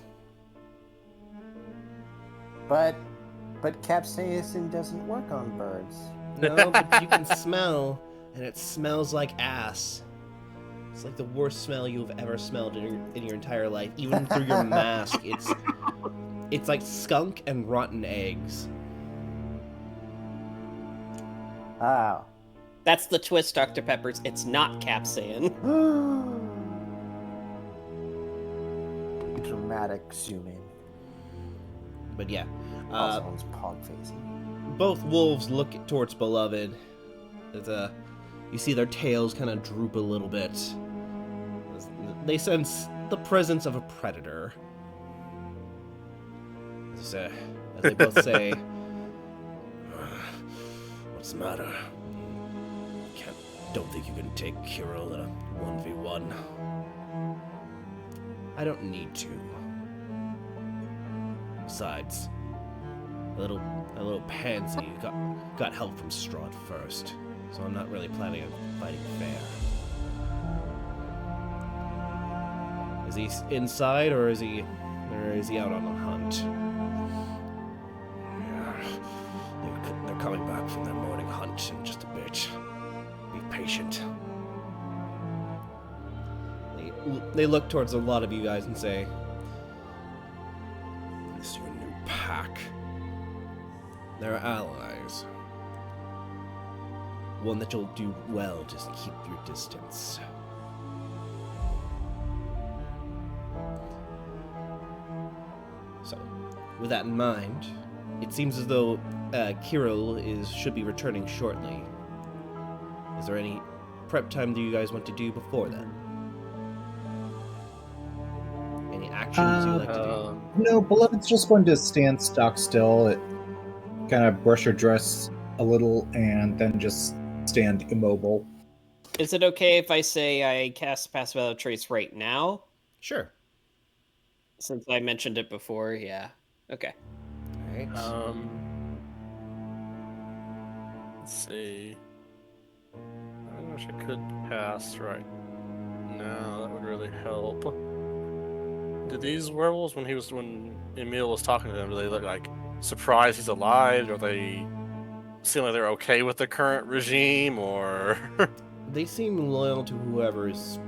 But capsaicin doesn't work on birds. No, but you can smell, and it smells like ass. It's like the worst smell you've ever smelled in your entire life, even through your mask. It's like skunk and rotten eggs. Ah. That's the twist, Dr. Peppers. It's not capsaicin. Dramatic zoom in. But yeah, Also owns pog facing. both wolves look towards Beloved. You see their tails kind of droop a little bit. They sense the presence of a predator. As they both say, "What's the matter? Don't think you can take Kirill in a 1v1. I don't need to. Besides, a little pansy got help from Strahd first, so I'm not really planning on fighting fair. Is he inside or is he out on a hunt? They're coming back from their morning hunt in just a bit. Be patient." They look towards a lot of you guys and say, "This is your new pack. They're allies. One that you'll do well to keep your distance." So, with that in mind, it seems as though Kirill should be returning shortly. Is there any prep time that you guys want to do before then? Any actions you like to do? No, Beloved's just going to stand stock still, kind of brush her dress a little, and then just stand immobile. Is it okay if I say I cast Pass Without Trace right now? Sure. Since I mentioned it before, yeah. Okay. Alright. Let's see. I wish I could pass right now. That would really help. Did these werewolves, when Emil was talking to them, do they look like surprised he's alive? Or they seem like they're okay with the current regime, or? They seem loyal to whoever's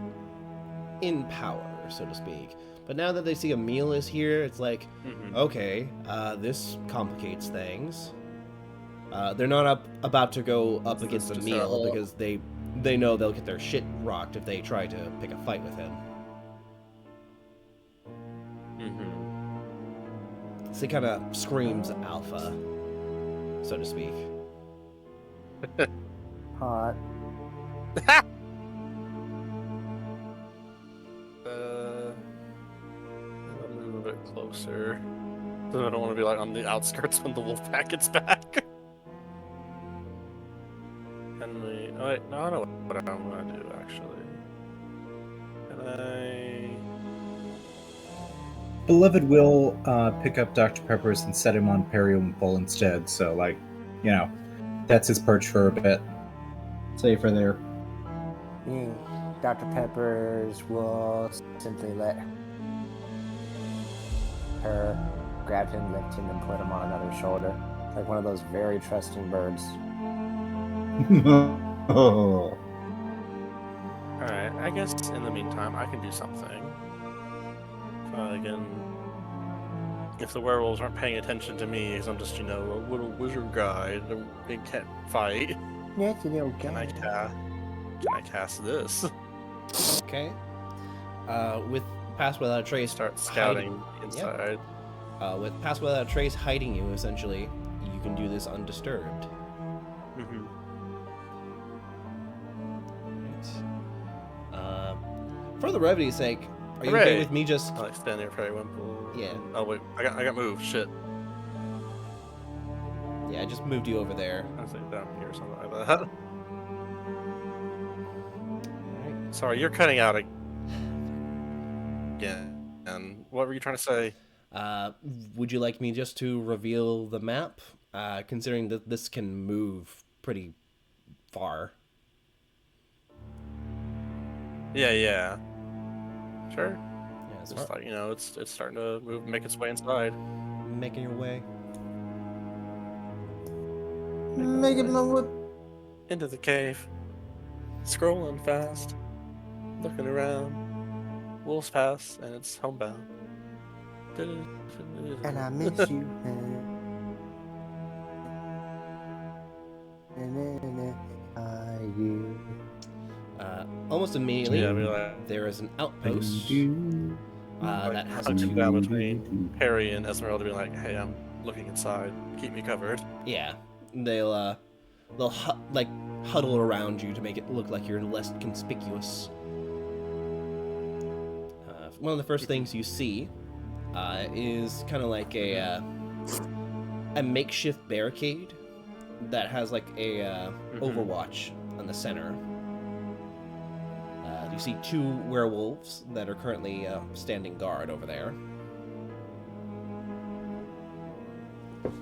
in power, so to speak. But now that they see Emil is here, it's like, okay, this complicates things. They're not about to go up against Emil because they know they'll get their shit rocked if they try to pick a fight with him. So he kind of screams alpha, so to speak. Hot. I'll move a bit closer. I don't want to be like on the outskirts when the wolf pack gets back. Can we? Oh wait, no, I know what I'm gonna do actually. Can I? Beloved will pick up Dr. Pepper's and set him on Periwinkle instead, so, that's his perch for a bit. Safer there. Dr. Peppers will simply let her, grab him, lift him, and put him on another shoulder. Like one of those very trusting birds. Oh. Alright, I guess in the meantime, I can do something. If the werewolves aren't paying attention to me, because I'm just, a little wizard guy, they can't fight. That's a little Can I cast this? Okay. With Pass Without a Trace Start scouting hiding- inside. with Pass Without a Trace hiding you, essentially, you can do this undisturbed. Mm-hmm. Right. For the brevity's sake, are you Hooray. okay with me just? I like stand there, Fairy Wimple. Yeah. Oh wait, I got moved. Shit. Yeah, I just moved you over there. I was like down here or something like that. Alright. Sorry, you're cutting out again. And what were you trying to say? Would you like me just to reveal the map? Considering that this can move pretty far. Yeah. Sure. Yeah, it's It's like it's starting to move, make its way inside. making your way. Making my way. Into the cave. Scrolling fast. Looking around. Wolves pass, and it's homebound. And I miss you. You. Almost immediately, Yeah, we like there is an outpost that has tucking two. down between Harry and Esmeralda, being like, "Hey, I'm looking inside. Keep me covered." Yeah, they'll huddle around you to make it look like you're less conspicuous. One of the first things you see is kind of like a makeshift barricade that has like a overwatch on the center. You see two werewolves that are currently standing guard over there.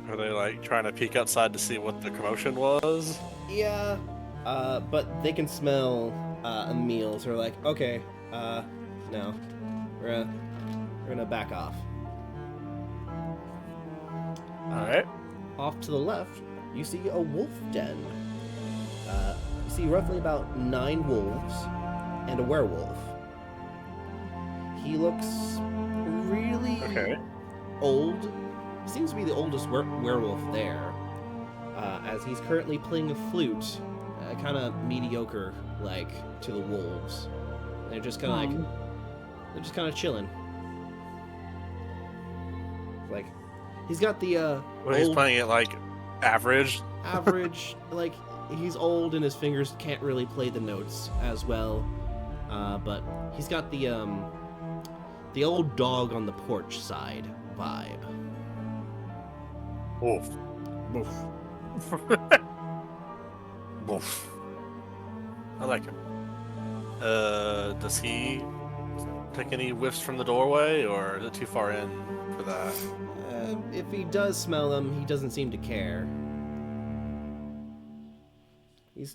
Are they like trying to peek outside to see what the commotion was? Yeah, but they can smell a meal, so they're like, okay, no, we're gonna back off. All right. Off to the left, you see a wolf den. You see roughly about 9 wolves and a werewolf. He looks really old. He seems to be the oldest werewolf there, as he's currently playing a flute, kind of mediocre, like, to the wolves. They're just kind of they're just kind of chilling. Like, he's got the He's playing it like average. average, like, he's old and his fingers can't really play the notes as well. But he's got the old dog on the porch side vibe. Wolf. Woof. Wolf. I like him. Does he take any whiffs from the doorway, or is it too far in for that? If he does smell them, he doesn't seem to care.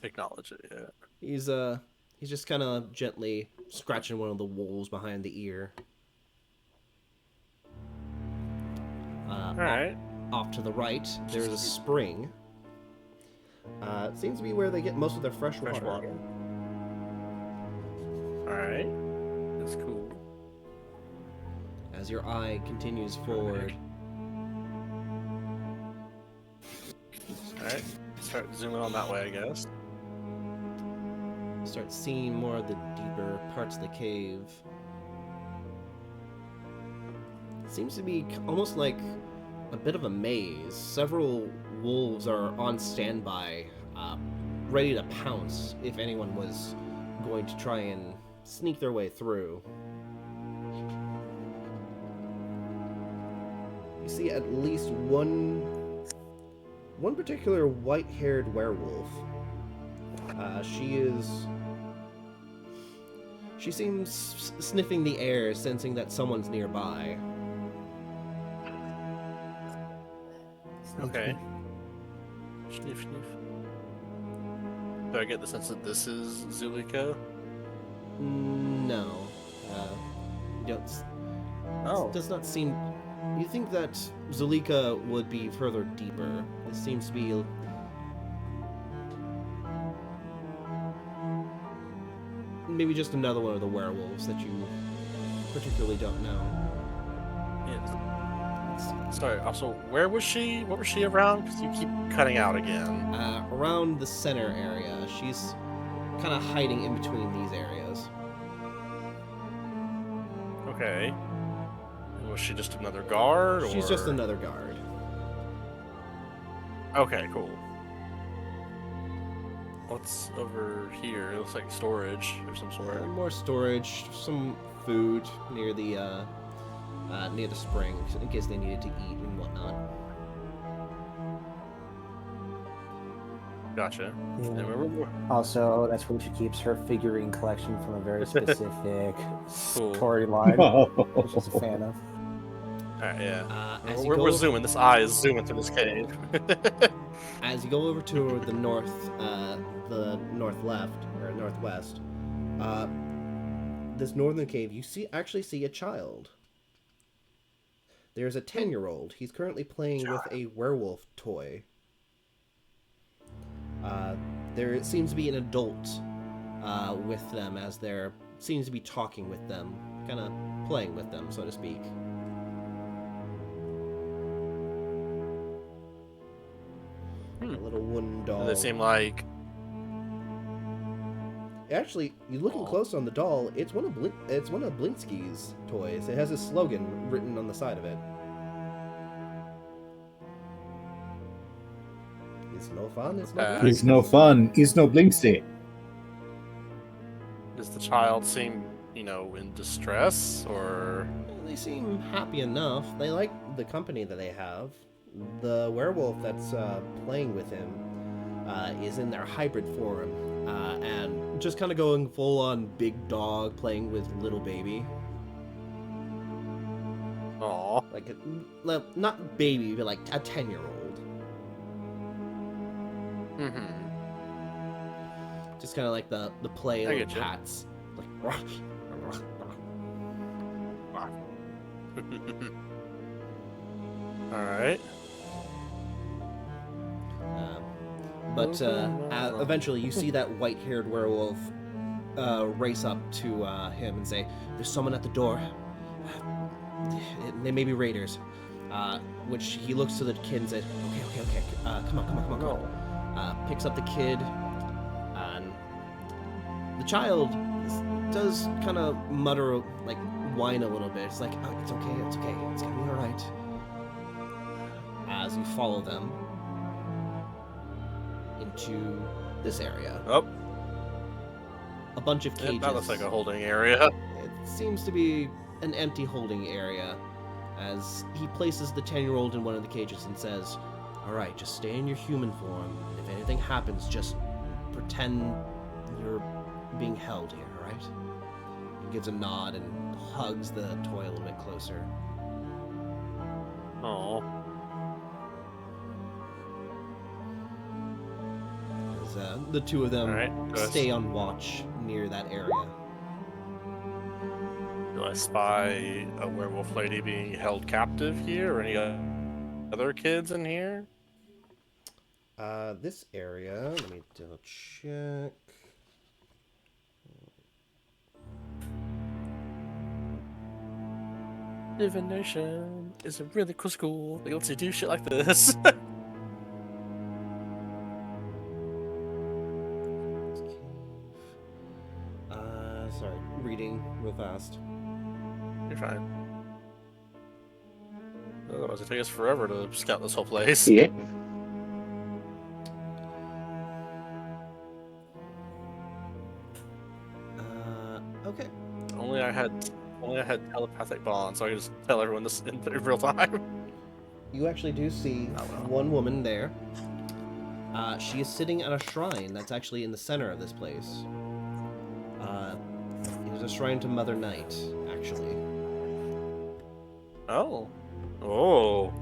Acknowledge it, yeah. He's just kind of gently scratching one of the wolves behind the ear. Alright. Off to the right, there's a spring. It seems to be where they get most of their fresh water. Alright. That's cool. As your eye continues forward, Alright. Start zooming on that way, I guess. you start seeing more of the deeper parts of the cave. It seems to be almost like a bit of a maze. Several wolves are on standby, ready to pounce if anyone was going to try and sneak their way through. You see at least one particular white-haired werewolf. She seems sniffing the air, sensing that someone's nearby. Okay. Sniff, sniff. Do I get the sense that this is Zulika? No. You don't. Oh. Does not seem You think that Zulika would be further deeper. This seems to be maybe just another one of the werewolves that you particularly don't know. Yeah. Sorry. Also, where was she? What was she around? Because you keep cutting out again. Around the center area. She's kind of hiding in between these areas. Okay. Was she just another guard? She's or... just another guard. Okay, cool. What's over here? It looks like storage of some sort. More storage, some food near the spring in case they needed to eat and whatnot. Gotcha. Yeah. And we're- Also, that's where she keeps her figurine collection from a very specific Cool. storyline, which she's a fan of. Alright, yeah. As you We're go, zooming. This eye is zooming through this cave. as you go over to the north left or northwest, this northern cave, you actually see a child. There's a 10-year-old. He's currently playing with a werewolf toy. There seems to be an adult with them as there seems to be talking with them, kind of playing with them, so to speak. A little wooden doll. They seem like... Actually, you looking close on the doll, it's one of Blinsky's toys. It has a slogan written on the side of it. It's no fun, it's no good. It's no fun. It's no Blinksy. Does the child seem, in distress, or... They seem happy enough. They like the company that they have. The werewolf that's playing with him is in their hybrid form, and just kind of going full-on big dog playing with little baby. Aw. Like, not baby, but like a 10-year-old. Mm-hmm. Just kind of like the play I of get you. pats. Like, Alright. But eventually you see that white-haired werewolf race up to him and say, "There's someone at the door. They may be raiders." Which he looks to the kid and says, "Okay. Come on. Picks up the kid, and the child does kind of mutter, like whine a little bit. It's like, "Oh, it's okay. It's gonna be all right." As you follow them into this area. Oh. A bunch of cages. That looks like a holding area. It seems to be an empty holding area as he places the 10-year-old in one of the cages and says, "All right, just stay in your human form. And if anything happens, just pretend you're being held here, all right?" He gives a nod and hugs the toy a little bit closer. Aw. As the two of them Alright, stay on watch near that area. Do I spy a werewolf lady being held captive here, or any other kids in here? This area, let me double check. Divination is a really cool school. They lets you do shit like this. Sorry, reading real fast. You're fine. Otherwise, it takes us forever to scout this whole place. Yeah. Okay. Only I had telepathic bond, so I could just tell everyone this in real time. You actually do see one woman there. She is sitting at a shrine that's actually in the center of this place. It is a shrine to Mother Night, actually. Oh. Oh.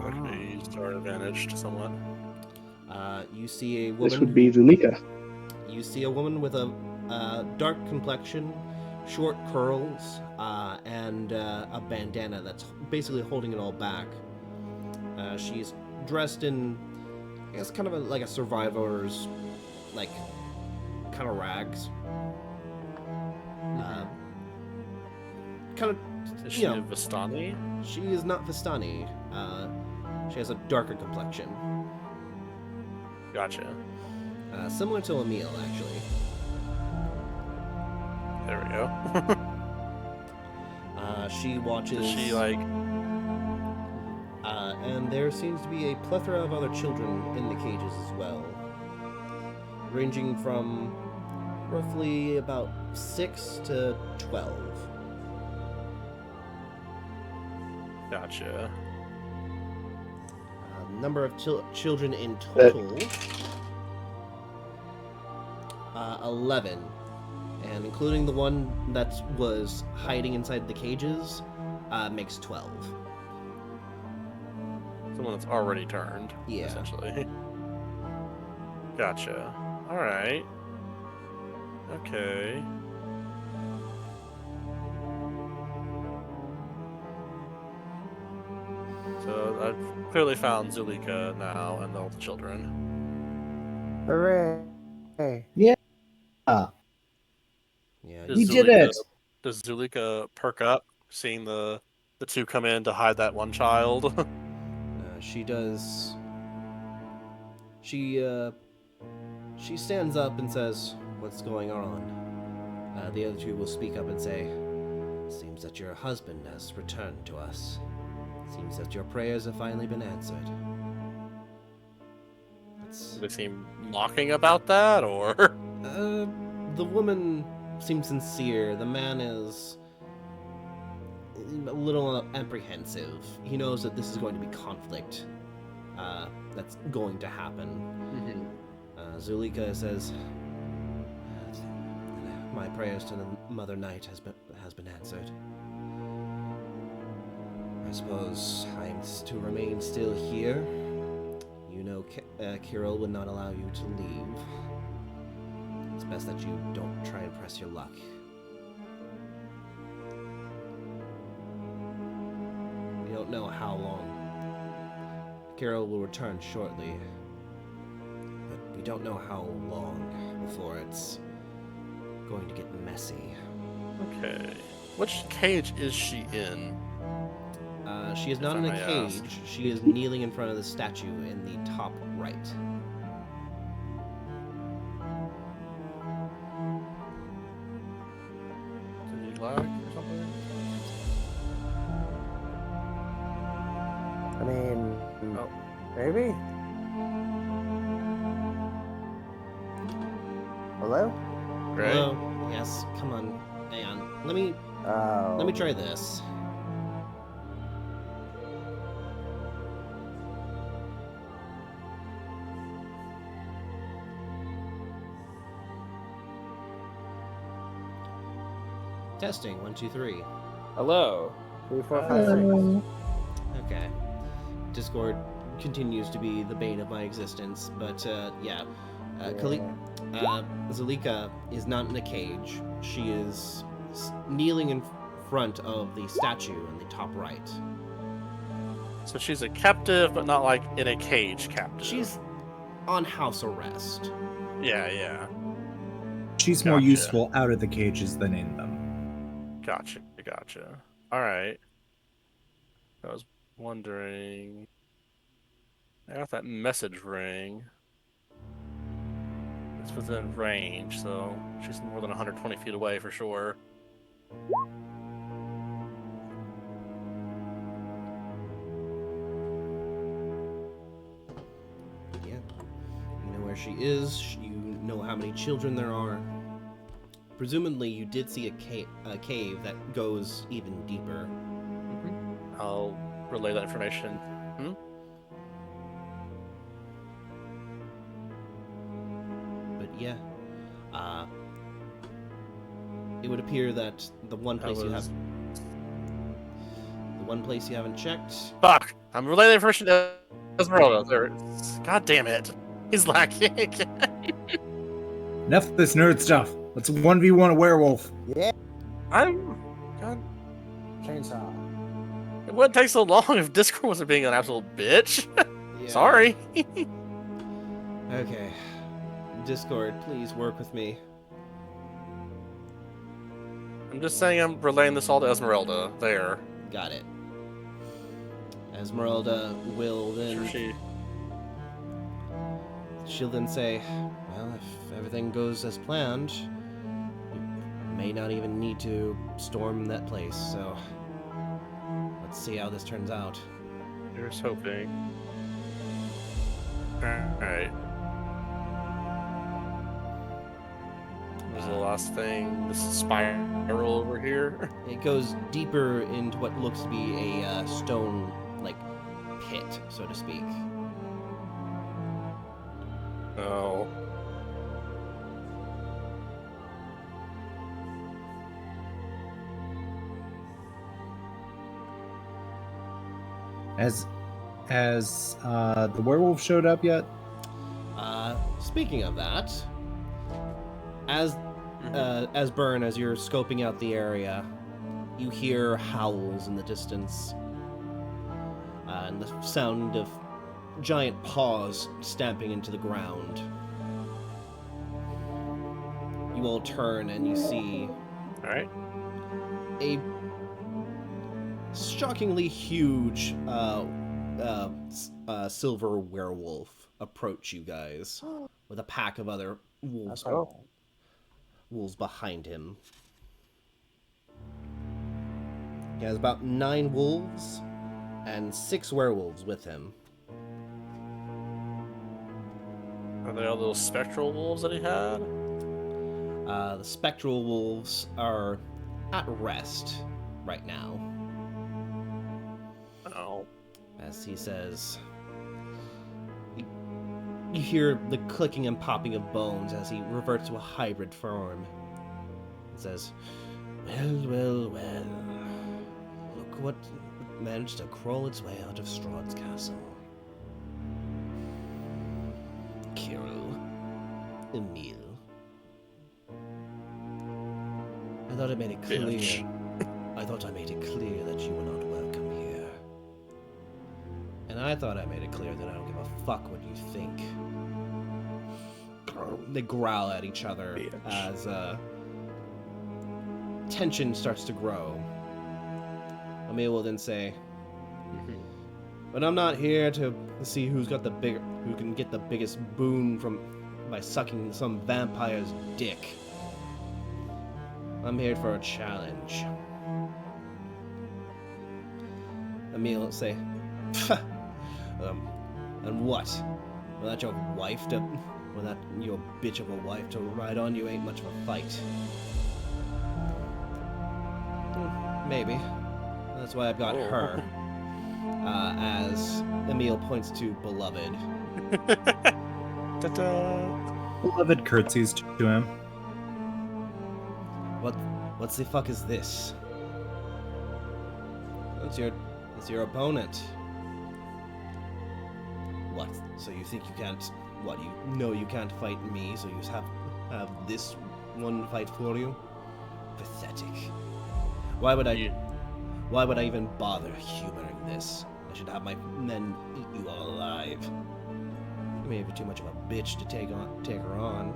Actually, star advantage somewhat. You see a woman. This would be Zulika. You see a woman with a dark complexion, short curls and a bandana that's basically holding it all back. She's dressed in, I guess, kind of like a survivor's, like, kind of rags. Kind of, Is she you a know, Vistani? she is not Vistani. She has a darker complexion. Gotcha. Similar to Emil, actually. There we go. She watches... Is she like... and there seems to be a plethora of other children in the cages as well. Ranging from roughly about 6 to 12. Gotcha. Number of children in total, 11. And including the one that was hiding inside the cages, makes 12. Someone that's already turned, Yeah. essentially. Gotcha. Alright. Okay. So I've clearly found Zulika now and all the children. Hooray! Yeah, Yeah, Does we did it. Does Zulika perk up seeing the two come in to hide that one child? she does. She stands up and says, "What's going on?" The other two will speak up and say, "Seems that your husband has returned to us. Seems that your prayers have finally been answered." Do they seem mocking about that, or? The woman seems sincere. The man is a little apprehensive. He knows that this is going to be conflict. That's going to happen. Zulika says, "My prayers to the Mother Night has been answered. I suppose I'm to remain still here. You know, Kirill would not allow you to leave. It's best that you don't try and press your luck. We don't know how long. Kirill will return shortly, but we don't know how long before it's going to get messy." Okay. Which cage is she in? She is not in a cage. She is kneeling in front of the statue in the top right. Did he lag or something? I mean, Oh. maybe. Hello? Right? Hello? Yes, come on. Hang on. Let me Oh. try this. Testing, 1, 2, 3. Hello. 3, 4, 5, 6. Okay. Discord continues to be the bane of my existence, but yeah. Zulika is not in a cage. She is kneeling in front of the statue in the top right. So she's a captive, but not like in a cage captive. She's on house arrest. Yeah. She's more Gotcha. useful out of the cages than in them. Gotcha. Alright. I was wondering... I got that message ring. It's within range, so she's more than 120 feet away for sure. Yeah. You know where she is. You know how many children there are. Presumably, you did see a cave that goes even deeper. I'll relay that information. But yeah, it would appear that the one place you haven't checked. Fuck! I'm relaying the information to Esmeralda. God damn it! He's lacking. Enough of this nerd stuff. Let's 1v1 a werewolf. Yeah. God, Chainsaw. it wouldn't take so long if Discord wasn't being an absolute bitch. Yeah. Sorry. Okay. Discord, please work with me. I'm just saying I'm relaying this all to Esmeralda. There. Got it. Esmeralda will then. Sure She'll then say, well, if everything goes as planned, you may not even need to storm that place, so let's see how this turns out. Here's hoping. Alright. What was the last thing? This spiral over here? It goes deeper into what looks to be a stone, like, pit, so to speak. Oh. Has the werewolf showed up yet? Speaking of that, as Burn, as you're scoping out the area, you hear howls in the distance, and the sound of giant paws stamping into the ground. You all turn and you see Alright. a shockingly huge silver werewolf approach you guys with a pack of other wolves, wolves behind him. He has about 9 wolves and 6 werewolves with him. Are they all those spectral wolves that he had? The spectral wolves are at rest right now. Oh. As he says, you hear the clicking and popping of bones as he reverts to a hybrid form. He says, well, look what managed to crawl its way out of Strahd's castle. Kirill, Emil. I thought I made it clear. Bitch. I thought I made it clear that you were not welcome here. And I thought I made it clear that I don't give a fuck what you think. They growl at each other as tension starts to grow. Emil will then say, "But I'm not here to see who can get the biggest boon by sucking some vampire's dick. I'm here for a challenge." Emil will say, and what? Will that your bitch of a wife to ride on you ain't much of a fight? Maybe. That's why I've got her. As Emil points to Beloved. Ta-da! Beloved curtsies to him. What's the fuck is this? It's your opponent. What? So you think you can't? What? You know you can't fight me, so you just have this one fight for you? Pathetic. Why would I even bother humoring this? I should have my men eat you all alive. You may be too much of a bitch to take her on.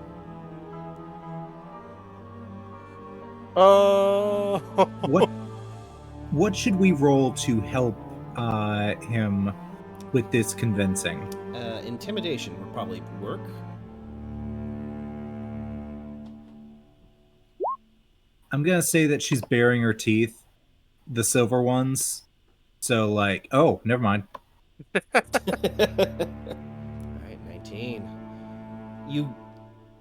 Oh. What should we roll to help him with this convincing? Intimidation would probably work. I'm gonna say that she's baring her teeth, the silver ones. So oh, never mind. Alright, 19. You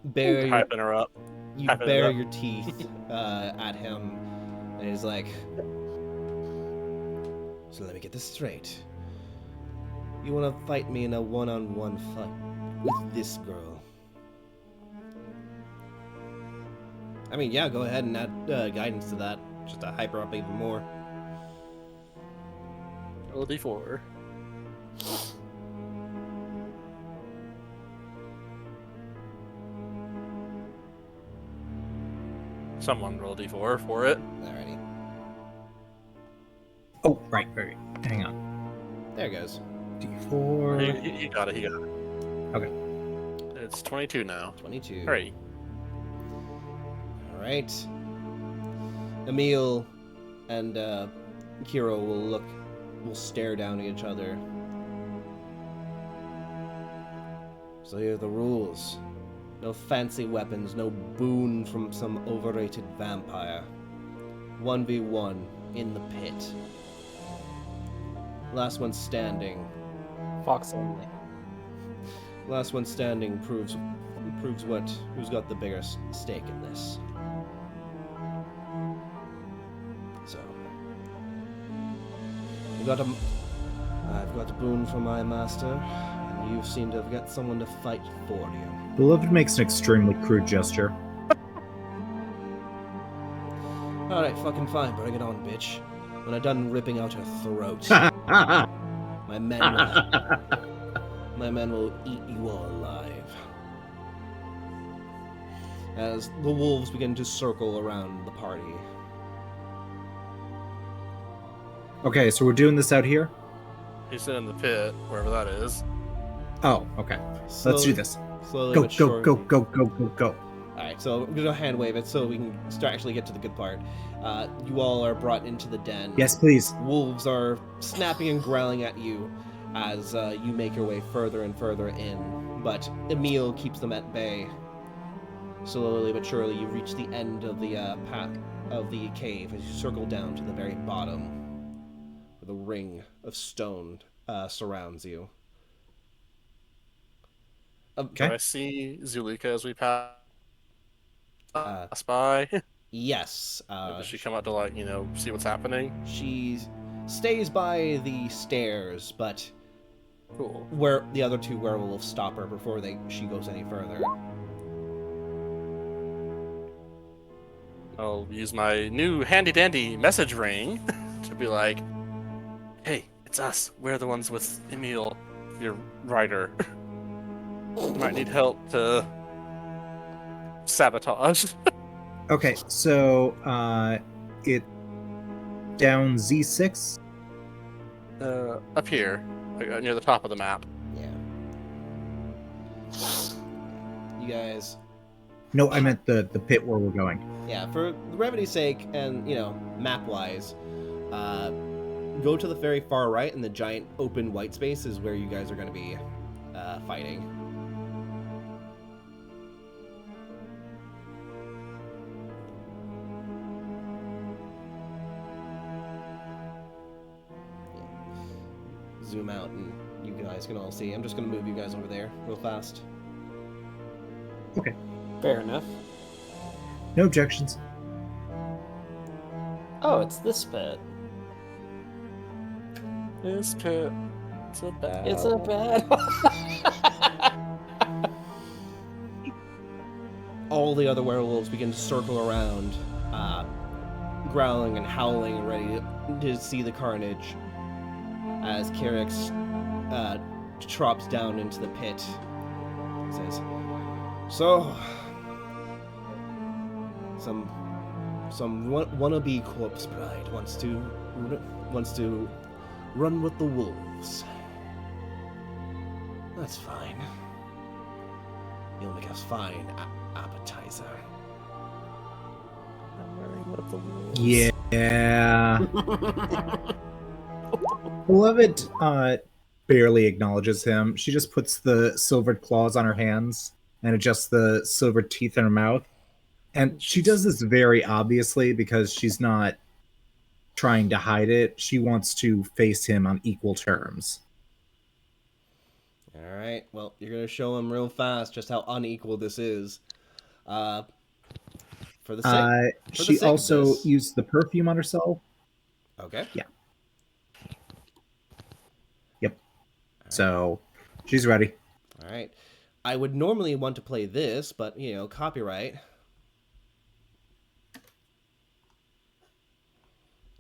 bare your, Hyping her up. you hyping it bare up. your teeth at him, and he's like, "So let me get this straight. You want to fight me in a one-on-one fight with this girl?" I mean, yeah, go ahead and add guidance to that, just to hype her up even more. Roll a d4. someone roll d4 for it. Alrighty. Oh, right. Hang on. There it goes. D4. He got it. He got it. Okay. It's 22 now. 22. Hooray. All right. Emil and Kiro will stare down at each other. So here are the rules. No fancy weapons, no boon from some overrated vampire. 1v1 in the pit. Last one standing. Fox only. Last one standing proves who's got the biggest stake in this. So I've got a boon from my master, and you seem to have got someone to fight for you. Beloved makes an extremely crude gesture. Alright, fucking fine, bring it on, bitch. When I'm done ripping out her throat, my men will eat you all alive. As the wolves begin to circle around the party. Okay, so we're doing this out here? He's in the pit, wherever that is. Oh, okay. Let's do this. Slowly Go, but go, surely. go. Alright, so I'm gonna hand wave it so we can actually get to the good part. You all are brought into the den. Yes, please. Wolves are snapping and growling at you as you make your way further and further in, but Emil keeps them at bay. Slowly but surely, you reach the end of the path of the cave as you circle down to the very bottom, where the ring of stone surrounds you. Okay. Do I see Zulika as we pass Uh, by? Yes. Does she come out to, like, see what's happening? She stays by the stairs, but Cool. where the other two werewolves stop her before she goes any further. I'll use my new handy-dandy message ring to be like, hey, it's us. We're the ones with Emil, your rider. Might need help to sabotage. Okay, so it down Z6. Up here, near the top of the map. Yeah. You guys, No, I meant the pit where we're going. yeah, for brevity's sake and, map-wise, go to the very far right and the giant open white space is where you guys are going to be fighting. Zoom out and you guys can all see. I'm just going to move you guys over there real fast. Fair enough. No objections. Oh, it's this pit. This pit. It's a bad. It's a bad All the other werewolves begin to circle around, growling and howling and ready to see the carnage as Kerix drops down into the pit. Says, so, some wannabe corpse bride wants to run with the wolves. That's fine. You'll make a fine appetizer. I'm wearing one of the wolves. Yeah. Beloved barely acknowledges him. She just puts the silvered claws on her hands and adjusts the silvered teeth in her mouth. And she does this very obviously because she's not trying to hide it. She wants to face him on equal terms. All right. Well, you're gonna show him real fast just how unequal this is. For the sake. For the She sake of also this- used the perfume on herself. Okay. Yeah. Yep. So she's ready. All right. I would normally want to play this, but copyright.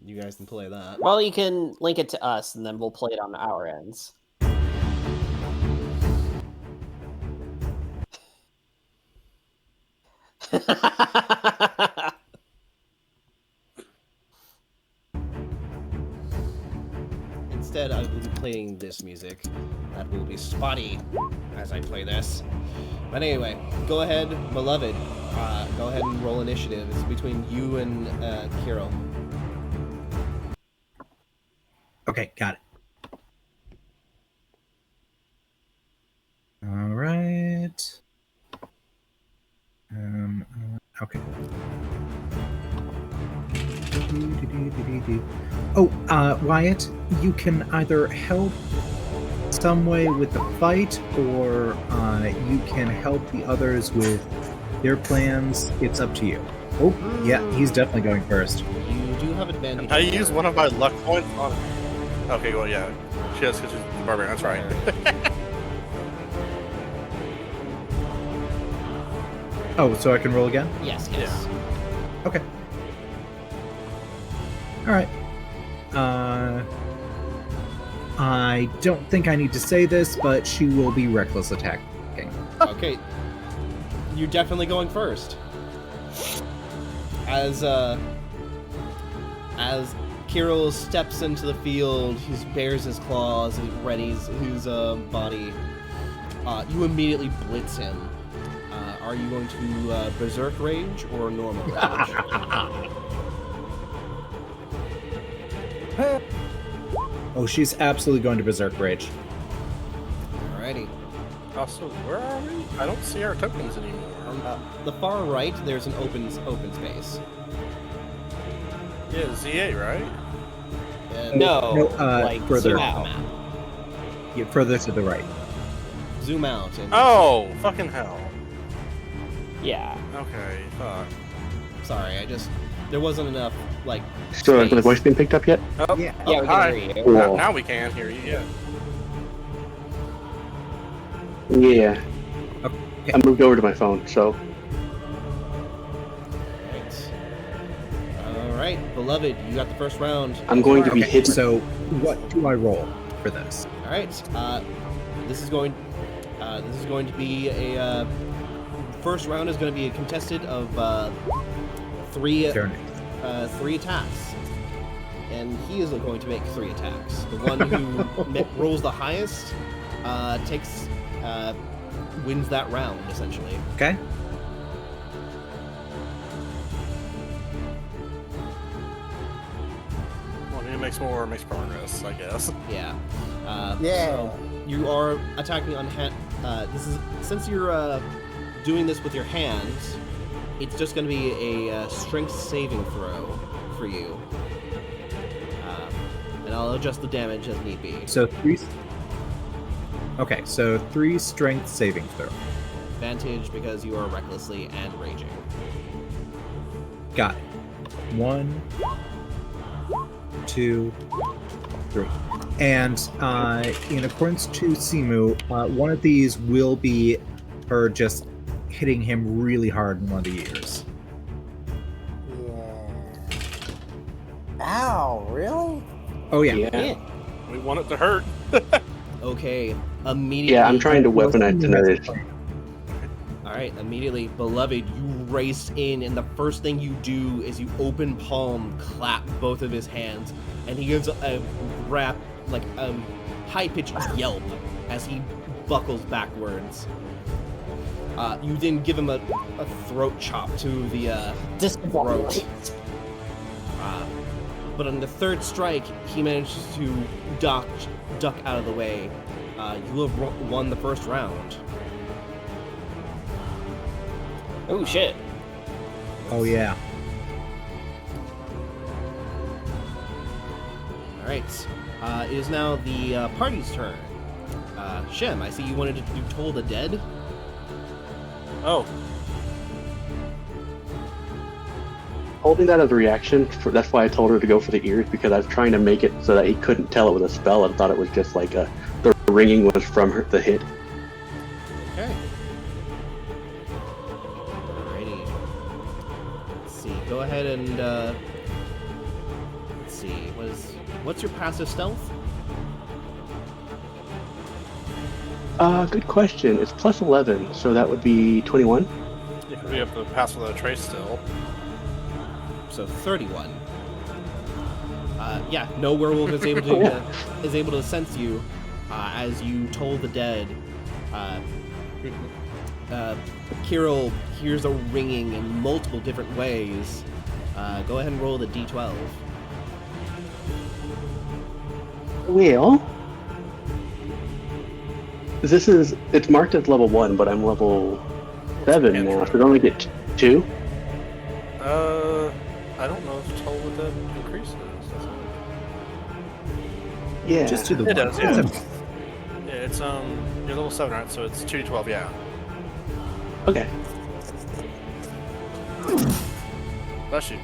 You guys can play that. Well, you can link it to us, and then we'll play it on our ends. playing this music. That will be spotty as I play this. But anyway, go ahead, beloved. Go ahead and roll initiative. It's between you and Kirill. Okay, got it. All right. Okay. Oh, Wyatt, you can either help some way with the fight, or you can help the others with their plans. It's up to you. Oh, yeah, he's definitely going first. You do have advantage. I use one of my luck points on. Okay, well, yeah, she has because she's a barbarian. That's right. Oh, so I can roll again? Yes. Okay. All right. I don't think I need to say this, but she will be reckless attacking. Okay. You're definitely going first. As Kirill steps into the field, he bares his claws, he readies his body. You immediately blitz him. Are you going to berserk rage or normal rage? Oh, she's absolutely going to berserk rage. Alrighty. Also, where are we? I don't see our tokens anymore. On the far right, there's an open space. Yeah, Z8, right? No, No, like further. zoom out. Yeah, further to the right. Zoom out. And Oh, fucking hell. Yeah. Okay, fuck. Sorry, there wasn't enough like. So has my space. voice been picked up yet? Oh, Yeah. Yeah, we hi. can hear you. Cool. Now we can hear you, yeah. Yeah. Okay. I moved over to my phone, so Right. All right, beloved, you got the first round. I'm going to be Okay, hidden. so what do I roll for this? All right. This is going to be a first round is going to be a contested of three Turn. three attacks, and he is going to make 3 attacks. The one who rolls the highest wins that round essentially. Okay. Well, he makes progress, I guess. Yeah. Yeah. So you are attacking on hand. Since you're doing this with your hands, it's just going to be a strength saving throw for you. And I'll adjust the damage as need be. So 3. Okay, so 3 strength saving throw. Advantage because you are recklessly and raging. Got it. 1, 2, 3. And in accordance to Simu, one of these will be her just hitting him really hard in one of the ears. Yeah. Ow, really? Oh yeah. Yeah. We want it to hurt. Okay, immediately. Yeah, I'm trying to weaponize tonight. All right, immediately, beloved, you race in, and the first thing you do is you open palm, clap both of his hands, and he gives a high-pitched yelp as he buckles backwards. You then give him a throat chop to the throat. But on the third strike, he manages to duck out of the way. You have won the first round. Oh shit. Oh yeah. All right. It is now the party's turn. Shem, I see you wanted to do Toll the Dead. Oh, Holding that as a reaction, that's why I told her to go for the ears, because I was trying to make it so that he couldn't tell it was a spell and thought it was just like the ringing was from the hit. Okay. Alrighty. Let's see. Go ahead and let's see. What's your passive stealth? Good question. It's plus 11, so that would be 21. you could be able to pass without a trace still. So 31. Yeah, no werewolf is able to sense you as you toll the dead. Kirill hears a ringing in multiple different ways. Go ahead and roll the d12. Well, it's marked as level 1, but I'm level 7 now, so I only get 2. I don't know if toll with that increases. Yeah. Just do the It one. does, yeah. Yeah, it's you're level 7, right? So it's 2d12, yeah. Okay. Bless you.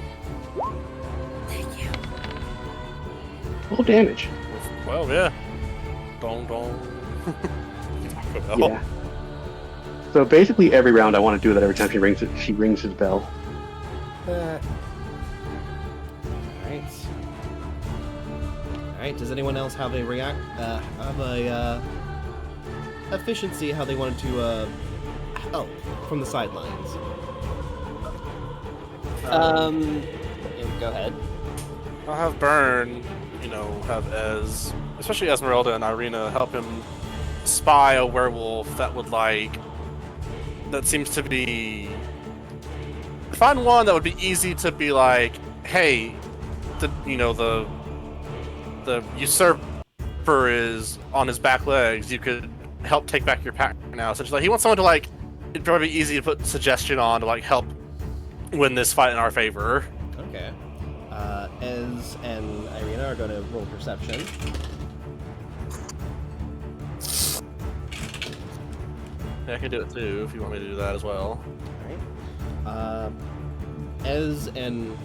Full damage. Well, yeah. Dong dong. Well, Yeah. So basically every round I want to do that every time she rings his bell. Alright, does anyone else have a efficiency how they wanted to help from the sidelines? Yeah, go ahead. I'll have Burn, have especially Esmeralda and Irina, help him spy a werewolf that seems to be... Find one that would be easy to be like, hey, the usurper is on his back legs, you could help take back your pack now. Essentially, he wants someone to it'd probably be easy to put suggestion on to help win this fight in our favor. Okay. Ez and Irina are going to roll perception. Yeah, I can do it too if you want me to do that as well. Alright. Ez and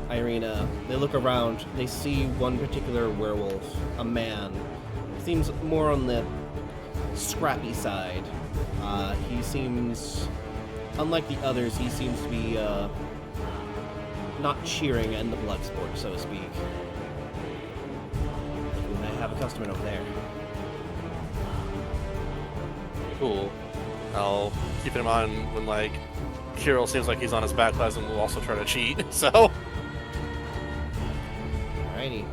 Irina, they look around, they see one particular werewolf, a man. Seems more on the scrappy side. He seems, unlike the others, he seems to be not cheering in the blood sport, so to speak. And I have a customer over there. Cool. I'll keep in mind when Kirill seems like he's on his back legs and will also try to cheat, so... Alrighty.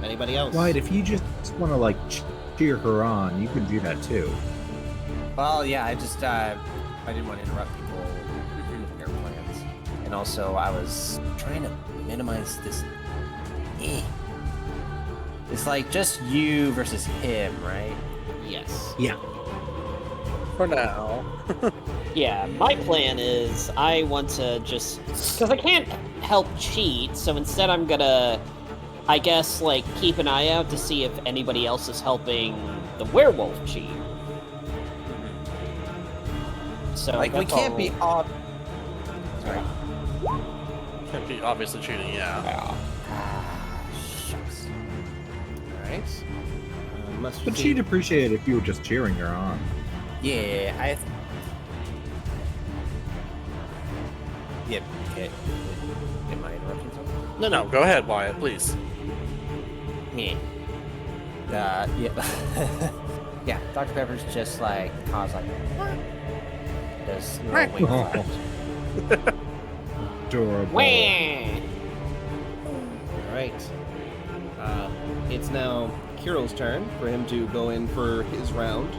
Anybody else? Wyatt, if you just want to cheer her on, you can do that too. Well, yeah, I just I didn't want to interrupt people with their plans, and also I was trying to minimize this. It's just you versus him, right? Yes. Yeah. For now. Yeah, my plan is I want to just... Because I can't help cheat, so instead I'm gonna, I guess, keep an eye out to see if anybody else is helping the werewolf cheat. So we can't be Sorry. Can't be obviously cheating, yeah. Shucks. Alright. But she'd appreciate it if you were just cheering her on. Yeah, Yeah, okay. Am I interrupting something? No, go ahead, Wyatt, please. Yeah. Yeah. Yeah, Dr. Pepper's just cause what? There's no wing flaps. Adorable. Wah! Alright. It's now Kirill's turn for him to go in for his round.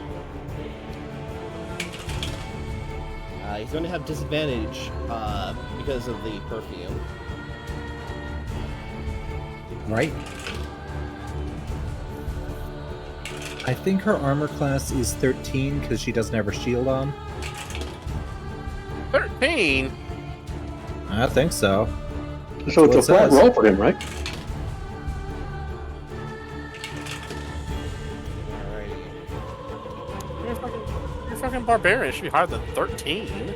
He's going to have disadvantage because of the perfume. Right. I think her armor class is 13 because she doesn't have her shield on. 13? I think so. So it's a What flat says? roll for him, right? You're fucking barbarian. It should be higher than 13.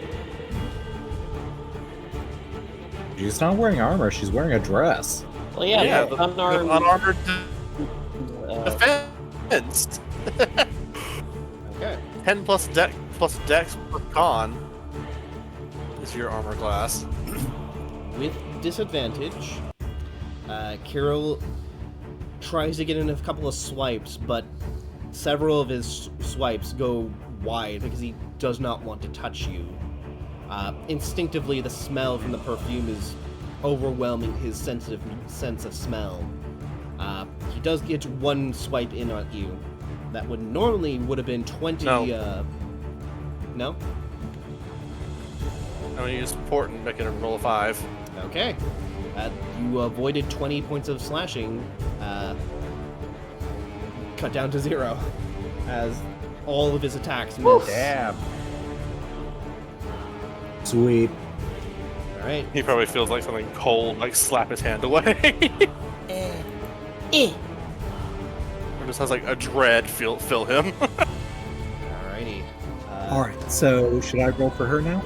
She's not wearing armor, she's wearing a dress. Well, yeah, the unarmed... unarmored uh, defense. Okay. 10 plus dex plus con is your armor class. With disadvantage, Kirill tries to get in a couple of swipes, but several of his swipes go wide because he does not want to touch you. Instinctively, the smell from the perfume is overwhelming his sensitive sense of smell. He does get one swipe in on you. That would have been 20. No. No? I'm gonna use support and make it a roll of 5. Okay. You avoided 20 points of slashing. Cut down to 0 as all of his attacks miss. Damn. Sweet. All right. He probably feels like something cold, like slap his hand away. Or just has like a dread fill him. Alrighty. All right. So should I roll for her now?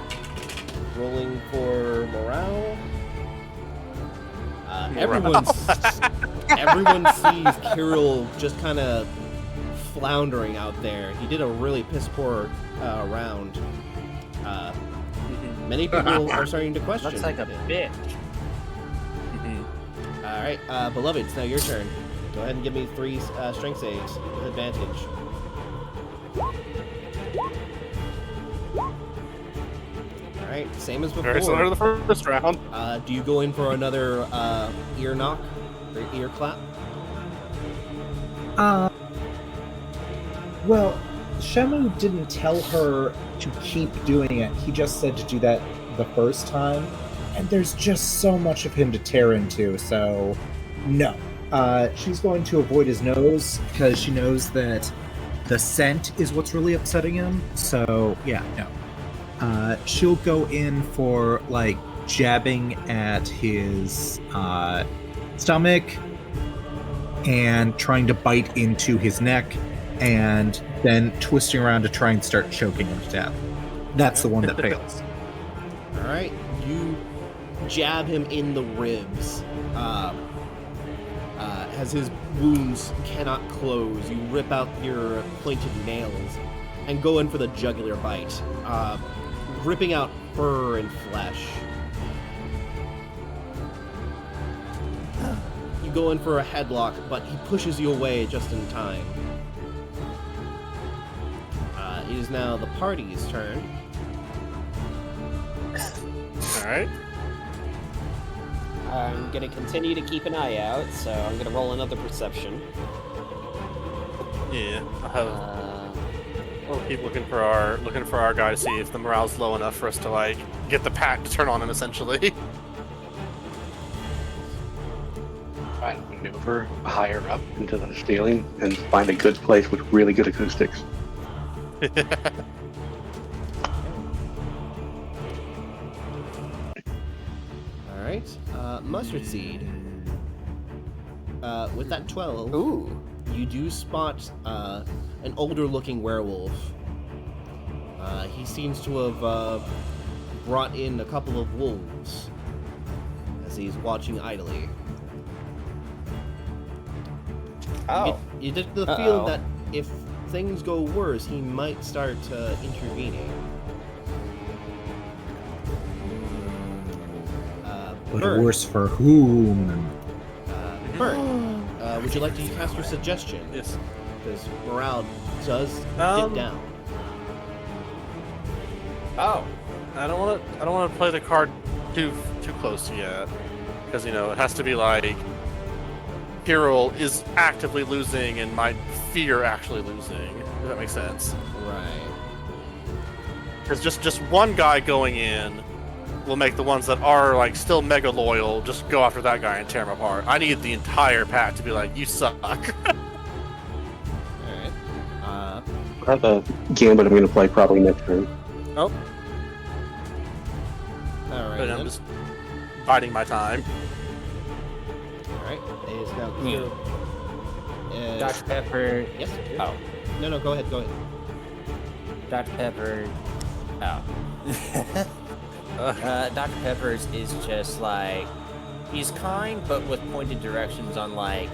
Rolling for morale. Morale. Everyone sees Kirill just kind of floundering out there. He did a really piss poor round. Many people are starting to question. Looks like a bitch. All right, beloved, it's now your turn. Go ahead and give me 3 strength saves with advantage. All right, same as before. Very similar to the first round. Do you go in for another ear knock or ear clap? Well, Shamu didn't tell her to keep doing it. He just said to do that the first time. And there's just so much of him to tear into, so no. She's going to avoid his nose because she knows that the scent is what's really upsetting him. So, yeah, no. She'll go in for, like, jabbing at his stomach and trying to bite into his neck and then twisting around to try and start choking him to death. That's the one that fails. All right, you jab him in the ribs. As his wounds cannot close, you rip out your pointed nails and go in for the jugular bite, ripping out fur and flesh. You go in for a headlock, but he pushes you away just in time. It is now the party's turn. Alright. I'm gonna continue to keep an eye out, so I'm gonna roll another perception. Yeah. We'll keep looking for our guy to see if the morale's low enough for us to like get the pack to turn on him essentially. Try to maneuver higher up into the ceiling and find a good place with really good acoustics. Alright, Mustard Seed. With that 12, Ooh. you do spot an older looking werewolf. He seems to have brought in a couple of wolves as he's watching idly. Oh. You get the feel that if things go worse, he might start intervening. But Bird. worse for whom? Bird, would you like to cast your suggestion? Yes. Because morale does dip down. Oh. I don't want to play the card too close yet, because you know it has to be like Hero is actively losing and might fear actually losing. Does that make sense? Right. Because just one guy going in will make the ones that are like still mega loyal just go after that guy and tear him apart. I need the entire pack to be like, you suck. Alright. I have a gambit I'm going to play probably next turn. Oh, Alright. but I'm then. just biding my time. Alright. It is now clear. Dr. Pepper. Yes? Oh. No, go ahead. Dr. Pepper. Oh. Dr. Pepper's is just like, he's kind, but with pointed directions on like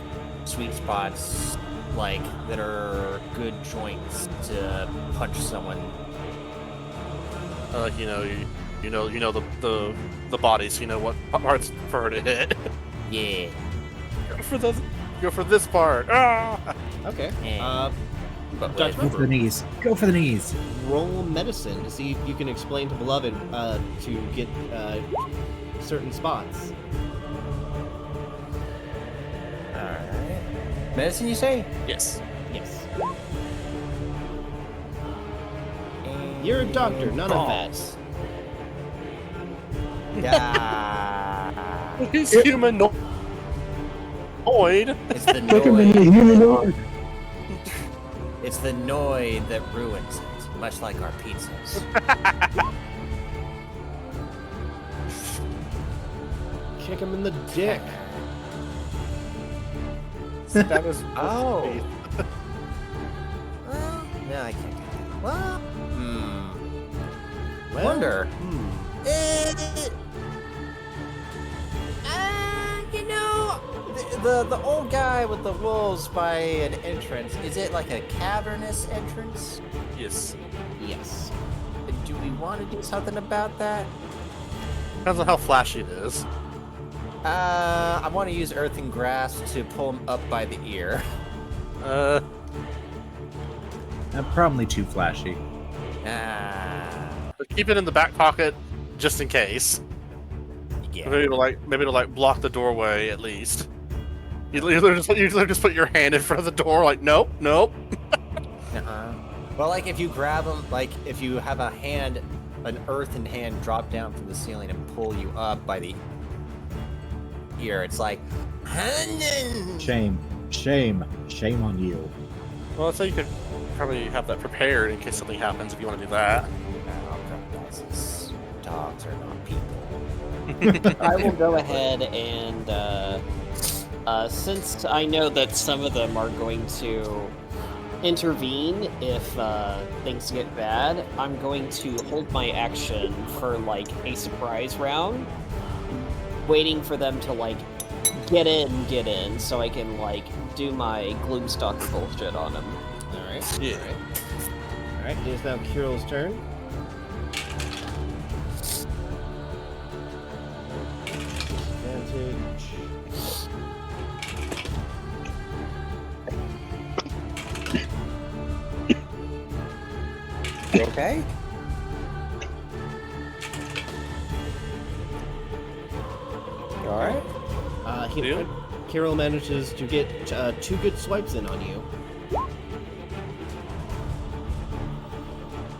sweet spots, like that are good joints to punch someone. You know the bodies. You know what parts for her to hit. Yeah. Go for this part. Ah! Okay. Yeah. But Dr. with, Go for the knees. Go for the knees. Roll medicine to see if you can explain to Beloved to get certain spots. Alright. Medicine, you say? Yes. Yes. You're a doctor, none of that. Yeah. He's humanoid. It's the Look at the noid. humanoid. It's the noid that ruins it, much like our pizzas. Kick him in the dick. That was Oh. Well, no, I can't do that. Well, Well, wonder. hmm. You know, the old guy with the wolves by an entrance, is it like a cavernous entrance? Yes. Yes. Do we want to do something about that? Depends on how flashy it is. I want to use earth and grass to pull him up by the ear. Probably too flashy. But keep it in the back pocket just in case. Yeah. Maybe to like block the doorway at least. You literally just put your hand in front of the door, like nope. Well, like if you grab him, like if you have an earthen hand drop down from the ceiling and pull you up by the ear, it's like, Shame on you. Well, so you could probably have that prepared in case something happens if you want to do that. Dogs are not people. I will go ahead and, since I know that some of them are going to intervene if things get bad, I'm going to hold my action for like a surprise round, waiting for them to like get in, so I can like do my Gloomstalker bullshit on them. Alright. Yeah. Alright, it is now Kirill's turn. Advantage. You okay? You alright? Deal? Kirill manages to get 2 good swipes in on you.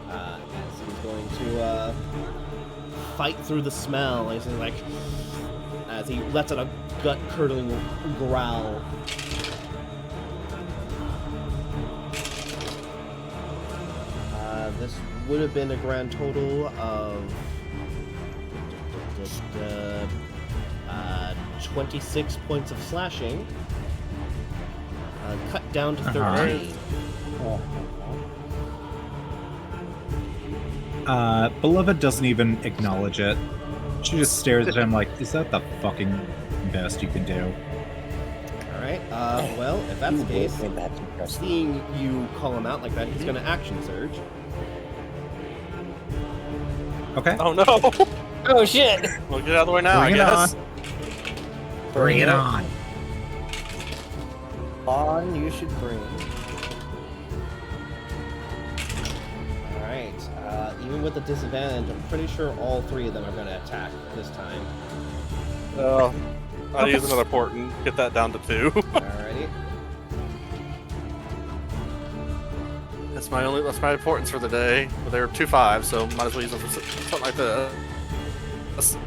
As he's going to fight through the smell. He's like, as he lets out a gut-curdling growl. This would have been a grand total of 26 points of slashing, cut down to 13. Beloved doesn't even acknowledge it. She just stares at him like, is that the fucking best you can do? Alright, well, if that's the case, That's impressive. seeing you call him out like that, he's gonna action surge. Okay. Oh no! Oh shit! We'll get out of the way now, Bring it I guess. Bring it on. On, you should bring. Alright, even with the disadvantage, I'm pretty sure all 3 of them are gonna attack this time. I'll use another port and get that down to 2. Alrighty. That's my importance for the day. But they're 2/5, so might as well use them for something like this. That's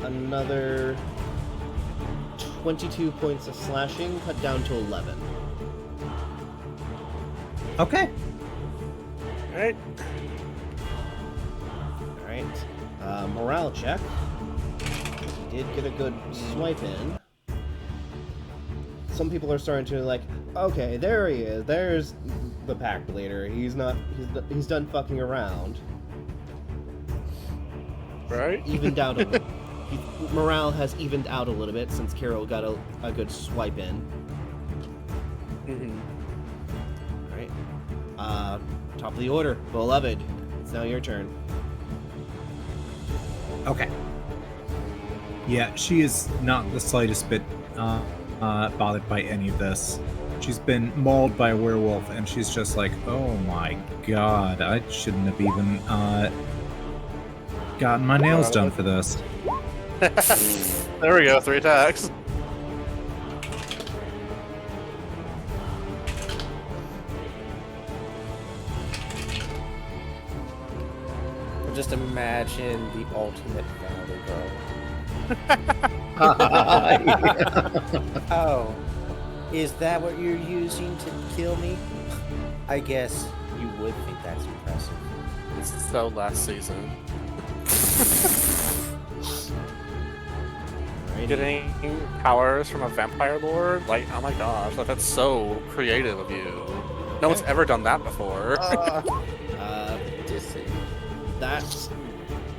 another 22 points of slashing, cut down to 11. Okay. Alright. Alright. Morale check. He did get a good swipe in. Some people are starting to like, okay, there he is. There's the pack leader. He's done fucking around. Right? Evened out a little. Morale has evened out a little bit since Kirill got a good swipe in. Mm-hmm. Alright. Top of the order. Beloved. It's now your turn. Okay. Yeah, she is not the slightest bit bothered by any of this. She's been mauled by a werewolf, and she's just like, oh my god, I shouldn't have even gotten my nails done for this. There we go, 3 attacks. Just imagine the ultimate Valley Girl. Oh, is that what you're using to kill me? I guess you would think that's impressive. It's so last season. Getting powers from a vampire lord? Like, oh my gosh, like, that's so creative of you. No one's ever done that before.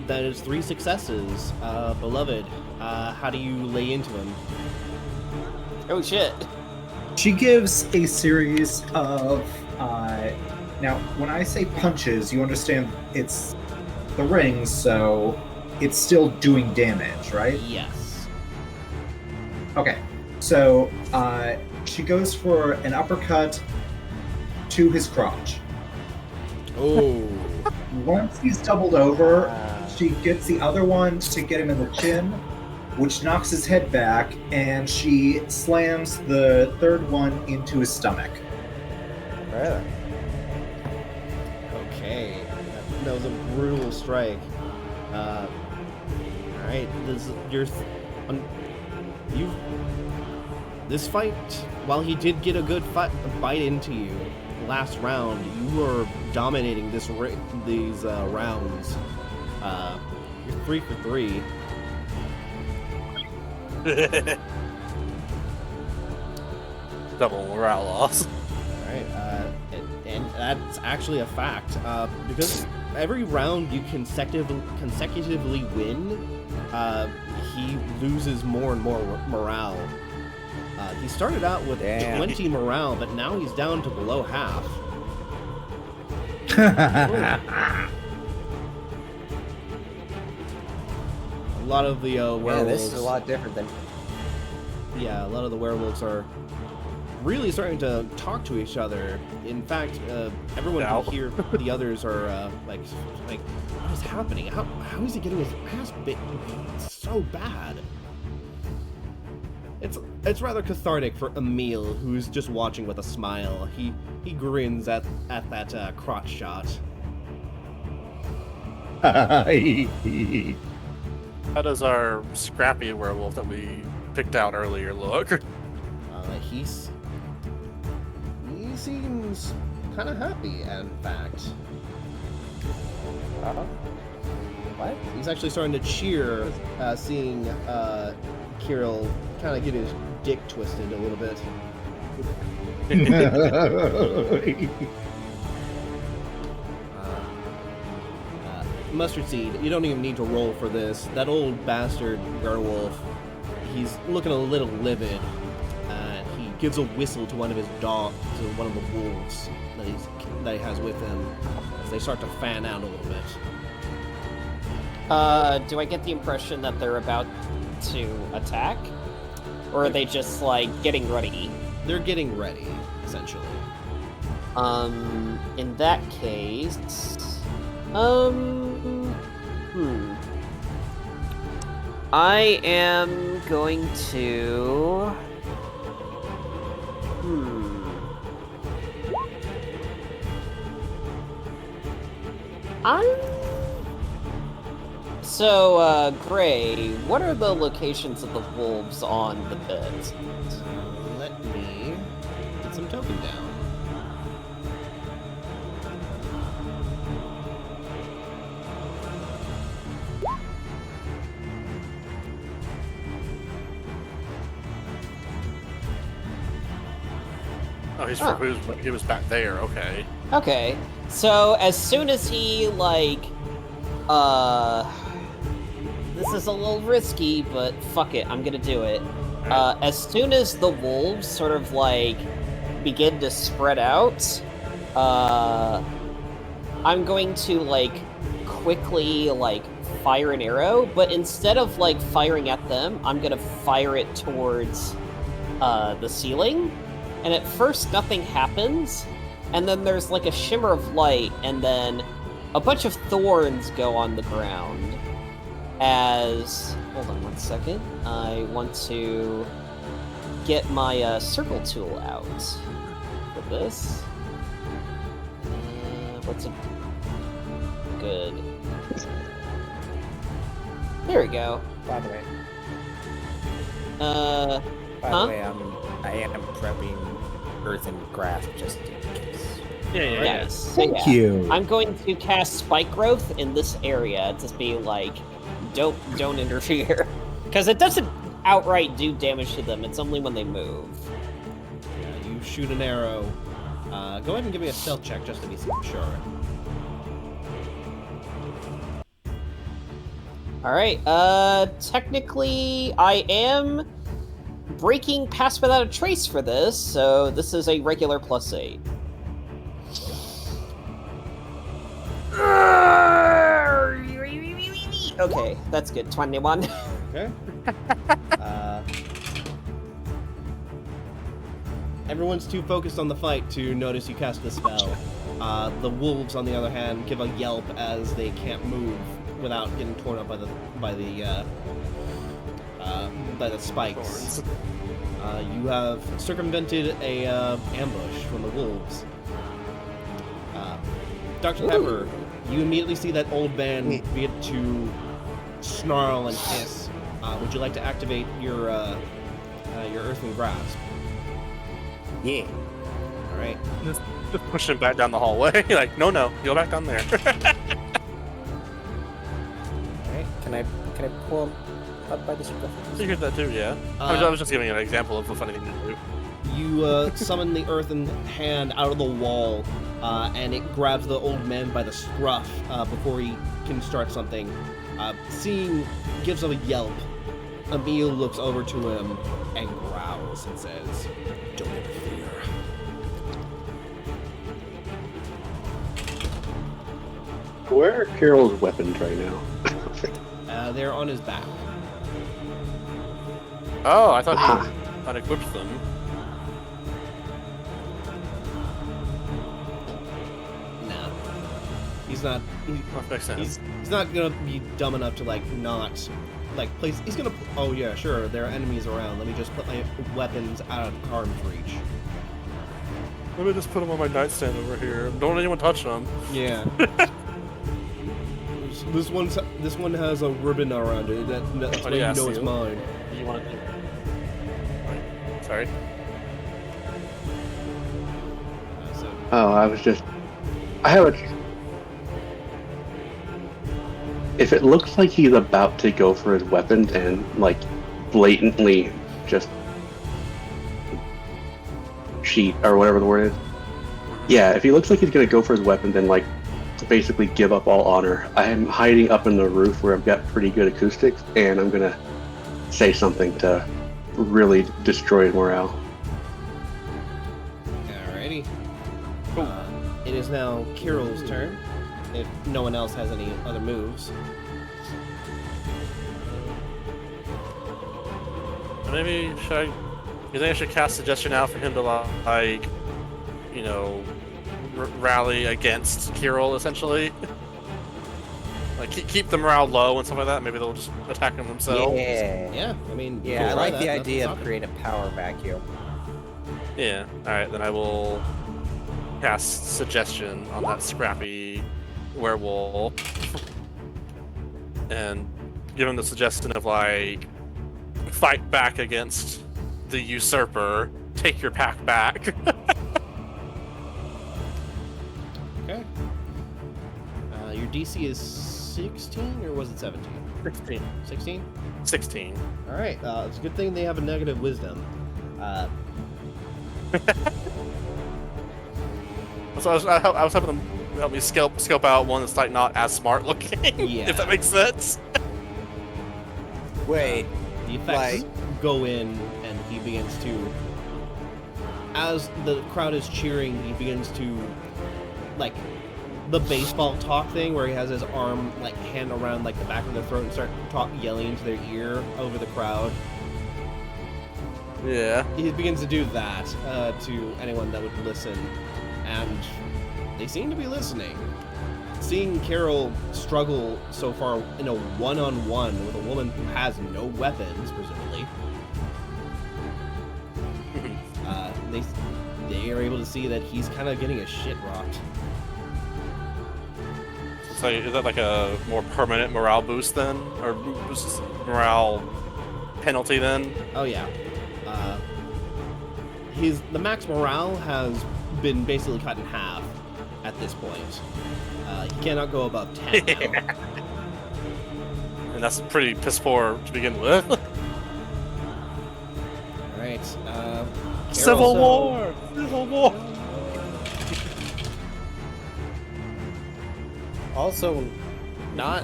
That is 3 successes. Beloved, how do you lay into him? Oh shit. She gives a series of now when I say punches, you understand it's the rings, so it's still doing damage, right? Yes. Okay, so she goes for an uppercut to his crotch. Oh. Once he's doubled over, she gets the other one to get him in the chin, which knocks his head back, and she slams the third one into his stomach. Really? Okay. That was a brutal strike. All right. This fight, while he did get a good bite into you last round, you were dominating these rounds. You're 3 for 3. Double morale loss. All right, and that's actually a fact. Because every round you consecutively win, he loses more and more morale. He started out with 20 morale, but now he's down to below half. A lot of the werewolves. Yeah, this is a lot different than. Yeah, a lot of the werewolves are really starting to talk to each other. In fact, everyone can hear the others are like, what is happening? How is he getting his ass bit so bad? It's rather cathartic for Emil, who's just watching with a smile. He grins at that crotch shot. How does our scrappy werewolf that we picked out earlier look? He seems kind of happy, in fact. What? He's actually starting to cheer, seeing Kirill kind of get his dick twisted a little bit. Mustard Seed, you don't even need to roll for this. That old bastard werewolf, he's looking a little livid. He gives a whistle to one of his dogs, to one of the wolves that he has with him, as they start to fan out a little bit. Do I get the impression that they're about to attack? Or are they just, like, getting ready? They're getting ready, essentially. In that case... I am going to... So, Gray, what are the locations of the wolves on the beds? Let me get some token down. Oh, he was back there. Okay. Okay, so as soon as he, like, this is a little risky, but fuck it, I'm gonna do it. As soon as the wolves sort of, like, begin to spread out, I'm going to, like, quickly, like, fire an arrow, but instead of, like, firing at them, I'm gonna fire it towards the ceiling, and at first nothing happens, and then there's like a shimmer of light, and then a bunch of thorns go on the ground. As hold on 1 second, I want to get my circle tool out for this. What's a good? There we go. By the way, Huh? I am prepping earth and grass just in case. Yeah. Yes. So Thank yeah, you. I'm going to cast Spike Growth in this area to be like, don't interfere, because it doesn't outright do damage to them. It's only when they move. Yeah, you shoot an arrow. Go ahead and give me a stealth check just to be sure. All right. Technically, I am breaking Pass Without a Trace for this, so this is a regular +8. Okay, that's good. 21. Okay. Everyone's too focused on the fight to notice you cast the spell. The wolves, on the other hand, give a yelp as they can't move without getting torn up by the spikes. You have circumvented a ambush from the wolves. Dr. Pepper, you immediately see that old man begin to snarl and hiss. Would you like to activate your earthen grasp? Yeah. All right. Just push him back down the hallway. Like, no, go back down there. All right. Can I pull him up by the circle? You heard that too, yeah. I was just giving you an example of a funny thing to do. You summon the earthen hand out of the wall, and it grabs the old man by the scruff before he can start something. Gives him a yelp. Emil looks over to him and growls and says, "Don't interfere." Where are Carol's weapons right now? They're on his back. Oh, I thought he unequipped them. No. He's not. That makes sense. He's not gonna be dumb enough to not place. He's gonna. Oh yeah, sure. There are enemies around. Let me just put my weapons out of arm's reach. Let me just put them on my nightstand over here. Don't let anyone touch them. Yeah. This one has a ribbon around it. That's why yeah, you know it's seal. mine. You want to? Sorry. Oh, I have a. If it looks like he's about to go for his weapons and blatantly just cheat or whatever the word is, yeah, if he looks like he's gonna go for his weapons and basically give up all honor, I'm hiding up in the roof where I've got pretty good acoustics, and I'm gonna say something to really destroy his morale. Alrighty. It is now Kirill's turn. If no one else has any other moves. Maybe you think I should cast suggestion out for him to rally against Kirill essentially? Keep the morale low and stuff like that. Maybe they'll just attack him themselves. Yeah, I mean. you Yeah, can I try like that, the nothing idea of stopping. creating a power vacuum. Yeah. All right, then I will cast suggestion on that scrappy werewolf and give him the suggestion of fight back against the usurper. Take your pack back. Okay. Your DC is 16, or was it 17? 16. 16? 16. All right. It's a good thing they have a negative wisdom. So I was hoping them to help me scope out one that's not as smart looking. Yeah. If that makes sense. Wait, The effects go in, and he begins to. As the crowd is cheering, he begins to, the baseball talk thing, where he has his arm, hand around, the back of their throat and start yelling into their ear over the crowd. Yeah. he begins to do that to anyone that would listen, and they seem to be listening. Seeing Carol struggle so far in a one-on-one with a woman who has no weapons, presumably, they are able to see that he's kind of getting his shit rocked. So is that like a more permanent morale boost then, or boost morale penalty then? Oh yeah, the max morale has been basically cut in half at this point. He cannot go above 10 now. And that's pretty piss poor to begin with. All right. Civil War! Civil War! Also, not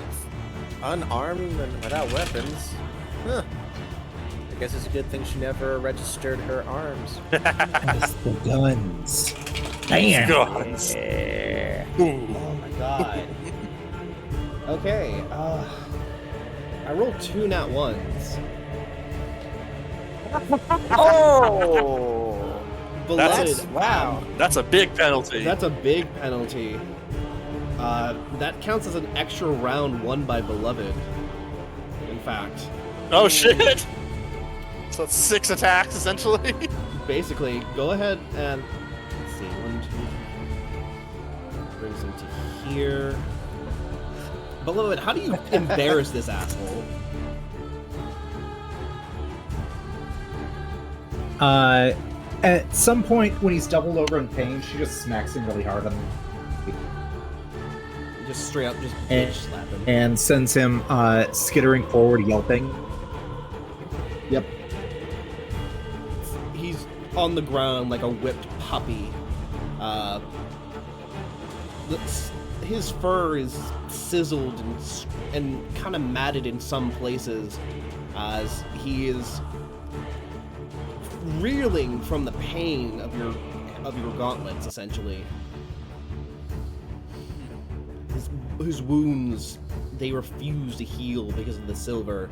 unarmed and without weapons. Huh. I guess it's a good thing she never registered her arms. Yes, the guns. Damn. Guns. Yeah. Oh my god. Okay, I rolled 2 nat 1s. Oh! Beloved, Wow. That's a big penalty. that's a big penalty. That counts as an extra round won by Beloved. In fact, Oh shit! So that's 6 attacks essentially. basically, go ahead and let's see, 1, 2, brings him to here. Beloved, how do you embarrass this asshole? At some point when he's doubled over in pain, she just smacks him really hard on Just straight up, just Eh. bitch slap him. and sends him skittering forward, yelping. Yep. He's on the ground like a whipped puppy. His fur is sizzled and kind of matted in some places as he is reeling from the pain of your gauntlets, essentially. His wounds, they refuse to heal because of the silver.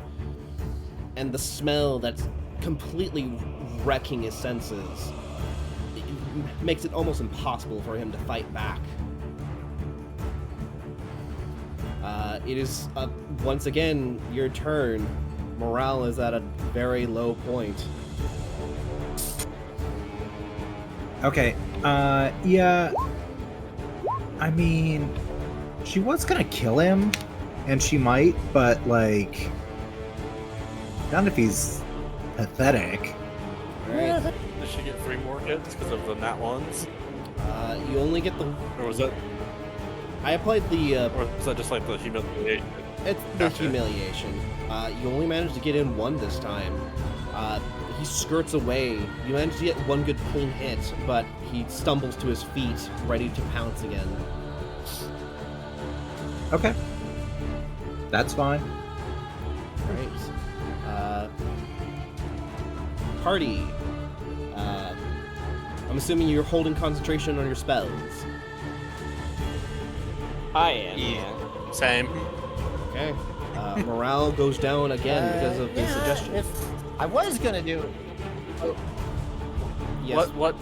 And the smell that's completely wrecking his senses, it makes it almost impossible for him to fight back. It is, once again, your turn. Morale is at a very low point. Okay. Yeah. I mean, she was gonna kill him, and she might, but like, not if he's pathetic. Alright. Did she get 3 more hits because of the nat ones? You only get the... Or was that, I applied the... or was that just like the humiliation? It's the Gotcha. humiliation. You only managed to get in 1 this time. He skirts away. You managed to get 1 good clean hit, but he stumbles to his feet, ready to pounce again. Okay. That's fine. Right. Party. I'm assuming you're holding concentration on your spells. I am. Yeah. Same. Okay. Morale goes down again because of the Yeah, suggestion. If I was gonna do it, Yes. Wyatt?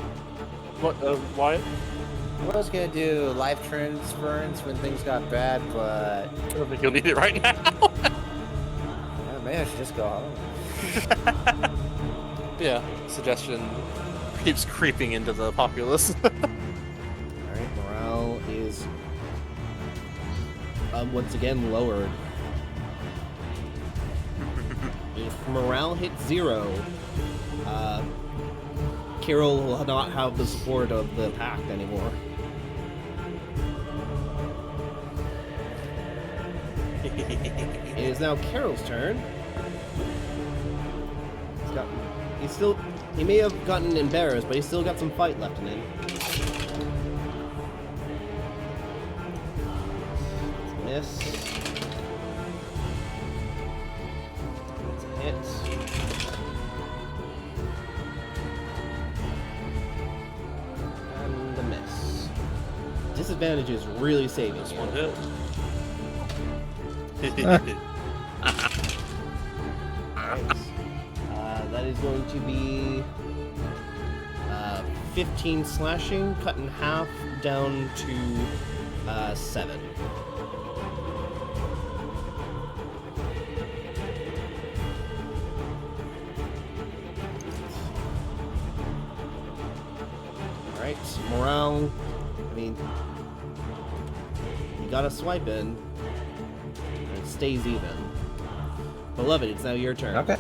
I was gonna do life transference when things got bad, but I don't think you'll need it right now. yeah, maybe I should just go home. Yeah, suggestion keeps creeping into the populace. Alright, morale is once again lowered. If morale hits 0, Carol will not have the support of the pack anymore. It is now Carol's turn. He may have gotten embarrassed, but he's still got some fight left in him. Miss. Hit. And a miss. Disadvantage is really saving Just you. 1 hit. Nice. That is going to be 15 slashing, cut in half, down to 7. Alright, morale. I mean, you gotta swipe in. And it stays even. Beloved, it's now your turn. Okay.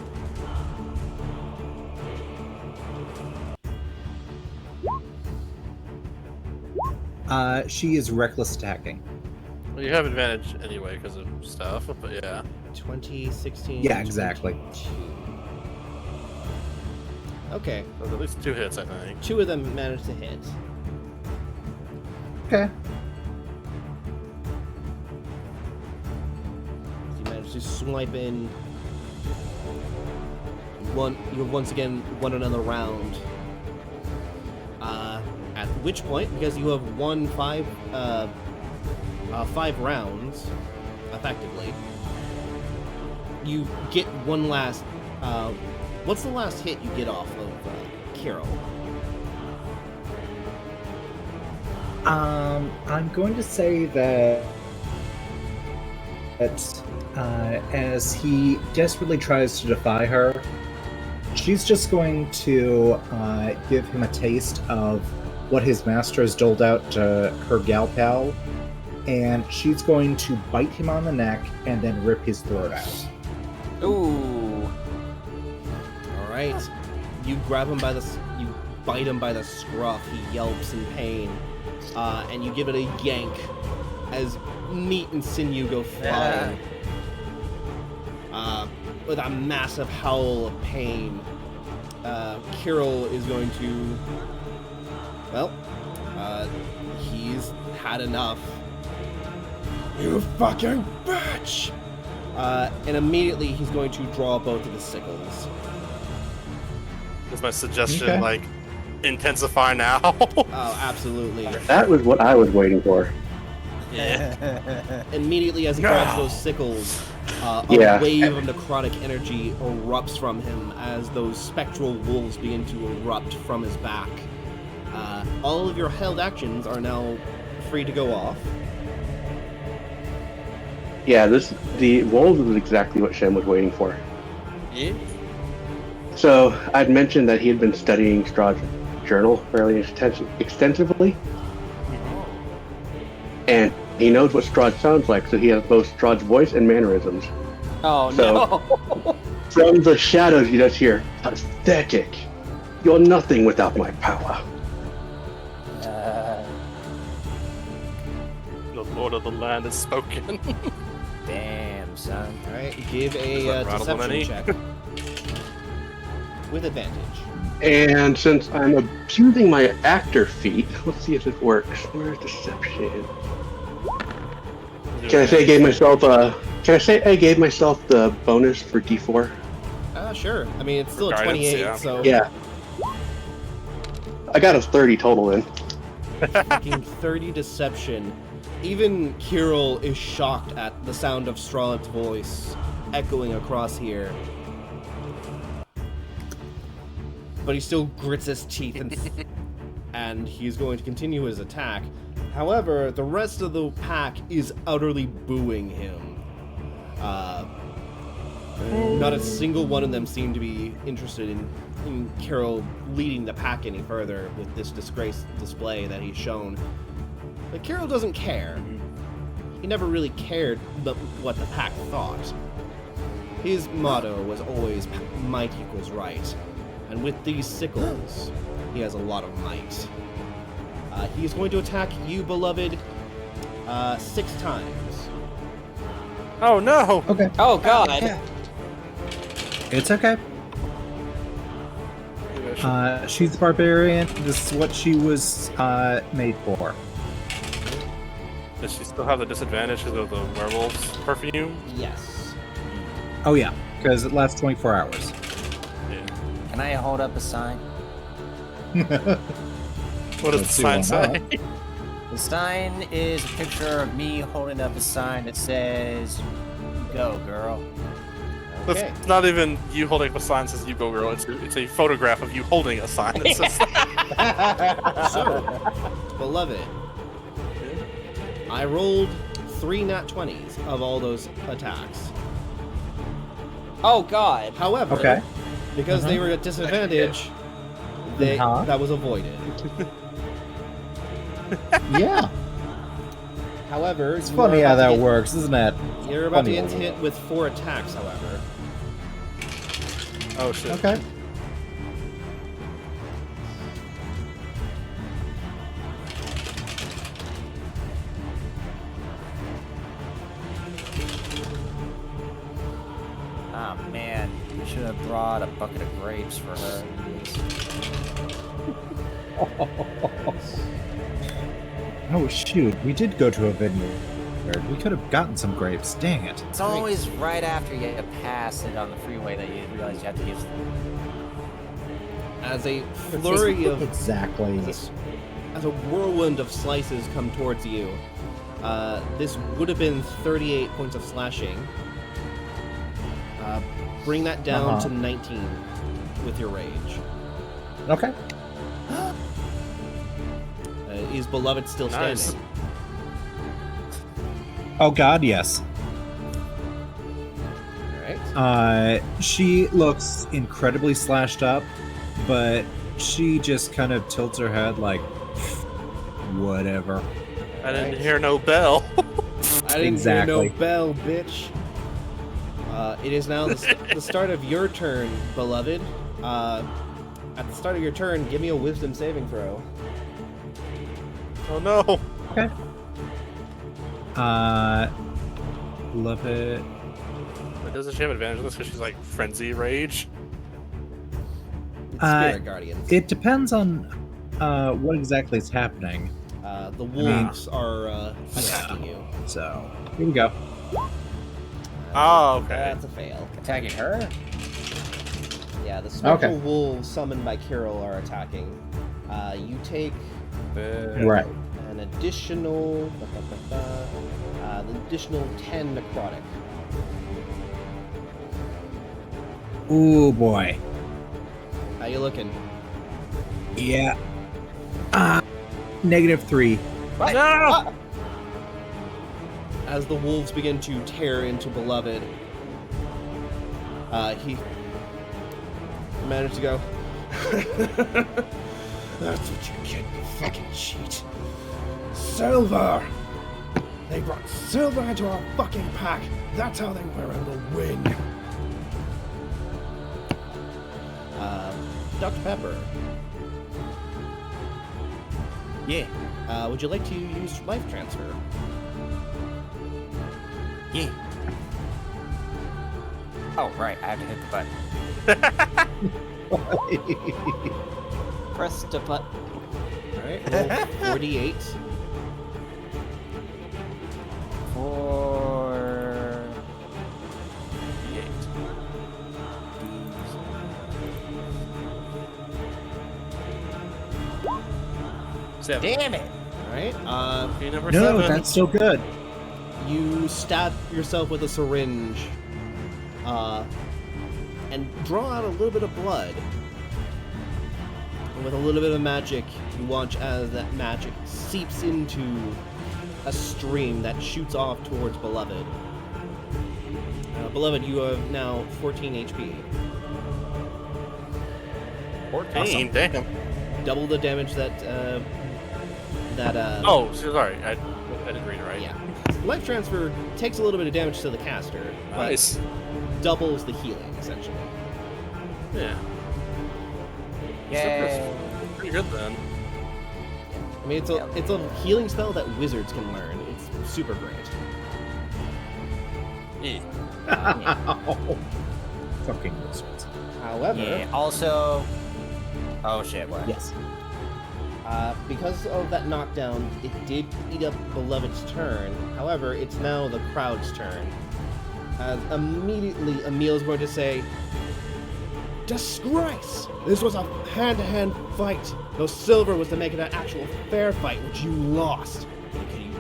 She is reckless attacking. Well, you have advantage anyway because of stuff, but yeah. 20, 16. Yeah, exactly. 22. Okay, There's at least 2 hits, I think. 2 of them managed to hit. Okay. You managed to swipe in. You have once again won another round. At which point, because you have won 5 rounds, effectively, you get one last. What's the last hit you get off of Carol? I'm going to say that as he desperately tries to defy her, she's just going to give him a taste of what his master has doled out to her gal pal, and she's going to bite him on the neck and then rip his throat out. Ooh. All right, you grab him by you bite him by the scruff. He yelps in pain, and you give it a yank as meat and sinew go flying. With a massive howl of pain, Kirill is going to. Well, he's had enough. You fucking bitch! And immediately he's going to draw both of his sickles. Is my suggestion, Okay. like, intensify now? Oh, absolutely. That was what I was waiting for. Yeah. Immediately as he grabs those sickles, a Yeah. wave of necrotic energy erupts from him as those spectral wolves begin to erupt from his back. All of your held actions are now free to go off. Yeah, the wolves was exactly what Shem was waiting for. Yeah. So I'd mentioned that he had been studying Strahd's journal fairly extensively, and he knows what Strahd sounds like, so he has both Strahd's voice and mannerisms. Oh So- no. From the shadows, you just hear, "Pathetic! You're nothing without my power." The Lord of the Land has spoken. Damn, son. All right, give Is a that rattle deception any? check with advantage. And since I'm abusing my actor feat, let's see if it works. Where's deception? Can I say I gave myself the bonus for D4? Sure. I mean, it's still a Guidance, 28, yeah. so Yeah. I got a 30 total in. fucking 30 deception. Even Kirill is shocked at the sound of Strahd's voice echoing across here. But he still grits his teeth and he's going to continue his attack. However, the rest of the pack is utterly booing him. Not a single one of them seem to be interested in Kirill leading the pack any further with this disgrace display that he's shown. But Kirill doesn't care. He never really cared what the pack thought. His motto was always might equals right. And with these sickles, he has a lot of might. He's going to attack you, beloved, 6 times. Oh no! Okay. Oh god. It's okay. She's a barbarian. This is what she was made for. Does she still have the disadvantage because of the werewolf's perfume? Yes. Oh yeah, because it lasts 24 hours. Yeah. Can I hold up a sign? What does Let's the see sign why say? not. The sign is a picture of me holding up a sign that says, "Go, girl." Okay. It's not even you holding up a sign that says "You Go Girl." It's a photograph of you holding a sign that says that. So, beloved, I rolled 3 nat 20s of all those attacks. Oh God. However, Okay. because they were at disadvantage, that was avoided. Yeah. However, It's funny how that works, isn't it? You're about to Funny get how it hit with 4 attacks, however. Oh shit. Okay. Oh man, we should have brought a bucket of grapes for her. Oh shoot, we did go to a vineyard. We could have gotten some grapes. Dang it. It's always right after you pass it on the freeway that you realize you have to use. As a flurry of Exactly. as a whirlwind of slices come towards you, this would have been 38 points of slashing. Bring that down to 19 with your rage. Okay. Is Beloved still Nice. standing? Oh god, yes. Alright. She looks incredibly slashed up, but she just kind of tilts her head like, whatever. I didn't hear no bell. I didn't Exactly. hear no bell, bitch. It is now the start of your turn, Beloved. At the start of your turn, give me a wisdom saving throw. Oh no. Okay. Love it. But doesn't she have advantage on this because she's like frenzy rage? Spirit Guardians. It depends on what exactly is happening. The wolves are attacking you. So here we go. Oh, okay. That's a fail. Attacking her? Yeah, the spectral Okay. wolves summoned by Kirill are attacking. You take Right. an additional, an additional 10 necrotic. Ooh boy. How you looking? Yeah. -3. No! As the wolves begin to tear into Beloved, he managed to go. That's what you get, you fucking cheat. Silver! They brought silver into our fucking pack. That's how they were able to win. Dr. Pepper, Yeah. would you like to use life transfer? Yeah. Oh, right. I have to hit the button. Press the button. Alright, roll 48. For... 7. Damn it! Alright, Okay, number No, 7. that's so good. you stab yourself with a syringe, and draw out a little bit of blood. And with a little bit of magic, you watch as that magic seeps into a stream that shoots off towards Beloved. Beloved, you have now 14 HP. 14. Damn. Double the damage that, Oh, sorry. I didn't read it right. yeah. Life transfer takes a little bit of damage to the caster, but Nice. doubles the healing, essentially. Yeah. Yay! Pretty good then. I mean, it's a healing spell that wizards can learn. It's super great. Yeah. Fucking wizards. However, Yeah. Also... Oh shit, what? Yes. because of that knockdown, it did eat up Beloved's turn. However, it's now the crowd's turn. As immediately Emil's going to say, "Disgrace! This was a hand-to-hand fight. Though silver was to make it an actual fair fight, which you lost. You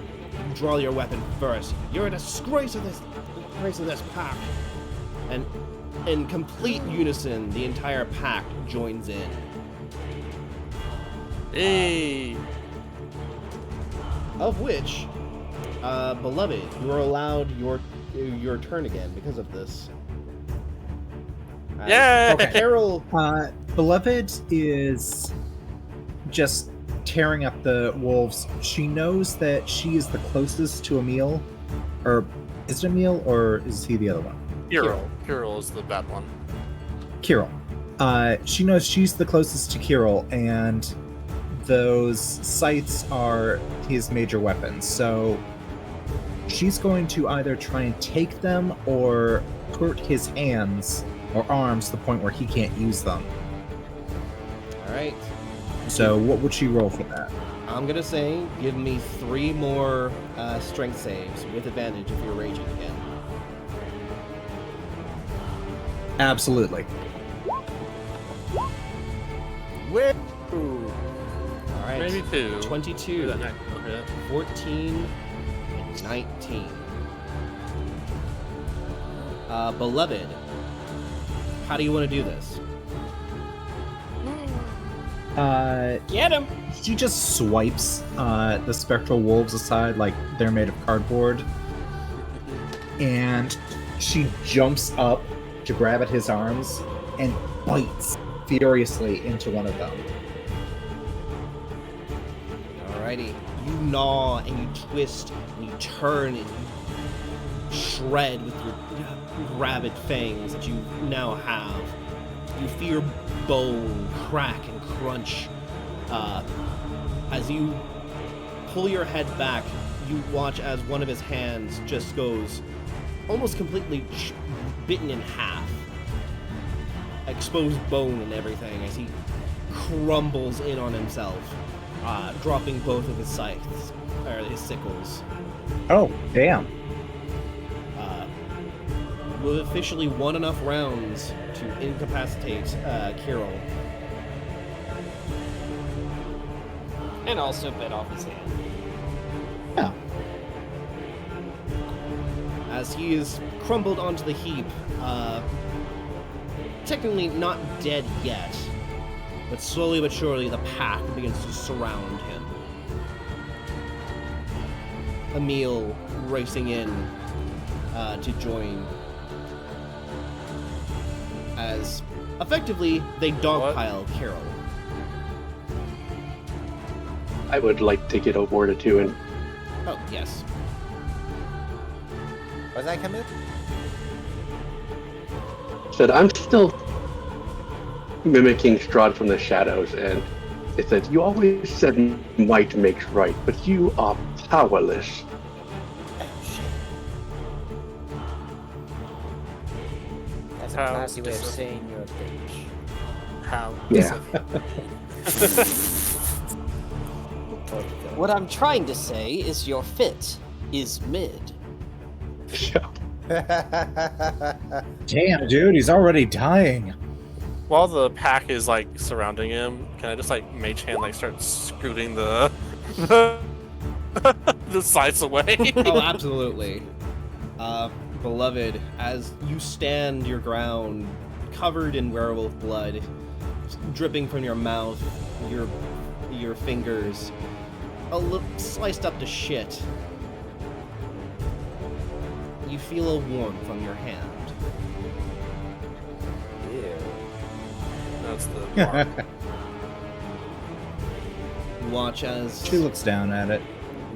draw your weapon first. You're a disgrace of this pack." And in complete unison, the entire pack joins in. Hey. Of which, beloved, you are allowed your turn again because of this. Yay! Okay. Carol. Beloved is just tearing up the wolves. She knows that she is the closest to Emil. Or is it Emil or is he the other one? Kirill is the bad one. Kirill. She knows she's the closest to Kirill, and those scythes are his major weapons. So she's going to either try and take them or hurt his hands or arms to the point where he can't use them. All right. So what would she roll for that? I'm gonna say, give me 3 more strength saves with advantage if you're raging again. Absolutely. Where? All right. Maybe 2. 22, That next one hit. 14, and 19. Beloved, how do you want to do this? Get him! She just swipes the spectral wolves aside like they're made of cardboard. And she jumps up to grab at his arms and bites furiously into one of them. Alrighty. You gnaw and you twist and you turn and you shred with your rabid fangs that you now have. You feel bone crack and crunch. As you pull your head back, you watch as one of his hands just goes almost completely bitten in half. Exposed bone and everything as he crumbles in on himself, dropping both of his scythes, or his sickles. Oh, damn. We've officially won enough rounds to incapacitate Kirill. And also bit off his hand. Yeah. As he is crumbled onto the heap, technically not dead yet, but slowly but surely the pack begins to surround him. Emil racing in to join, as effectively they dogpile Carol. I would like to get aboard it too, and Oh, yes. Was I coming? said I'm still mimicking Strahd from the shadows, and it said, "You always said might makes right, but you are powerless." That's a How classy way of dis- saying you're a bitch. How? Yeah. What I'm trying to say is your fit is mid. Damn, dude, he's already dying. While the pack is like surrounding him, can I just like mage hand like start scooting the the sights away? Oh, absolutely. Beloved, as you stand your ground, covered in werewolf blood, dripping from your mouth, your fingers, sliced up to shit, you feel a warmth on your hand. Ew. That's the mark. You watch as She looks down at it.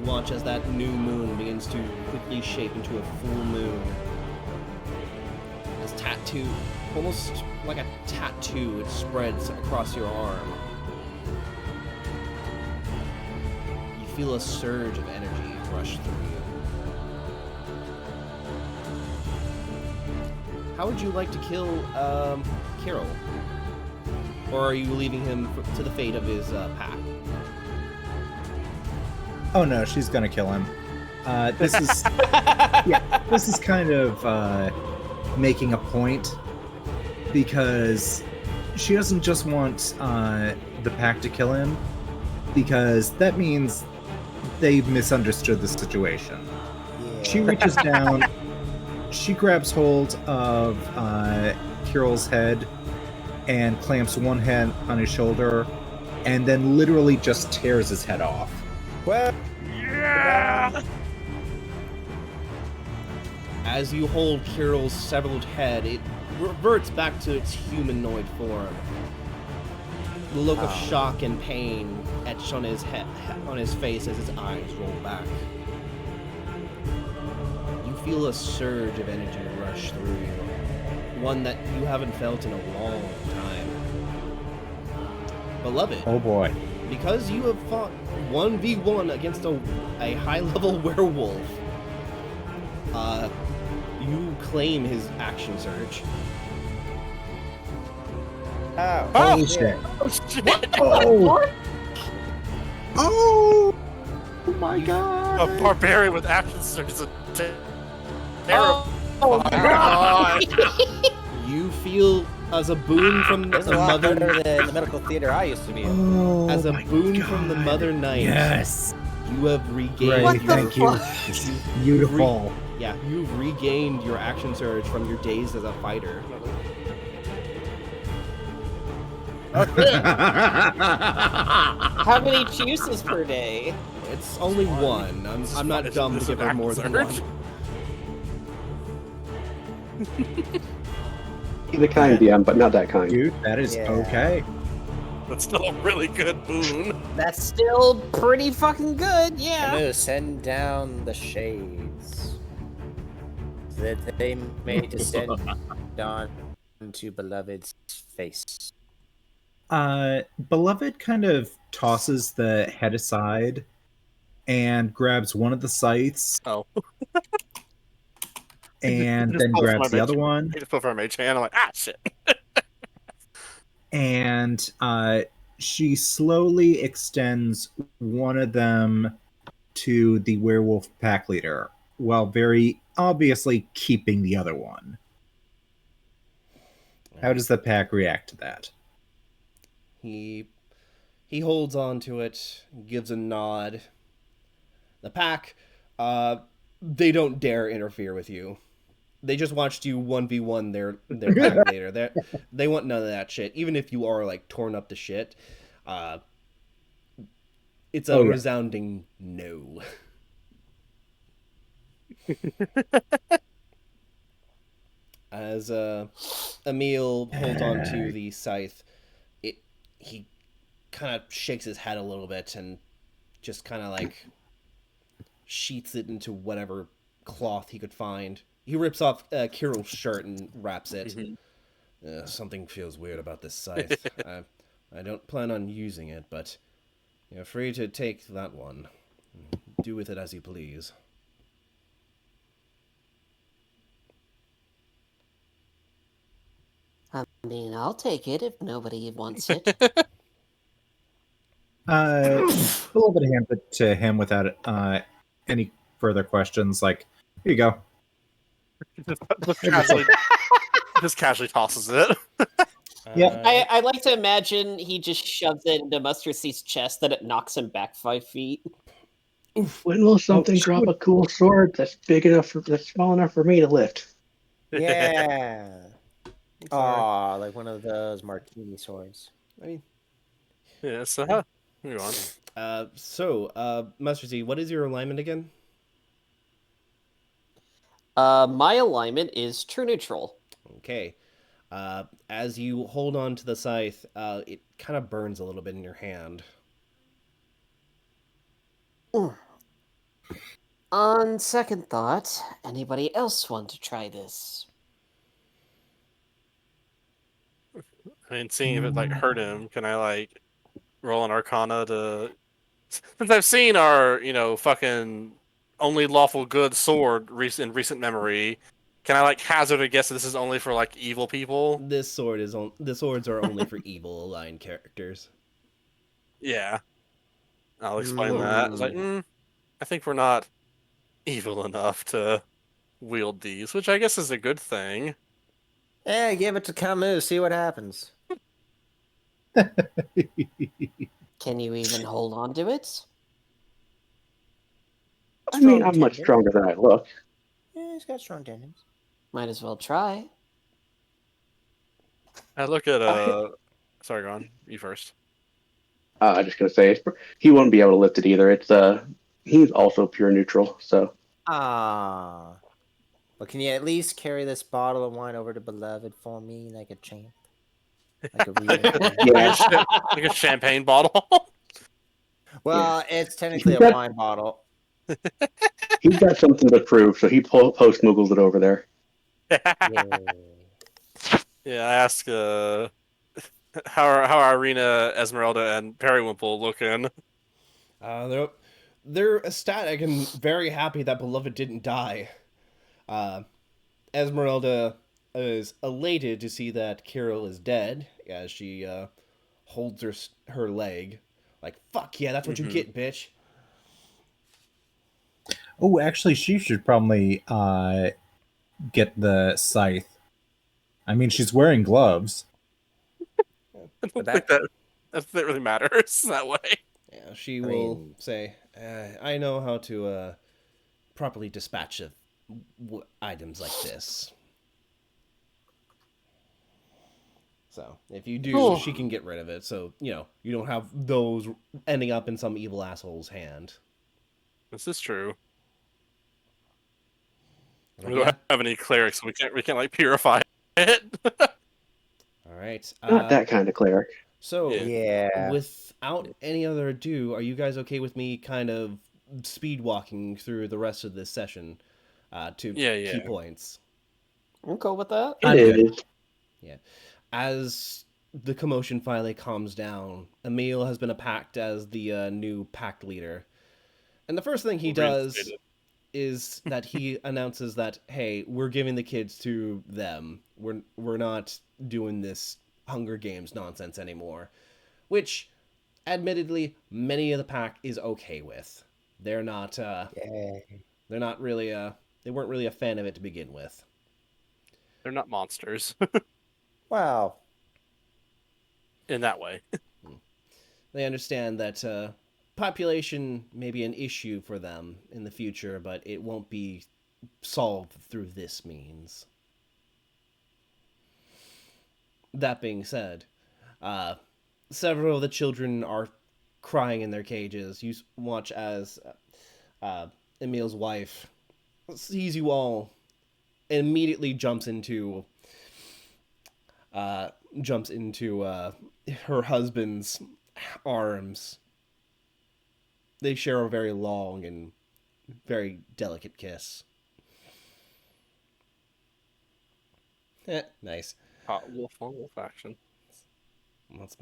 Watch as that new moon begins to quickly shape into a full moon. This tattoo, almost like a tattoo, it spreads across your arm. You feel a surge of energy rush through you. How would you like to kill Carol? Or are you leaving him to the fate of his pack? Oh no, she's gonna kill him. This is this is kind of making a point because she doesn't just want the pack to kill him, because that means they've misunderstood the situation. She reaches down, she grabs hold of Kirill's head and clamps one hand on his shoulder, and then literally just tears his head off. Well, As you hold Kirill's severed head, it reverts back to its humanoid form. The look of shock and pain etched on his on his face as his eyes roll back. You feel a surge of energy rush through you, one that you haven't felt in a long time. Beloved, Oh boy. because you have fought 1v1 against a high-level werewolf, you claim his action surge. oh, Holy shit. Oh shit! Oh! Oh! Oh my A god! barbarian with action surge is a terrible. Oh my god! You feel as a boon from this is the a lot mother, better than the medical theater I used to be in. Oh, as a my boon from the God. Mother Knight. Yes! You have regained Ray, What the thank you. fuck? It's beautiful. Yeah, you've regained your action surge from your days as a fighter. How many juices per day? It's only one. I'm not Is dumb to this give an her more action than surge? one. Be the kind DM, but not that kind. Dude, that is Yeah. okay. That's still a really good boon. That's still pretty fucking good, I'm yeah. gonna send down the shades so that they may descend on to Beloved's face. Beloved kind of tosses the head aside and grabs one of the scythes Oh. and Just then pulls my grabs the mage- other one. He just put for my mage hand. I'm like, ah, shit. And she slowly extends one of them to the werewolf pack leader while very obviously keeping the other one. How does the pack react to that? He holds on to it, gives a nod. The pack, they don't dare interfere with you. They just watched you 1v1 their pack later. They want none of that shit. Even if you are like torn up to shit, it's a Oh, yeah. resounding no. As Emil holds on to the scythe, he kind of shakes his head a little bit and just kind of like sheaths it into whatever cloth he could find. He rips off Kirill's shirt and wraps it. Something feels weird about this scythe. I don't plan on using it, but you're free to take that one. Do with it as you please. I mean, I'll take it if nobody wants it. Beloved hands it to him without any further questions. Like, here you go. just casually tosses it. Yeah. I like to imagine he just shoves it into Mustard Seed's chest and it knocks him back 5 feet. When will something shoot. drop a cool sword that's that's small enough for me to lift? Yeah. Aw, like one of those martini swords. I mean, Yeah, so how? Move on. Master Z, what is your alignment again? My alignment is true neutral. Okay. As you hold on to the scythe, it kind of burns a little bit in your hand. On second thought, anybody else want to try this? I mean, seeing if it like hurt him, can I like roll an Arcana to? Since I've seen our, fucking only lawful good sword in recent memory, can I like hazard a guess that this is only for like evil people? The swords are only for evil aligned characters. Yeah, I'll explain that. It's like, I think we're not evil enough to wield these, which I guess is a good thing. Yeah, give it to Camus, see what happens. Can you even hold on to it? I mean, Strong I'm much tendons. stronger than I look. Yeah, he's got strong tendons. Might as well try. I look at Sorry, go on. You first. I'm just gonna say he won't be able to lift it either. He's also pure neutral, so Ah. Well, can you at least carry this bottle of wine over to Beloved for me like a champ? Like a real champ? yeah. Like a champagne bottle. Well, it's technically He's a got wine bottle. he's got something to prove, so he post moogles it over there. Yay. Yeah, I ask how are Irina, Esmeralda, and Periwinkle looking? They're ecstatic and very happy that Beloved didn't die. Uh, Esmeralda is elated to see that Kirill is dead as she holds her leg. Like, fuck yeah, that's what you Mhm. get, bitch. Oh, actually, she should probably get the scythe. I mean, she's wearing gloves. I don't But think that really matters that way. Yeah, she I will mean, say, I know how to properly dispatch items like this. So, if you do, Oh. she can get rid of it. So, you don't have those ending up in some evil asshole's hand. This is true. Like, We don't yeah. have any clerics, so we can't like purify it. All right. Not that kind of cleric. So, Yeah. yeah. without any other ado, are you guys okay with me kind of speed walking through the rest of this session to key Yeah. points? I'm cool with that. I'm It good. is. Yeah. As the commotion finally calms down, Emil has been packed as the new pact leader. And the first thing he does Reinstated. is that he announces that, hey, we're giving the kids to them. We're not doing this Hunger Games nonsense anymore. Which, admittedly, many of the pack is okay with. They're not Yay. they're not really they weren't really a fan of it to begin with. They're not monsters Wow. in that way. They understand that population may be an issue for them in the future, but it won't be solved through this means. That being said, several of the children are crying in their cages. You watch as Emil's wife sees you all and immediately jumps into her husband's arms. They share a very long and very delicate kiss. Nice. Hot wolf on wolf action. That's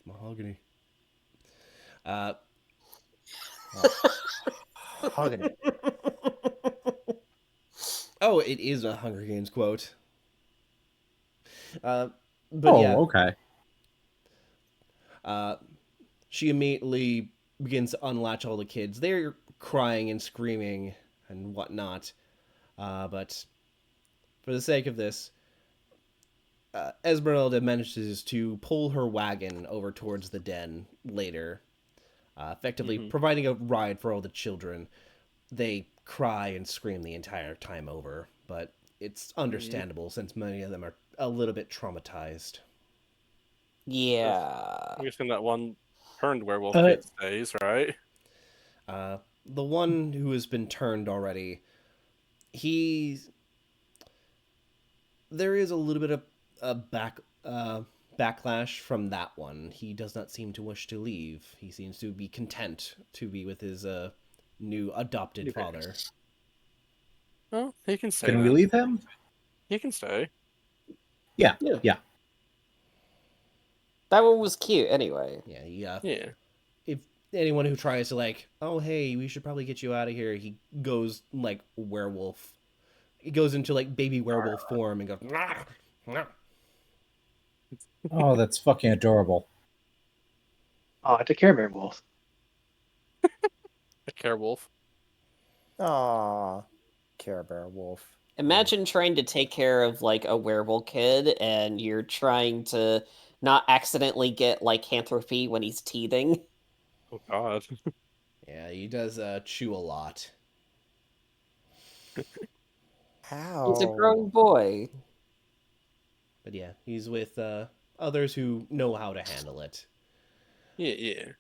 mahogany. Hugging it. Oh, it is a Hunger Games quote. But Oh, yeah, okay. she immediately begins to unlatch all the kids. They're crying and screaming and whatnot. But for the sake of this, Esmeralda manages to pull her wagon over towards the den later, effectively providing a ride for all the children. They cry and scream the entire time over, but it's understandable since many of them are a little bit traumatized. Yeah. I'm guessing that one turned werewolf Uh, kid stays, right? The one who has been turned already, there is a little bit of a backlash from that one. He does not seem to wish to leave. He seems to be content to be with his new adopted father. Well, he can stay. Can we then. leave him? He can stay. Yeah. Yeah. Yeah. That one was cute anyway. Yeah, Yeah. if anyone who tries to oh hey, we should probably get you out of here, he goes like werewolf. He goes into baby werewolf form and goes. "Nah, nah." Oh, that's fucking adorable. Oh, it's a Care Bear wolf. A care wolf. Aw. Care Bear Wolf. Imagine trying to take care of a werewolf kid and you're trying to not accidentally get lycanthropy when he's teething. Oh God. Yeah, he does chew a lot. He's a How? growing boy. But yeah, he's with others who know how to handle it. Yeah.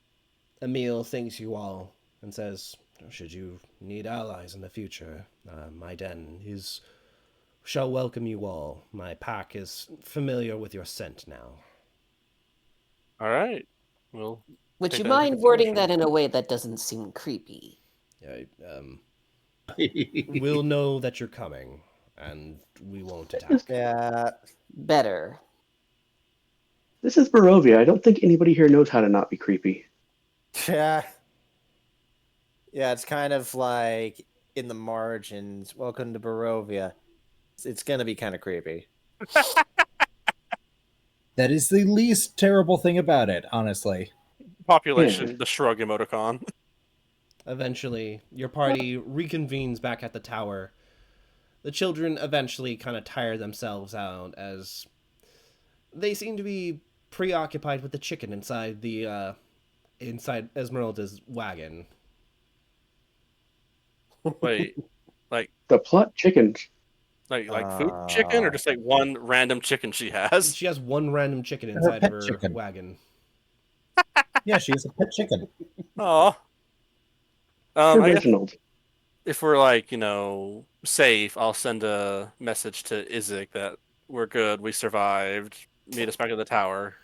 Emil thanks you all and says, should you need allies in the future, my den shall welcome you all. My pack is familiar with your scent now. All right. Well, Would take you that into mind wording that consideration. in a way that doesn't seem creepy? We'll know that you're coming, and we won't attack. Yeah. Better. This is Barovia. I don't think anybody here knows how to not be creepy. Yeah. Yeah, it's kind of like in the margins. Welcome to Barovia. It's going to be kind of creepy. That is the least terrible thing about it, honestly. Population, the shrug emoticon. Eventually, your party reconvenes back at the tower. The children eventually kind of tire themselves out as they seem to be preoccupied with the chicken inside Esmeralda's wagon. Wait, like The plot chickens. food chicken, or just like one random chicken she has? She has one random chicken Her inside pet of her chicken. wagon. Yeah, she is a pet chicken. Oh. I guess Reginald. if we're like, safe, I'll send a message to Isaac that we're good, we survived. Meet us back at the tower.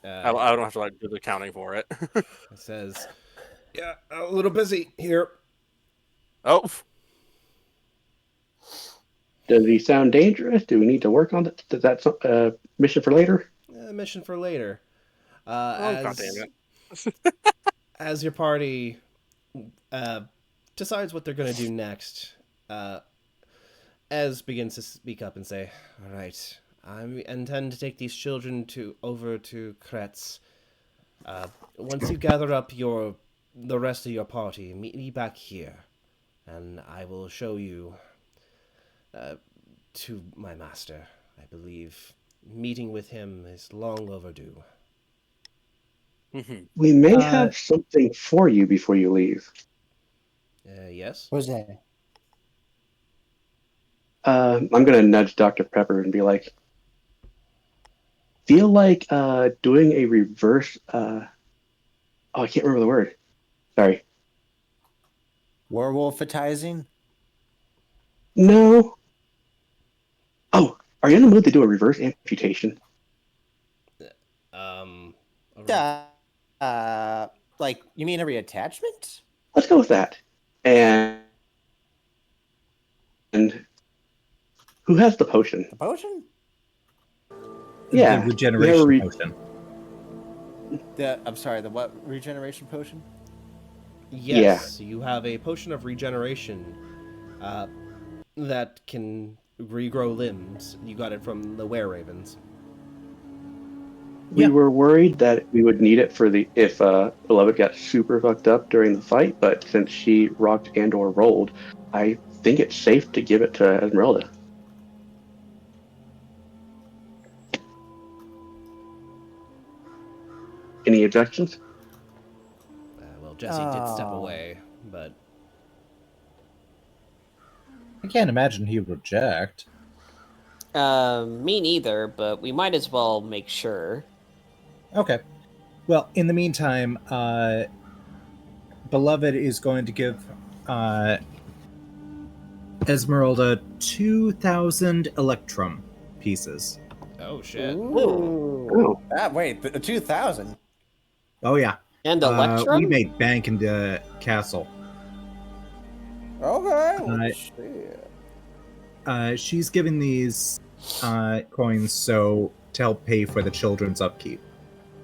I don't have to like do the counting for it. It says, yeah, a little busy here. Oh, Does he sound dangerous? Do we need to work on it? Is that a mission for later? Mission for later. God damn it. As your party decides what they're going to do next, Ez begins to speak up and say, all right, I intend to take these children over to Kretz. Once you gather up the rest of your party, meet me back here, and I will show you to my master. I believe meeting with him is long overdue. We may have something for you before you leave. Yes? What was that? I'm going to nudge Dr. Pepper and be like, feel like doing a reverse... I can't remember the word. Sorry. Werewolfitizing? No. Oh, are you in the mood to do a reverse amputation? Like, you mean a reattachment? Let's go with that. And who has the potion? The potion? Yeah, The regeneration potion. I'm sorry, the what regeneration potion? Yes, you have a potion of regeneration that can regrow limbs. You got it from the were-ravens. We were worried that we would need it if Beloved got super fucked up during the fight, but since she rocked and or rolled, I think it's safe to give it to Esmeralda. Any objections? Well, Jesse did step away, but... I can't imagine he would reject. Me neither, but we might as well make sure. Okay. Well, in the meantime, Beloved is going to give Esmeralda 2,000 Electrum pieces. Oh, shit. Oh. Wait, 2,000? Oh, yeah. And Electrum? We made bank in the castle. Okay. She's giving these coins to help pay for the children's upkeep.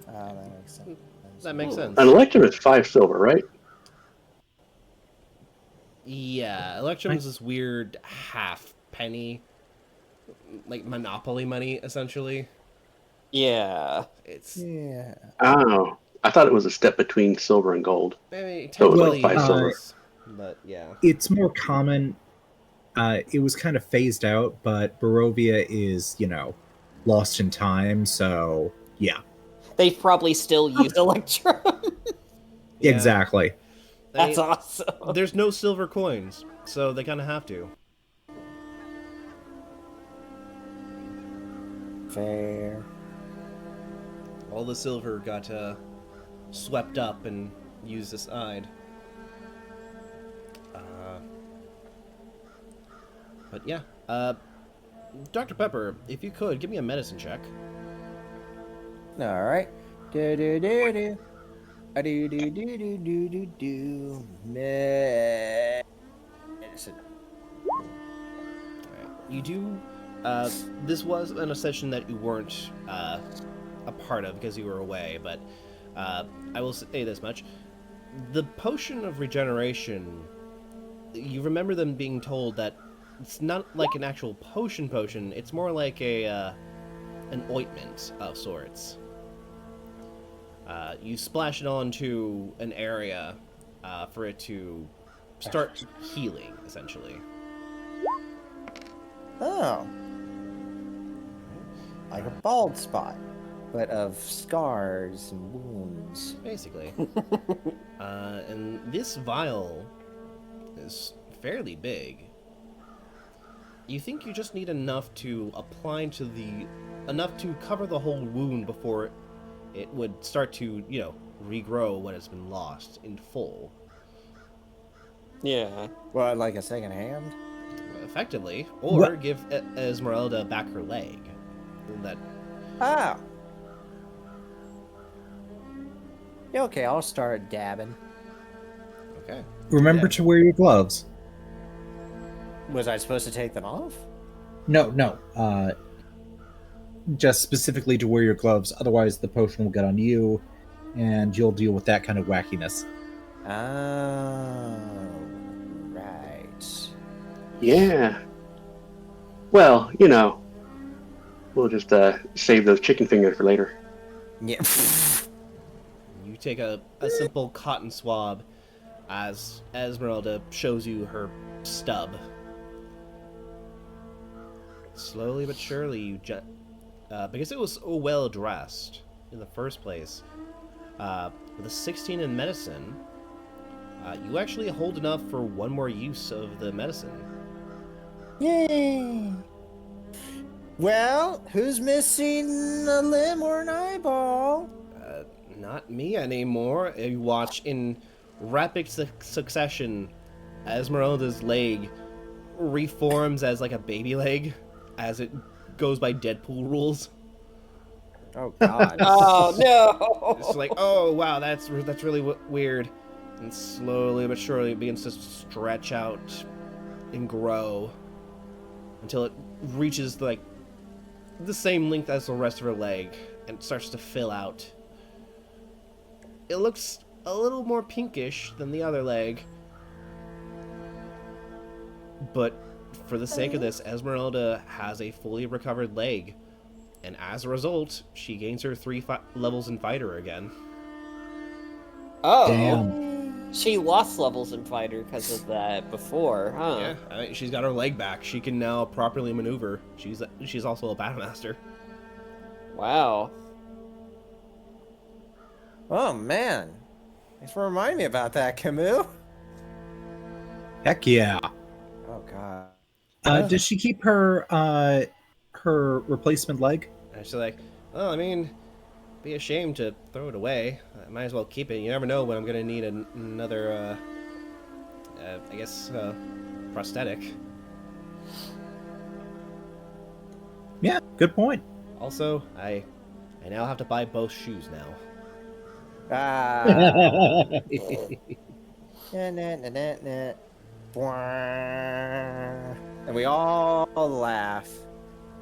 That makes sense. That makes sense. An Electrum is 5 silver, right? Yeah, Electrum is this weird half penny, like Monopoly money, essentially. Yeah. It's Oh, I thought it was a step between silver and gold. maybe So it was technically like 5 silver. but yeah. It's more common. It was kind of phased out, but Barovia is, lost in time, so yeah. They probably still use Electrum. Yeah. Exactly. That's awesome. There's no silver coins, so they kind of have to. fair. All the silver got swept up and used aside. But yeah, Dr. Pepper, if you could, give me a medicine check. All right. Do do do do. I do do do do do do do. Medicine. Alright. You do. This was in a session that you weren't a part of because you were away, but I will say this much. The potion of regeneration, you remember them being told that it's not like an actual potion, it's more like an ointment of sorts. You splash it onto an area for it to start healing, essentially. Oh. Like a bald spot, but of scars and wounds. Basically. And this vial is fairly big. You think you just need enough to apply to enough to cover the whole wound before it would start to, regrow what has been lost in full. Yeah. Well, like a second hand? Effectively. Or What? give Esmeralda back her leg. That Ah. Yeah, okay, I'll start dabbing. okay. Remember Yeah. to wear your gloves. Was I supposed to take them off? No. Just specifically to wear your gloves. Otherwise, the potion will get on you, and you'll deal with that kind of wackiness. Oh, right. Yeah. Well, we'll just save those chicken fingers for later. Yeah. You take a simple cotton swab as Esmeralda shows you her stub. Slowly but surely, because it was so well dressed in the first place, with a 16 in medicine, you actually hold enough for one more use of the medicine. Yay! Well, who's missing a limb or an eyeball? Not me anymore. You watch in rapid succession, Esmeralda's leg reforms as like a baby leg, as it goes by Deadpool rules. Oh God! Oh no! It's like, oh wow, that's really weird, and slowly but surely it begins to stretch out and grow until it reaches like the same length as the rest of her leg and starts to fill out. It looks a little more pinkish than the other leg, but for the sake of this, Esmeralda has a fully recovered leg, and as a result, she gains her 3 levels in fighter again. Oh, Damn. she lost levels in fighter because of that before, huh? Yeah, I mean, she's got her leg back. She can now properly maneuver. She's also a battlemaster. Wow. Oh man! Thanks for reminding me about that, Camus. Heck yeah. Oh God! Does she keep her her replacement leg? And she's like, well, I mean, be ashamed to throw it away. I might as well keep it. You never know when I'm gonna need another, I guess, prosthetic. Yeah, good point. Also, I now have to buy both shoes now. Ah. Na, na, na, na, na. Bwah. And we all laugh.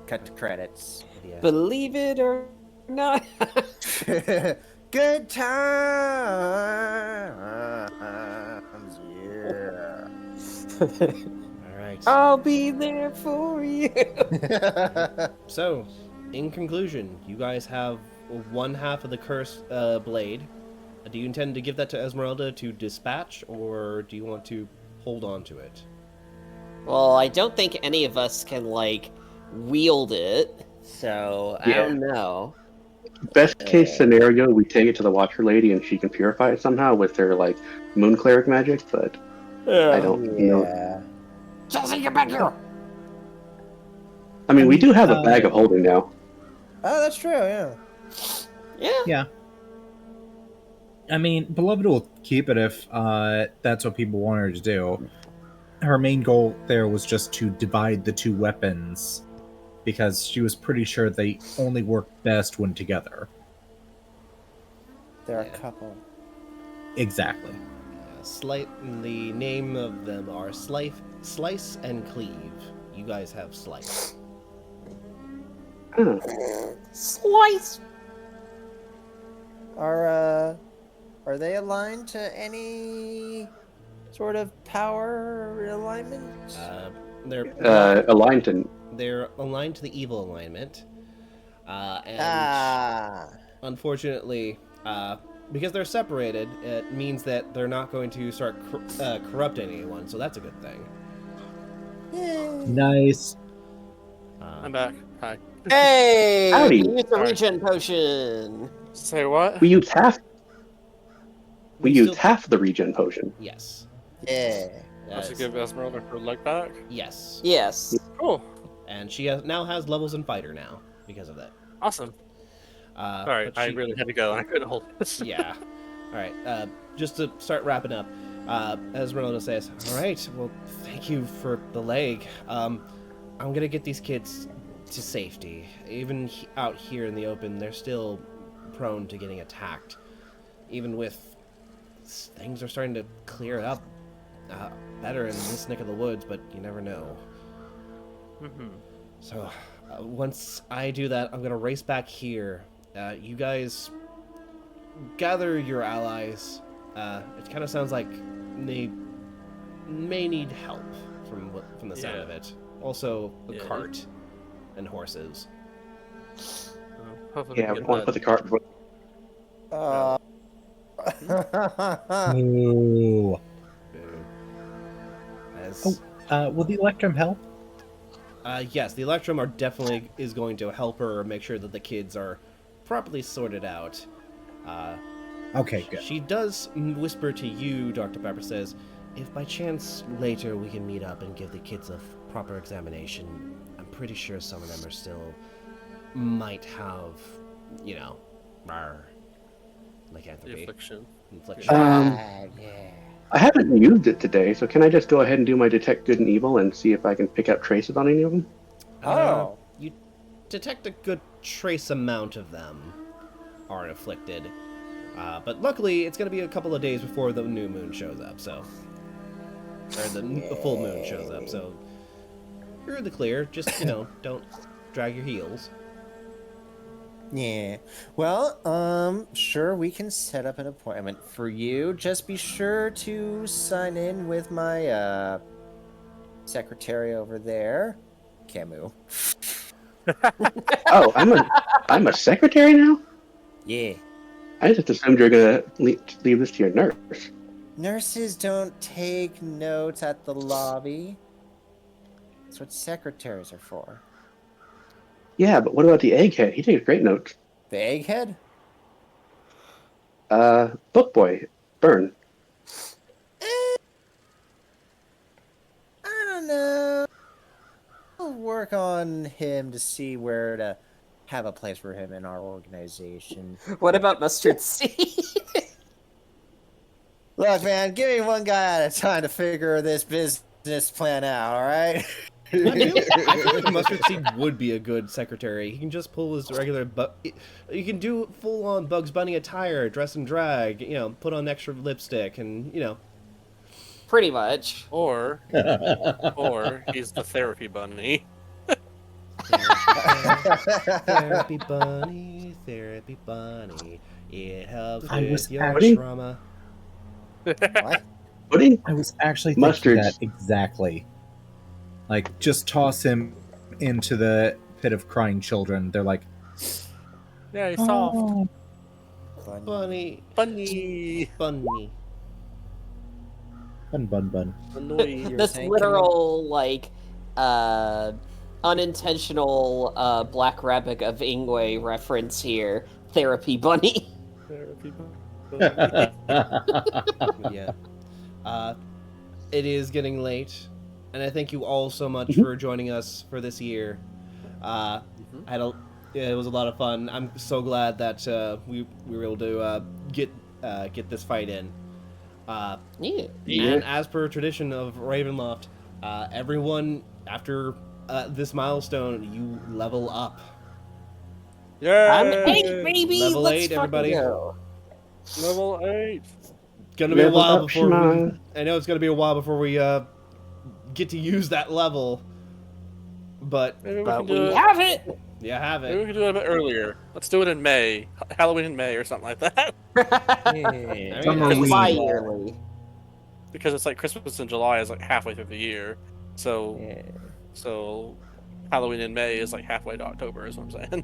Cut to credits. Yeah. Believe it or not. Good times, yeah. All right. I'll be there for you. So, in conclusion, you guys have one half of the cursed blade. Do you intend to give that to Esmeralda to dispatch, or do you want to hold on to it? Well, I don't think any of us can, wield it, so I Yeah. don't know. Best case scenario, we take it to the Watcher Lady and she can purify it somehow with her moon cleric magic, but I don't know. Yeah. Chelsea, get back here! I mean, we do have a bag of holding now. Oh, that's true. Yeah. Yeah. Yeah. I mean, Beloved will keep it if that's what people want her to do. Her main goal there was just to divide the two weapons because she was pretty sure they only work best when together. There are Yeah. a couple. Exactly. The name of them are Slice and Cleave. You guys have Slice. Huh. Slice. Are they aligned to any sort of power alignment? They're Aligned to. they're aligned to the evil alignment, and unfortunately, because they're separated, it means that they're not going to start corrupting anyone. So that's a good thing. Nice. I'm back. Hi. Hey, Howdy. we used the Sorry. regen potion. Say what? We used half. We used still- half the regen potion. Yes. Yeah. That's to Yes. give Esmeralda her leg back. Yes. Yes. Cool. And she now has levels in fighter now because of that. Awesome. All Sorry, I really had to go. I couldn't hold this. Yeah. All right. Just to start wrapping up, Esmeralda says, "All right. Well, thank you for the leg. I'm gonna get these kids to safety. Even out here in the open, they're still prone to getting attacked. Even with things are starting to clear up better in this neck of the woods, but you never know. Mm-hmm. So once I do that, I'm gonna race back here. You guys gather your allies. It kind of sounds like they may need help from the sound Yeah. of it. Also, a Yeah. cart and horses. Hopefully Yeah, we we get want to that. put the cart before. Ooh. As, Will the Electrum help? yes, the Electrum is going to help her make sure that the kids are properly sorted out. Okay, good. She does whisper to you, Dr. Pepper says, if by chance later we can meet up and give the kids a proper examination, I'm pretty sure some of them are still might have, lycanthropy. Affliction. Infliction. Yeah. I haven't used it today, so can I just go ahead and do my detect good and evil and see if I can pick out traces on any of them? Oh. You detect a good trace amount of them are afflicted. But luckily, it's going to be a couple of days before the new moon shows up, so... Or the full moon shows up, so... You're in the clear, just, don't drag your heels. Yeah. Well, sure, we can set up an appointment for you. Just be sure to sign in with my, secretary over there. Camus. Oh, I'm a secretary now? Yeah. I just assumed you were gonna leave this to your nurse. Nurses don't take notes at the lobby. That's what secretaries are for. Yeah, but what about the egghead? He takes great notes. The egghead? Book boy, Burn. I don't know. I'll work on him to see where to have a place for him in our organization. What about mustard seed? Look, man, give me one guy at a time to figure this business plan out, all right? I feel like Mustard Seed would be a good secretary. He can just pull his regular... You can do full-on Bugs Bunny attire, dress and drag, put on extra lipstick, and, Pretty much. Or he's the therapy bunny. Therapy bunny, therapy bunny. It helps I was with your actually- trauma. What? Pudding? I was actually thinking Mustards. that exactly. Like, just toss him into the pit of crying children. They're like, Yeah, he's soft. "Oh." Bunny, Bunny. bunny. Bun, bun, bun. Bunny. You're This saying, literal, unintentional Black Rabbit of Ingwe reference here. Therapy bunny. Therapy bunny. Yeah. It is getting late, and I thank you all so much for joining us for this year. I had Yeah, it was a lot of fun. I'm so glad that we were able to get this fight in. Yeah. And as per tradition of Ravenloft, everyone after this milestone, you level up. I'm Yeah. 8, baby. Level Let's 8, fucking everybody. go. Level 8. Gonna be a Level while up, before we. Shemai. I know it's gonna be a while before we get to use that level, but Maybe we But can do we it. have it. you have Maybe we it. can do it a bit earlier. Let's do it in May, Halloween in May or something like that. Yeah. Summer Because it's weed. bi-yearly. Because it's like Christmas in July is like halfway through the year, so Yeah. so Halloween in May is like halfway to October. Is what I'm saying.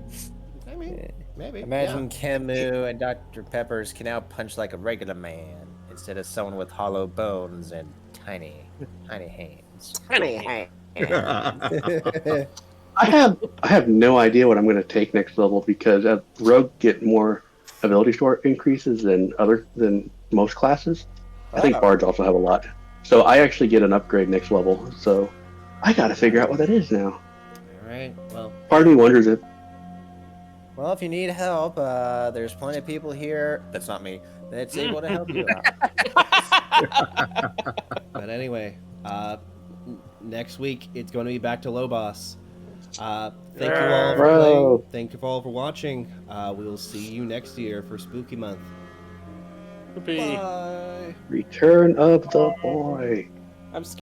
I mean, maybe. Imagine Camus and Dr. Peppers can now punch like a regular man instead of someone with hollow bones and tiny hands. Hey. I have no idea what I'm going to take next level because Rogue get more ability score increases than most classes. I think Wow. Bards also have a lot. So I actually get an upgrade next level. So I got to figure out what that is now. All right. Well, Part of me wonders if Well, if you need help, there's plenty of people here. That's not me. That's able to help you out. but anyway, next week it's going to be back to low boss. Thank you all for Bro. playing. Thank you all for watching. We will see you next year for Spooky Month. Could be. Bye. Return of the Boy. I'm scared.